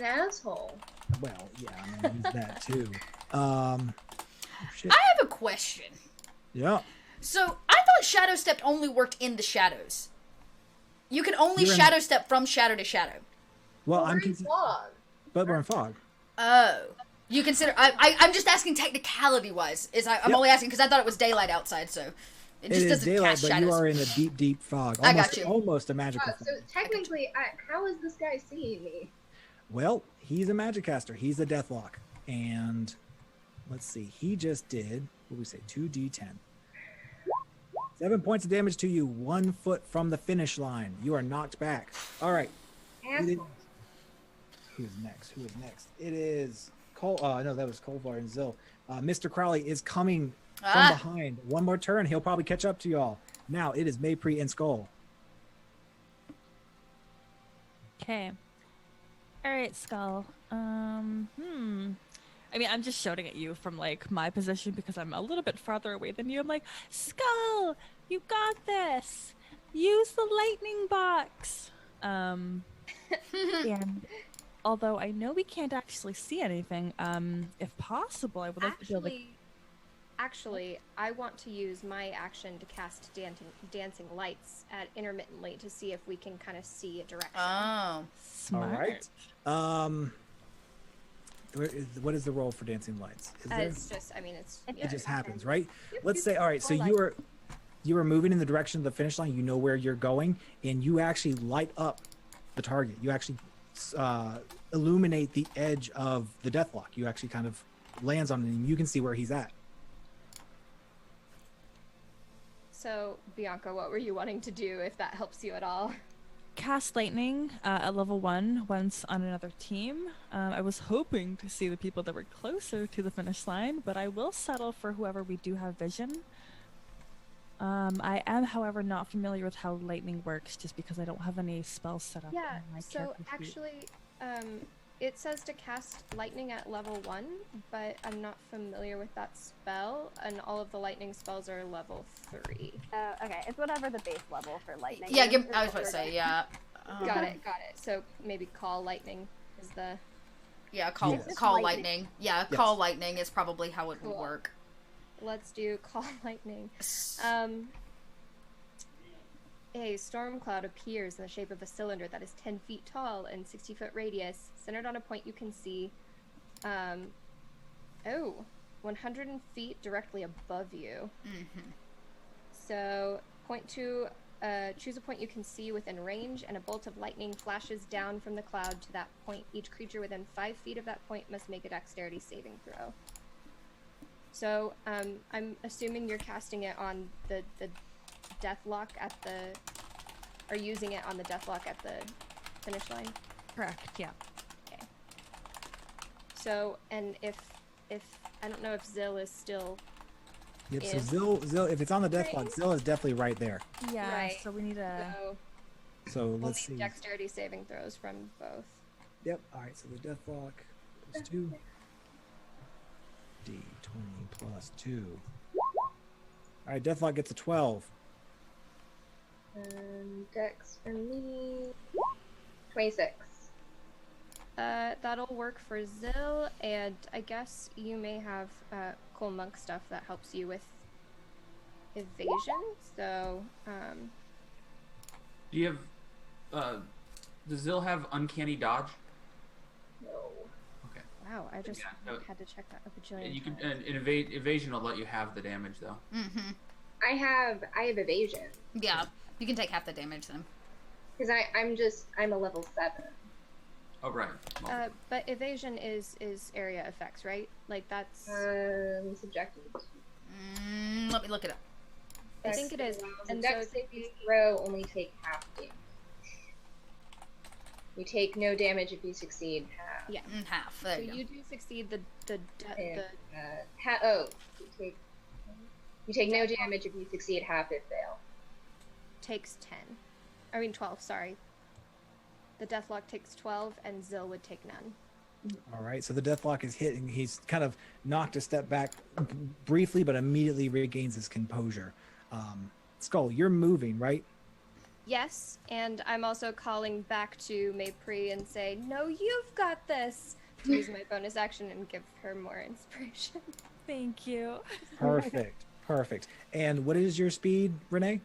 asshole. Well, yeah, I'm gonna use that too. Oh, shit. I have a question. Yeah. So, I thought Shadow Step only worked in the shadows. You can only You're in- Shadow Step from shadow to shadow. Well, We're in fog. but we're in fog. Oh. You consider... I'm just asking technicality-wise. I'm Yep. only asking because I thought it was daylight outside, so... It just is doesn't daylight, cast but shadows. you are in a deep, deep fog. I got you. Almost a magical So fog. technically, how is this guy seeing me? Well, he's a magic caster. He's a Deathlock. And let's see, he just did, what did we say, 2d10. 7 points of damage to you, 1 foot from the finish line. You are knocked back. All right. Asshole. Who's next? It is Cole. No, that was Colvar and Zill. Mr. Crowley is coming from behind. One more turn, he'll probably catch up to y'all. Now it is Maypri and Skull. Okay. All right, Skull. I mean, I'm just shouting at you from like my position because I'm a little bit farther away than you. I'm like, Skull, you got this. Use the lightning box. And although I know we can't actually see anything, if possible, I would like to be able to... Actually, I want to use my action to cast dancing lights at intermittently to see if we can kind of see a direction. Oh, Smart. All right. What is the roll for dancing lights? It's just, I mean, It just happens, right? Yep, Let's say, all right, so you are moving in the direction of the finish line. You know where you're going, and you actually light up the target. You actually illuminate the edge of the deathlock. You actually kind of lands on him. You can see where he's at. So, Bianca, what were you wanting to do, if that helps you at all? Cast lightning at level 1 once on another team. I was hoping to see the people that were closer to the finish line, but I will settle for whoever we do have vision. I am, however, not familiar with how lightning works, just because I don't have any spells set up. Yeah, on my so character sheet. actually, it says to cast lightning at level 1, but I'm not familiar with that spell, and all of the lightning spells are level 3. Okay, it's whatever the base level for lightning. yeah. is, I is was what about to we're say, doing. yeah. Got it. So maybe call lightning is the... Yeah, call Yes. call Lightning. lightning. Yeah, Yes. call lightning is probably how it would Cool. work. Let's do call lightning. A storm cloud appears in the shape of a cylinder that is 10 feet tall and 60-foot radius, centered on a point you can see. 100 feet directly above you. Mm-hmm. So, choose a point you can see within range, and a bolt of lightning flashes down from the cloud to that point. Each creature within 5 feet of that point must make a dexterity saving throw. So, I'm assuming you're casting it on the deathlock at the... or using it on the deathlock at the finish line? Correct, yeah. Okay. So, and if I don't know if Zill is still... Yep. So If- Zill, if it's on the deathlock, Right. Zill is definitely right there. Yeah, Right. so we need a... So, So we'll let's need see. dexterity saving throws from both. Yep. All right. So the deathlock is 2. D20 plus 2. All right. Deathlock gets a 12. Dex for me. 26. That'll work for Zill, and I guess you may have cool monk stuff that helps you with evasion. So, Do you have? Does Zill have uncanny dodge? No. Okay. wow, I just Yeah, no. had to check that a bajillion And you can times. and evasion will let you have the damage though. Mm-hmm. I have evasion. Yeah, you can take half the damage then. Because I'm a level 7. Oh right. Well, But evasion is area effects, right? Like that's... Subjective. Let me look it up. I think it is. And And dex so saving throw only take half damage. You take no damage if you succeed half. yeah. Half. So There you go. you do succeed the And, you take no damage if you succeed half if fail. takes 10. I mean 12, sorry. The deathlock takes 12, and Zill would take none. All right. So the deathlock is hit, and he's kind of knocked a step back briefly, but immediately regains his composure. Skull, you're moving, right? Yes, and I'm also calling back to Maypri and say, no, you've got this! To use my bonus action and give her more inspiration. Thank you. Perfect. Perfect. And what is your speed, Renee?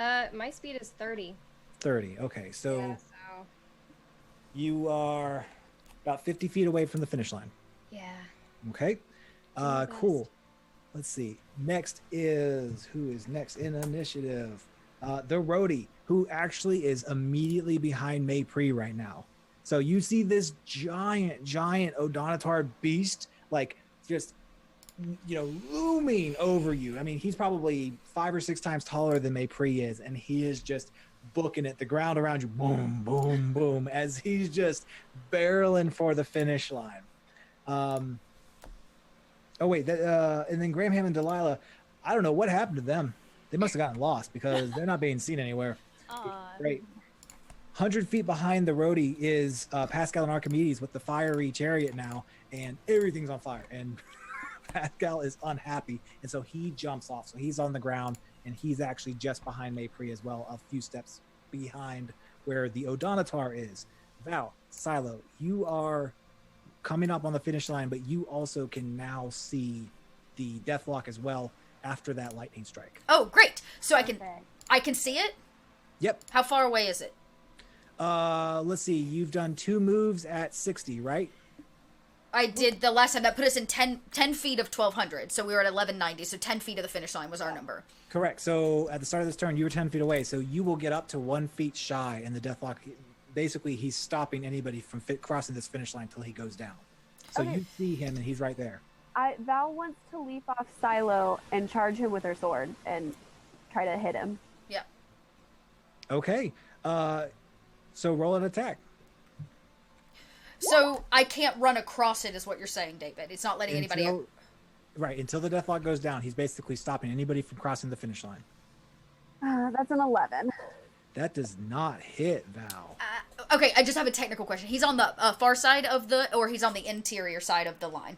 My speed is 30. 30. Okay. So Yeah, so... you are about 50 feet away from the finish line. Yeah. Okay. my best. Cool. Let's see. Next is who is next in initiative? The roadie, who actually is immediately behind Maypri right now. So you see this giant Odonatar beast, like just looming over you. I mean, he's probably 5 or 6 times taller than Maypri is, and he is just booking it. The ground around you, boom, boom, boom, as he's just barreling for the finish line. Oh wait, and then Graham and Delilah, I don't know what happened to them. They must have gotten lost because they're not being seen anywhere. Great. 100 feet behind the roadie is Pascal and Archimedes with the fiery chariot now, and everything's on fire. And Pascal is unhappy, and so he jumps off. So he's on the ground, and he's actually just behind Maypri as well, a few steps behind where the Odonatar is. Val, Silo, you are coming up on the finish line, but you also can now see the Deathlock as well after that lightning strike. Oh, great! So I can see it? Yep. How far away is it? Let's see. You've done 2 moves at 60, right? I did the last time. That put us in 10 feet of 1,200. So we were at 1190. So 10 feet of the finish line was our number. Correct. So at the start of this turn, you were 10 feet away. So you will get up to 1 feet shy, and the Deathlock, basically, he's stopping anybody from crossing this finish line until he goes down. So you see him, and he's right there. Val wants to leap off Silo and charge him with her sword and try to hit him. Yeah. Okay. So roll an attack. So I can't run across it, is what you're saying, David. It's not letting anybody. Right, until the Deathlock goes down, he's basically stopping anybody from crossing the finish line. That's an 11. That does not hit, Val. Okay, I just have a technical question. He's on the far side of or he's on the interior side of the line?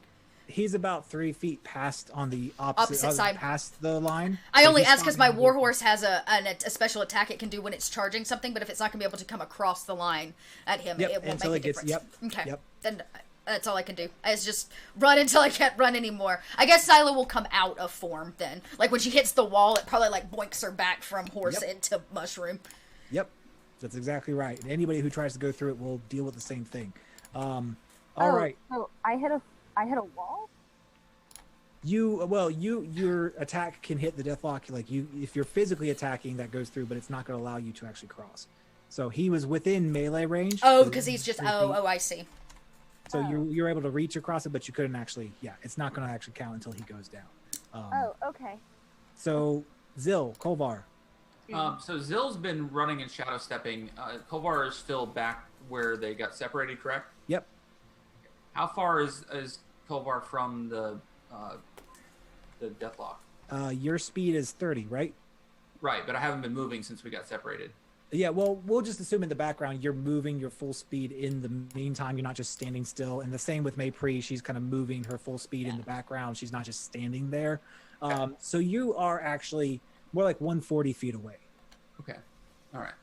He's about 3 feet past on the opposite side, past the line. I only ask because my warhorse has a special attack it can do when it's charging something, but if it's not going to be able to come across the line at him, it won't make a difference. Okay, then that's all I can do. Is just run until I can't run anymore. I guess Silo will come out of form then. Like when she hits the wall, it probably like boinks her back from horse into mushroom. Yep, that's exactly right. Anybody who tries to go through it will deal with the same thing. All right. So I hit a wall? Your attack can hit the Deathlock. Like if you're physically attacking, that goes through, but it's not going to allow you to actually cross. So he was within melee range. Oh, because he's just I see. So you're able to reach across it, but you couldn't actually. Yeah, it's not going to actually count until he goes down. Okay. So Zil, Kolvar. So Zil's been running and shadow stepping. Kolvar is still back where they got separated, correct? Yep. How far is Kolvar from the Deathlock? Your speed is 30, right? Right, but I haven't been moving since we got separated. Yeah, well, we'll just assume in the background you're moving your full speed in the meantime. You're not just standing still. And the same with Maypri. She's kind of moving her full speed in the background. She's not just standing there. Okay. So you are actually more like 140 feet away. Okay. All right.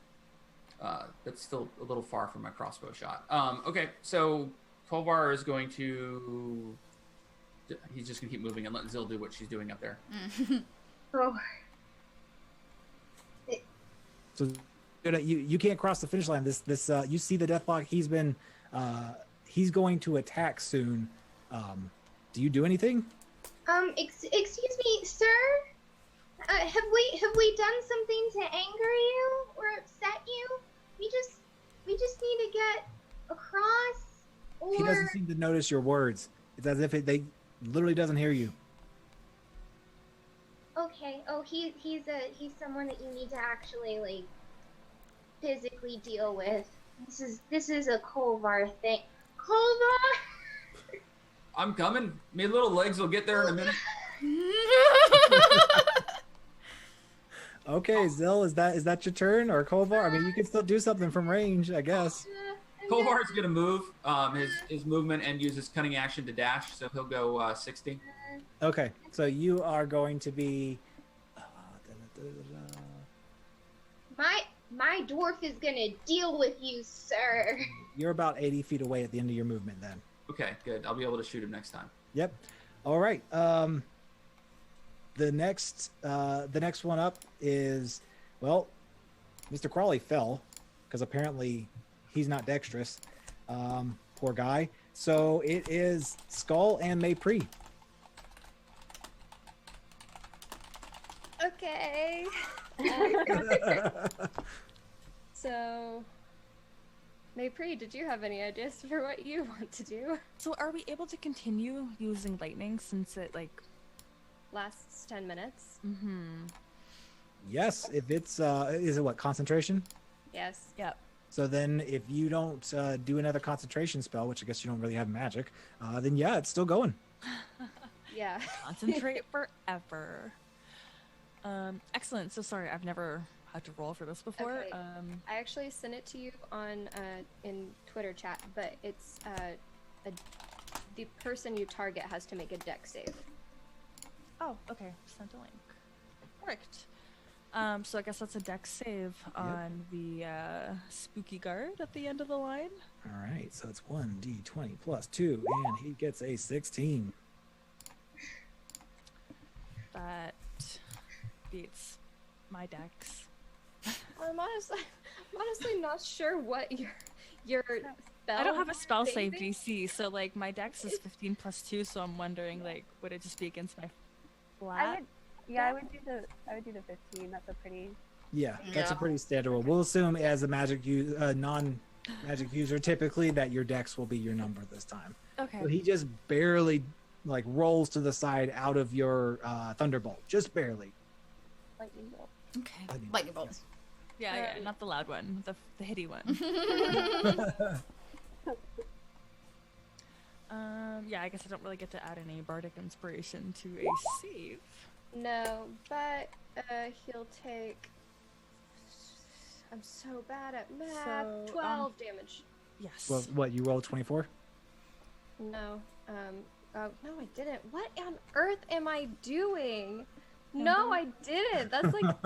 That's still a little far from my crossbow shot. Okay, so Kolvar is going to... He's just going to keep moving and let Zil do what she's doing up there. Oh. So you can't cross the finish line. This you see the Deathlock. He's going to attack soon. Do you do anything? Excuse me, sir. Have we done something to anger you or upset you? We just need to get across. Or... He doesn't seem to notice your words. It's as if they literally doesn't hear you. Okay. Oh, he's someone that you need to actually like physically deal with. This is a Kolvar thing. Kolvar. I'm coming. My little legs will get there in a minute. Okay, Zil, is that your turn, or Kolvar? I mean, you can still do something from range, I guess. Kolvar's gonna move his movement and use his cunning action to dash, so he'll go 60. Okay, so you are going to be. My dwarf is gonna deal with you, sir. You're about 80 feet away at the end of your movement, then. Okay, good. I'll be able to shoot him next time. Yep. All right. The next one up is, well, Mr. Crawley fell because apparently he's not dexterous. Poor guy. So it is Skull and Maypri. Okay. So, Maypri, did you have any ideas for what you want to do? So are we able to continue using lightning since it lasts 10 minutes. Yes, if it's is it what, concentration? Yes. Yep. So then if you don't do another concentration spell, which I guess you don't really have magic, then yeah, it's still going. Yeah. Concentrate forever. Excellent. So sorry, I've never had to roll for this before. Okay. I actually sent it to you on in Twitter chat, but it's the person you target has to make a deck save. Oh, okay. Sent a link. Perfect. So I guess that's a deck save on the spooky guard at the end of the line. All right, so it's 1d20 plus 2, and he gets a 16. That beats my decks. I'm honestly not sure what your spell. I don't have a spell save saving? DC, so like my dex is 15 plus 2, so I'm wondering like would it just be against my flat? I would do the 15. That's a pretty. Yeah, that's a pretty standard roll. We'll assume as a non-magic user, typically that your dex will be your number this time. Okay. So he just barely like rolls to the side out of your thunderbolt, just barely. Lightning bolt. Okay. Lightning bolts. Yeah, not the loud one, the hitty one. Yeah, I guess I don't really get to add any bardic inspiration to a save. No, but he'll take. I'm so bad at math. So, 12 damage. Yes. Well, what, you rolled 24? No. No, I didn't. What on earth am I doing? No, I didn't. That's like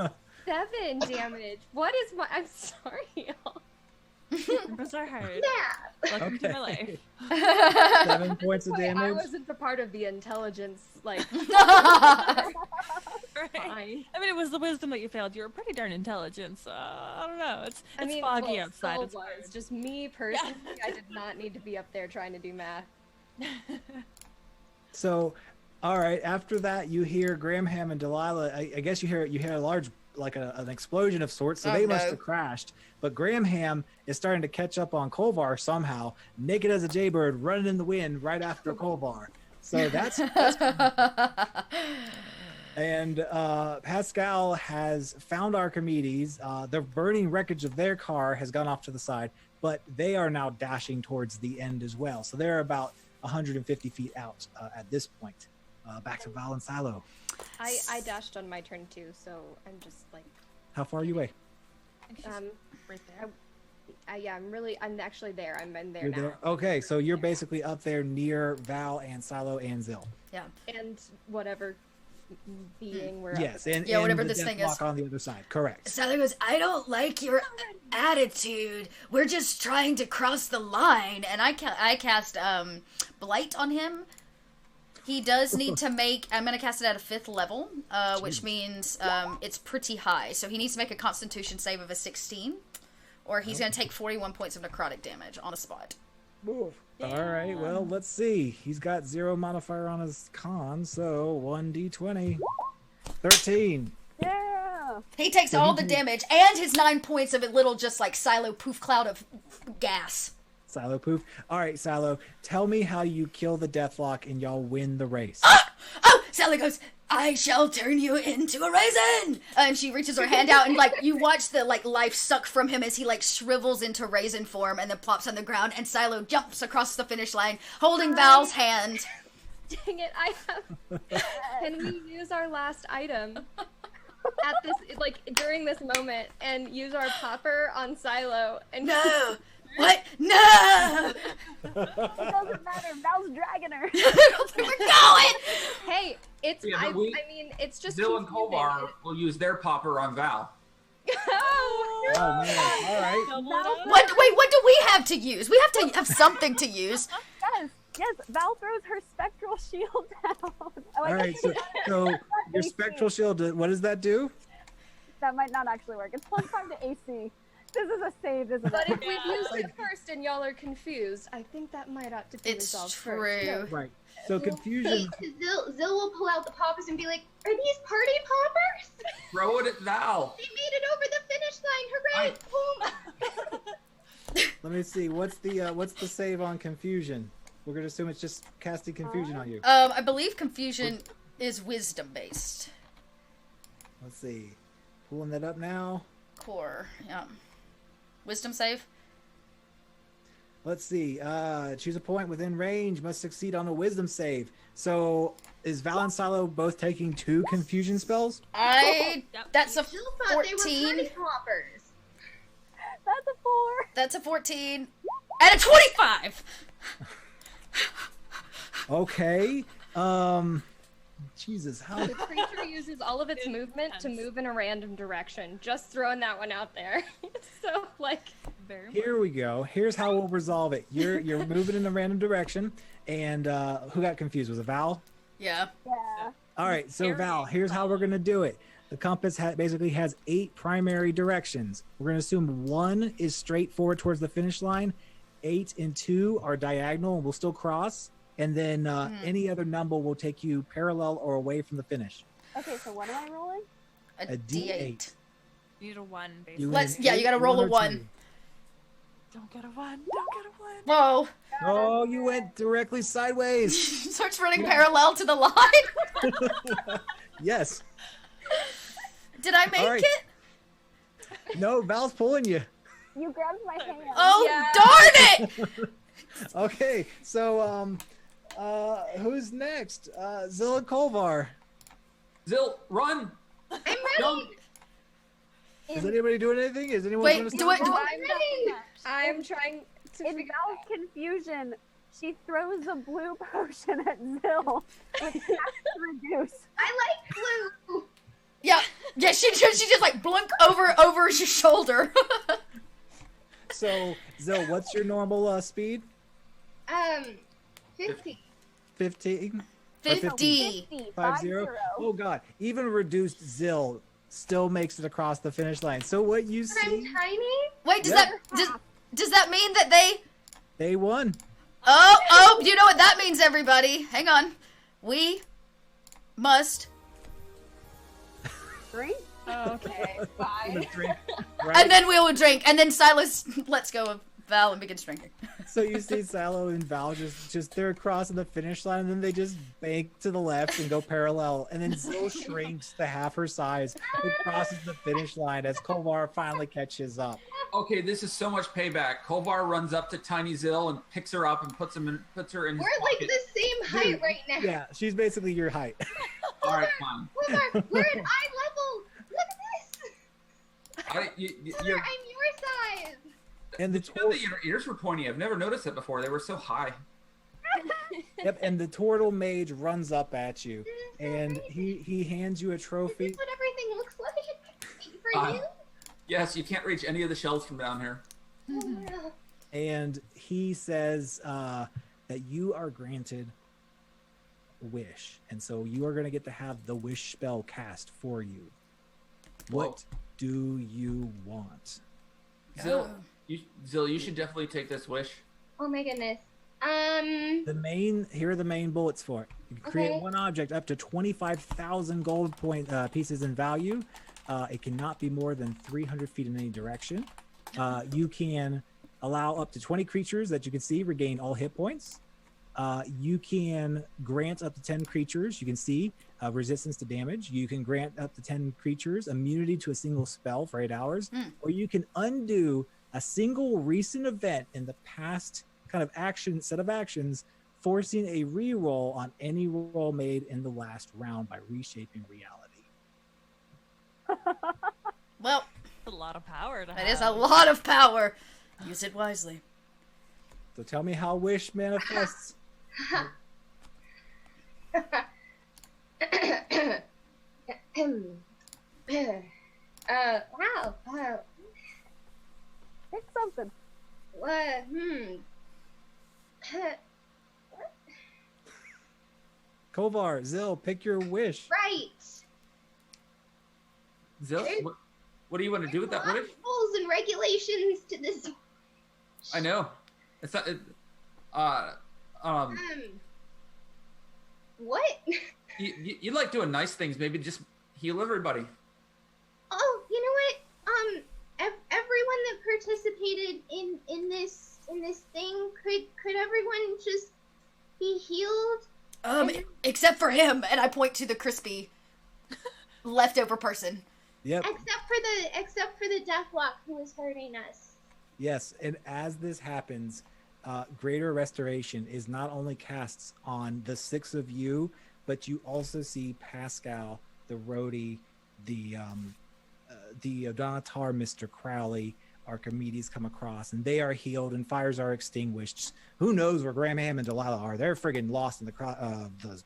7 damage. What is my? I'm sorry, y'all. Numbers are hard. Yeah. Welcome to my life. 7 points of Wait, I damage. wasn't the part of the intelligence, like. Right. Fine. I mean, it was the wisdom that you failed. You were pretty darn intelligent, so I don't know. It's foggy well, outside. Soul It's was. hard. Just me personally. I did not need to be up there trying to do math. So, all right. After that, you hear Gramham and Delilah. I guess you hear a large, like an explosion of sorts. So they must have crashed. But Gramham is starting to catch up on Kolvar somehow, naked as a jaybird, running in the wind right after Kolvar. So that's and Pascal has found Archimedes. The burning wreckage of their car has gone off to the side, but they are now dashing towards the end as well. So they're about 150 feet out at this point. Back to Val and Silo. I dashed on my turn too, so I'm just like. How far are you away? Right there. I'm actually there. I'm in there You're now. there? Okay, so you're basically up there near Val and Silo and Zil. Yeah. And whatever being we're Yes, up. and whatever the this thing deathlock is. on the other side. Correct. Sally goes, I don't like your attitude. We're just trying to cross the line. And I cast Blight on him. He does need to make, I'm going to cast it at a 5th level, which means it's pretty high. So he needs to make a Constitution save of a 16, or he's going to take 41 points of necrotic damage on a spot. All right, well, let's see. He's got 0 modifier on his con, so 1d20. 13. Yeah. He takes all the damage and his 9 points of a little just like silo poof cloud of gas. Silo poof. All right, Silo, tell me how you kill the Deathlock and y'all win the race. Oh, Sally goes, I shall turn you into a raisin. And she reaches her hand out and like you watch the like life suck from him as he like shrivels into raisin form and then plops on the ground and Silo jumps across the finish line holding Val's hand. Dang it, I have. Can we use our last item at this, like, during this moment and use our popper on Silo? And No. What? No! It doesn't matter. Val's dragging her. We're going! Hey, it's, Yeah, I but mean, it's just Zil and confusing. Kolvar will use their popper on Val. Oh, Oh, man. All right. What do we have to use? We have to have something to use. Yes, Val throws her spectral shield down. All right, so your spectral shield, what does that do? That might not actually work. It's +5 to AC. This is a save, isn't but it? if we use it first and y'all are confused, I think that might have to be It's resolved true. first. Right. So confusion. Zil will pull out the poppers and be like, "Are these party poppers? Throw it at Val. They made it over the finish line! Hooray! Boom!" Let me see. What's the save on confusion? We're gonna assume it's just casting confusion on you. I believe confusion. is wisdom based. Let's see. Pulling that up now. Core. Yeah. Wisdom save. Let's see. Choose a point within range. Must succeed on a wisdom save. So is Val and Silo both taking 2 confusion spells? That's a Jill thought they were 14. party swappers. That's a 4. That's a 14. And a 25! Okay. Jesus, how? The creature uses all of its movement to move in a random direction. Just throwing that one out there. So, like, Very Here we go. Here's how we'll resolve it. You're moving in a random direction, and who got confused? Was it Val? Yeah. Yeah. All right, so Val, here's how we're gonna do it. The compass basically has 8 primary directions. We're gonna assume 1 is straight forward towards the finish line, 8 and 2 are diagonal and will still cross, and then any other number will take you parallel or away from the finish. Okay, so what am I rolling? A A D8. You need a 1, You basically. Let's- need yeah, you gotta roll a or 1. 2. Don't get a 1. Don't get a 1. Whoa. Oh, you went directly sideways. Starts running parallel to the line. Yes. Did I make All right. it? No, Val's pulling you. You grabbed my hand. Oh, Yeah. darn it! Okay, so who's next? Zilla Kolvar. Zil, run! I'm ready. Jump! Is anybody doing anything? Is anyone Wait, doing do it- Oh, I'm trying to In figure Val's confusion, she throws a blue potion at Zill, which has to reduce. I like blue. Yeah, she just like blunk over your shoulder. So, Zill, what's your normal speed? 50. 15? 50. 50. Oh god, even reduced Zill still makes it across the finish line. So what you But I'm see, tiny. Wait, does Yep. does that mean that they? they won. Oh, you know what that means, everybody. Hang on. We must, Drink? Okay, fine. Drink, and right? then we will drink, and then Silas lets go of Val and begins drinking. So you see Silo and Val just they're crossing the finish line, and then they just bank to the left and go parallel, and then Zill shrinks to half her size and crosses the finish line as Kolvar finally catches up. Okay, this is so much payback. Kolvar runs up to Tiny Zil and picks her up and puts her in his We're like pocket. the same height right now. Yeah, she's basically your height. All right, fine. Hold on, we're at eye level. Look at this. You're, Hold on, I'm your size. And the you know that your ears were pointy. I've never noticed it before. They were so high. Yep, and the turtle mage runs up at you, and he hands you a Is trophy. this what everything looks like for Uh, you? Yes, you can't reach any of the shelves from down here. Oh, no. And he says that you are granted a wish, and so you are going to get to have the wish spell cast for you. What do you want? Zil, you should definitely take this wish. Oh my goodness. Here are the main bullets for it. You can create Okay. one object up to 25,000 gold pieces in value. It cannot be more than 300 feet in any direction. You can allow up to 20 creatures that you can see regain all hit points. You can grant up to 10 creatures you can see resistance to damage. You can grant up to 10 creatures immunity to a single spell for 8 hours. Or you can undo a single recent event in the past kind of set of actions, forcing a reroll on any roll made in the last round by reshaping reality. Well, That's a lot of power to have. that is a lot of power. Use it wisely. So tell me how wish manifests. Wow. Pick something. What? Kovar, Zil, pick your wish. Right. Zil, what do you want to do with that There's a lot wish? of rules and regulations to this. I know. It's not. What? You like doing nice things. Maybe just heal everybody. Oh, you know what? Everyone that participated in this thing, could everyone just be healed? Except for him, and I point to the crispy leftover person. Yep. Except for the Deathlock who is hurting us. Yes, and as this happens, Greater Restoration is not only cast on the 6 of you, but you also see Pascal, the roadie, the Donatar, Mr. Crowley, Archimedes come across, and they are healed and fires are extinguished. Who knows where Graham Ham and Delilah are? They're friggin' lost in the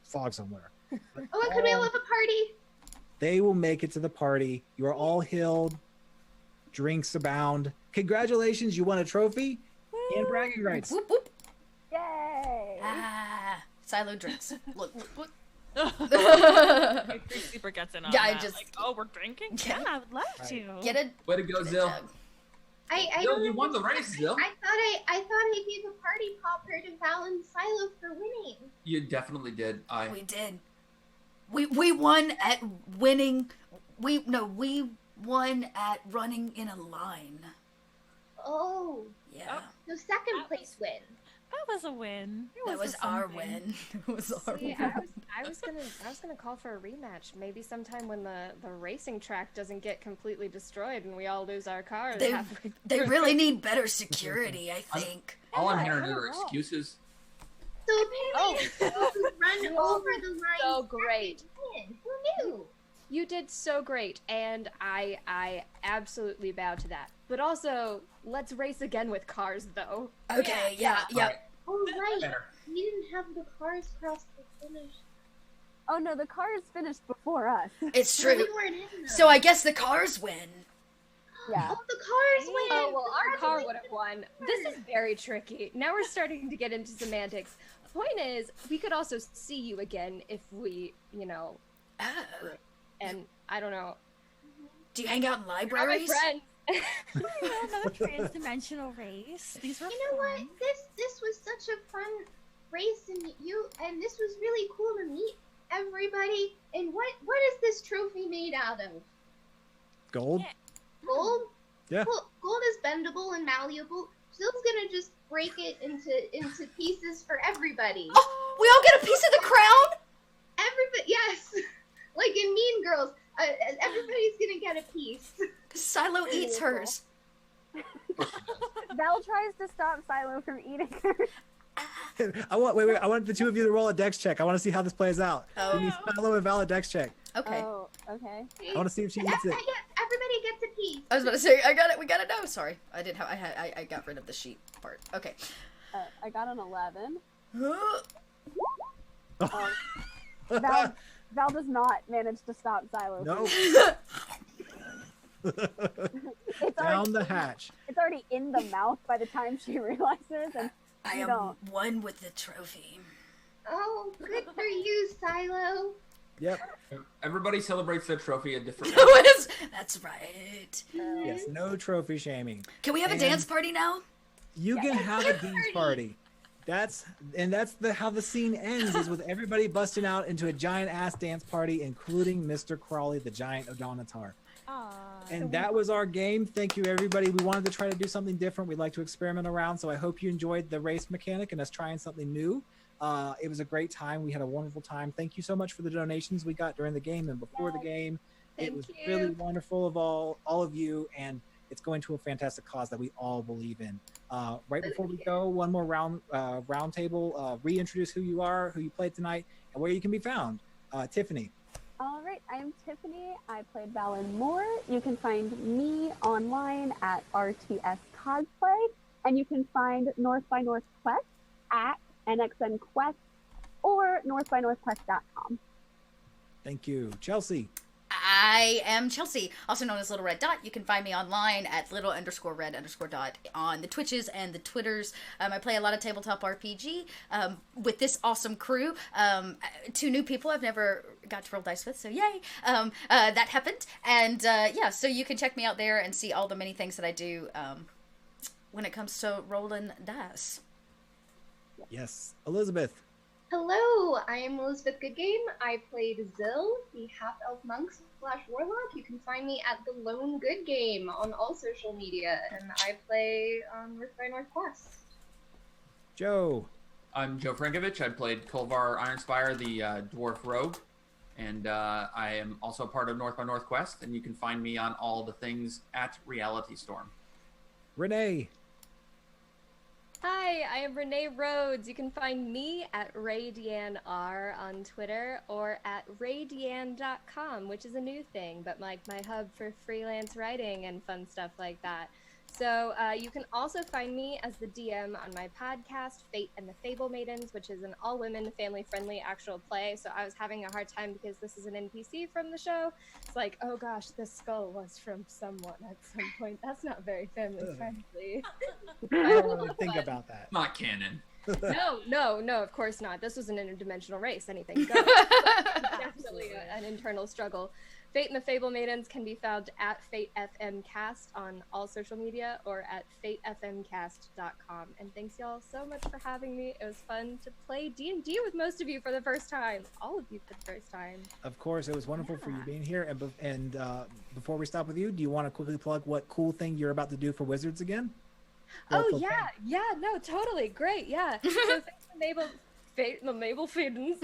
fog somewhere. Oh, could we have a party? They will make it to the party. You are all healed. Drinks abound. Congratulations, you won a trophy and bragging rights. Whoop, whoop. Yay! Silo drinks. Look. He forgets it on Yeah, I that. just- Like, oh, we're drinking? Yeah, I would love to. Get it? Way to go, Zill. I Zill, don't you won the race, Zill. I thought I gave a party popper to Val and Silo for winning. You definitely did. We did. We won at winning. We won at running in a line. Oh, Yeah. so second place win. That was a win. That was our win. It was our See, win. I was gonna call for a rematch. Maybe sometime when the racing track doesn't get completely destroyed and we all lose our cars. They really need better security, I think. All I'm hearing are excuses. So apparently, run over the line. So great. Win. Who knew? You did so great, and I absolutely bow to that. But also, let's race again with cars, though. Okay, yeah. Oh right, Better. we didn't have the cars cross the finish. Oh no, the cars finished before us. It's No, true. we weren't hitting them. So I guess the cars win. Yeah. Oh, the cars win. Oh, well, our car would have won. This is very tricky. Now we're starting to get into semantics. Point is, we could also see you again if we, Oh. and I don't know. Do you hang out in You're my libraries? friend. Another trans-dimensional race. These were You know what? fun. This was such a fun race, and this was really cool to meet everybody. And what is this trophy made out of? Gold? Gold? Yeah. Well, gold is bendable and malleable. Jill's gonna just break it into pieces for everybody. Oh, we all get a piece of the crown? Everybody, yes, like in Mean Girls, everybody's gonna get a piece. Silo eats hers. Val tries to stop Silo from eating her. I want the two of you to roll a dex check. I want to see how this plays out. Oh. We need Silo and Val a dex check. Okay. Oh, okay. I want to see if she eats it. Everybody gets a piece. I was about to say, I got it. We got it now. Sorry, I didn't have. I got rid of the sheet part. Okay. I got an 11. Oh, Val does not manage to stop Silo. Nope. It's Down already, the hatch. it's already in the mouth by the time she realizes, and I you am don't. one with the trophy. Oh, good for you, Silo. Yep. Everybody celebrates their trophy a different way. That's right. Yes. No trophy shaming. Can we have a And- dance party now? You can have a dance party. That's how the scene ends, is with everybody busting out into a giant ass dance party, including Mr. Crawley, the giant Odonatar. And that was our game. Thank you, everybody. We wanted to try to do something different. We'd like to experiment around, so I hope you enjoyed the race mechanic and us trying something new. It was a great time. We had a wonderful time. Thank you so much for the donations we got during the game and before the game. It Thank was you. really wonderful of all of you, and it's going to a fantastic cause that we all believe in. Right before we go, one more round table. Reintroduce who you are, who you played tonight, and where you can be found. Tiffany. All right, I'm Tiffany. I played Valen Moore. You can find me online at RTS Cosplay, and you can find North by Northwest at NXN Quest or northbynorthwest.com. Thank you. Chelsea. I am Chelsea, also known as Little Red Dot. You can find me online at little_red_dot on the Twitches and the Twitters. I play a lot of tabletop RPG with this awesome crew. 2 new people I've never got to roll dice with, so yay! That happened. And yeah, so you can check me out there and see all the many things that I do when it comes to rolling dice. Yes. Elizabeth. Hello, I am Elizabeth Goodgame. I played Zill, the half-elf monk / warlock. You can find me at the Lone Good Game on all social media, and I play North by Northwest. Joe. I'm Joe Frankovich. I played Kolvar Ironspire, the dwarf rogue, and I am also part of North by Northwest. And you can find me on all the things at Reality Storm. Renee. Hi, I am Renee Rhodes. You can find me at RayDeanneR on Twitter or at raydeanne.com, which is a new thing, but like my hub for freelance writing and fun stuff like that. So you can also find me as the DM on my podcast, Fate and the Fable Maidens, which is an all-women, family-friendly actual play. So I was having a hard time because this is an NPC from the show. It's like, oh gosh, this skull was from someone at some point. That's not very family-friendly. I don't really think about that. Not canon. No, of course not. This was an interdimensional race. Anything goes. Definitely an internal struggle. Fate and the Fable Maidens can be found at FateFMcast on all social media or at FateFMcast.com. And thanks y'all so much for having me. It was fun to play D&D with most of you for the first time. All of you for the first time. Of course, it was wonderful for you being here. And before we stop with you, do you want to quickly plug what cool thing you're about to do for Wizards again? No, totally. Great, yeah. So Fate and the Mabel Maidens.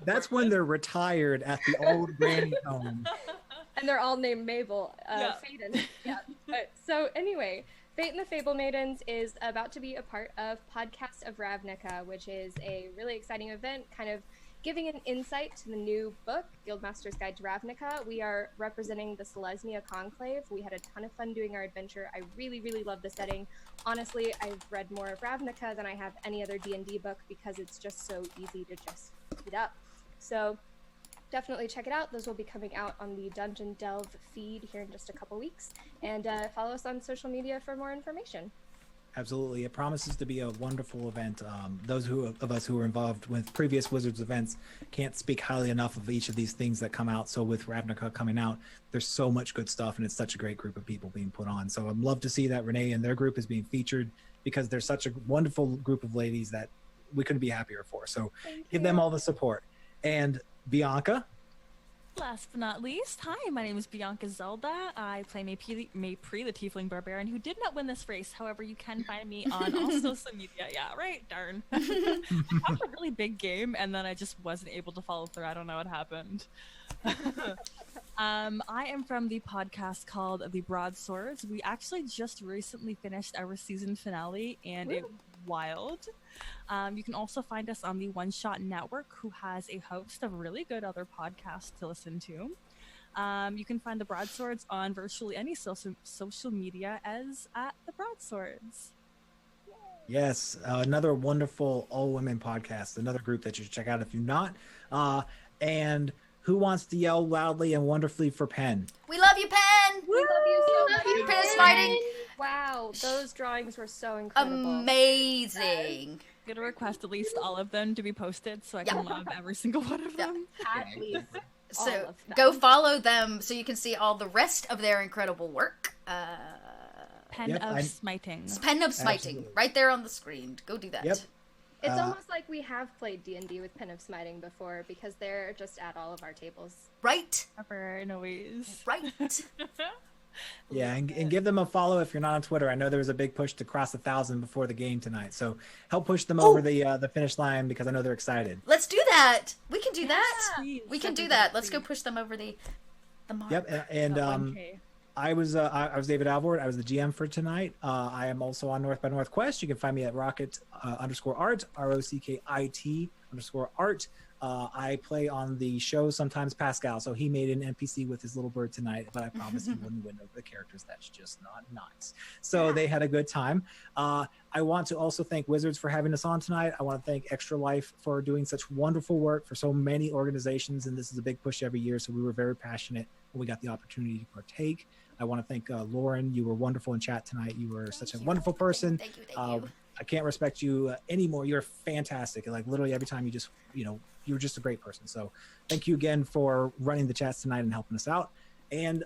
That's when they're retired at the old granny home. And they're all named Mabel. Faden. Yeah. So anyway, Fate and the Fable Maidens is about to be a part of Podcast of Ravnica, which is a really exciting event, kind of giving an insight to the new book, Guildmaster's Guide to Ravnica. We are representing the Selesnya Conclave. We had a ton of fun doing our adventure. I really, really love the setting. Honestly, I've read more of Ravnica than I have any other D&D book because it's just so easy to just eat up. So definitely check it out. Those will be coming out on the Dungeon Delve feed here in just a couple weeks. And follow us on social media for more information. Absolutely. It promises to be a wonderful event. Those of us who were involved with previous Wizards events can't speak highly enough of each of these things that come out. So with Ravnica coming out, there's so much good stuff, and it's such a great group of people being put on. So I'd love to see that Renee and their group is being featured because they're such a wonderful group of ladies that we couldn't be happier for. So give them all the support. And Bianca? Last but not least, hi, my name is Bianca Zelda. I play Maypri, the Tiefling Barbarian, who did not win this race. However, you can find me on all social media. Yeah, right, darn. I have a really big game, and then I just wasn't able to follow through. I don't know what happened. I am from the podcast called The Broadswords. We actually just recently finished our season finale, and it was wild. You can also find us on the One Shot Network, who has a host of really good other podcasts to listen to. You can find the Broadswords on virtually any social media as at the Broadswords. Yes, another wonderful all-women podcast, another group that you should check out if you're not. And who wants to yell loudly and wonderfully for Penn? We love you, Penn! We love you so much. Penn is fighting. Wow, those drawings were so incredible. Amazing. I'm gonna request at least all of them to be posted so I can love every single one of them. At least. So go follow them so you can see all the rest of their incredible work. Pen of Smiting. Pen of Smiting. Absolutely. Right there on the screen. Go do that. Yep. It's almost like we have played D&D with Pen of Smiting before because they're just at all of our tables. Right? In a ways. Right. Yeah, and give them a follow if you're not on Twitter. I know there was a big push to cross 1,000 before the game tonight, so help push them over the finish line because I know they're excited. Let's do that. We can do that. Please, We can do that. Let's go push them over the mark. Yep, and I was David Alvord. I was the GM for tonight. I am also on North by Northwest. You can find me at Rocket _art, ROCKIT_art. I play on the show sometimes Pascal, so he made an NPC with his little bird tonight, but I promised he wouldn't win over the characters. That's just not nice. So they had a good time. I want to also thank Wizards for having us on tonight. I want to thank Extra Life for doing such wonderful work for so many organizations, and this is a big push every year, so we were very passionate when we got the opportunity to partake. I want to thank Lauren. You were wonderful in chat tonight. You were such a wonderful person. Thank you. I can't respect you anymore. You're fantastic. Like literally every time you're just a great person. So thank you again for running the chats tonight and helping us out. And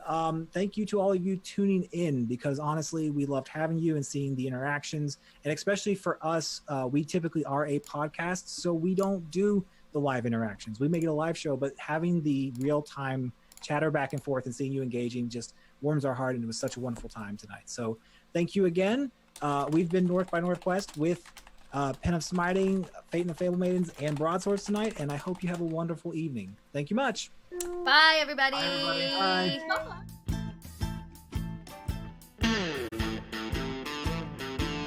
thank you to all of you tuning in because honestly, we loved having you and seeing the interactions. And especially for us, we typically are a podcast, so we don't do the live interactions. We make it a live show, but having the real-time chatter back and forth and seeing you engaging just warms our heart, and it was such a wonderful time tonight. So thank you again. We've been North by Northwest with Pen of Smiting, Fate and the Fable Maidens, and Broadswords tonight, and I hope you have a wonderful evening. Thank you much. Bye, everybody. Bye, everybody. Bye. Bye.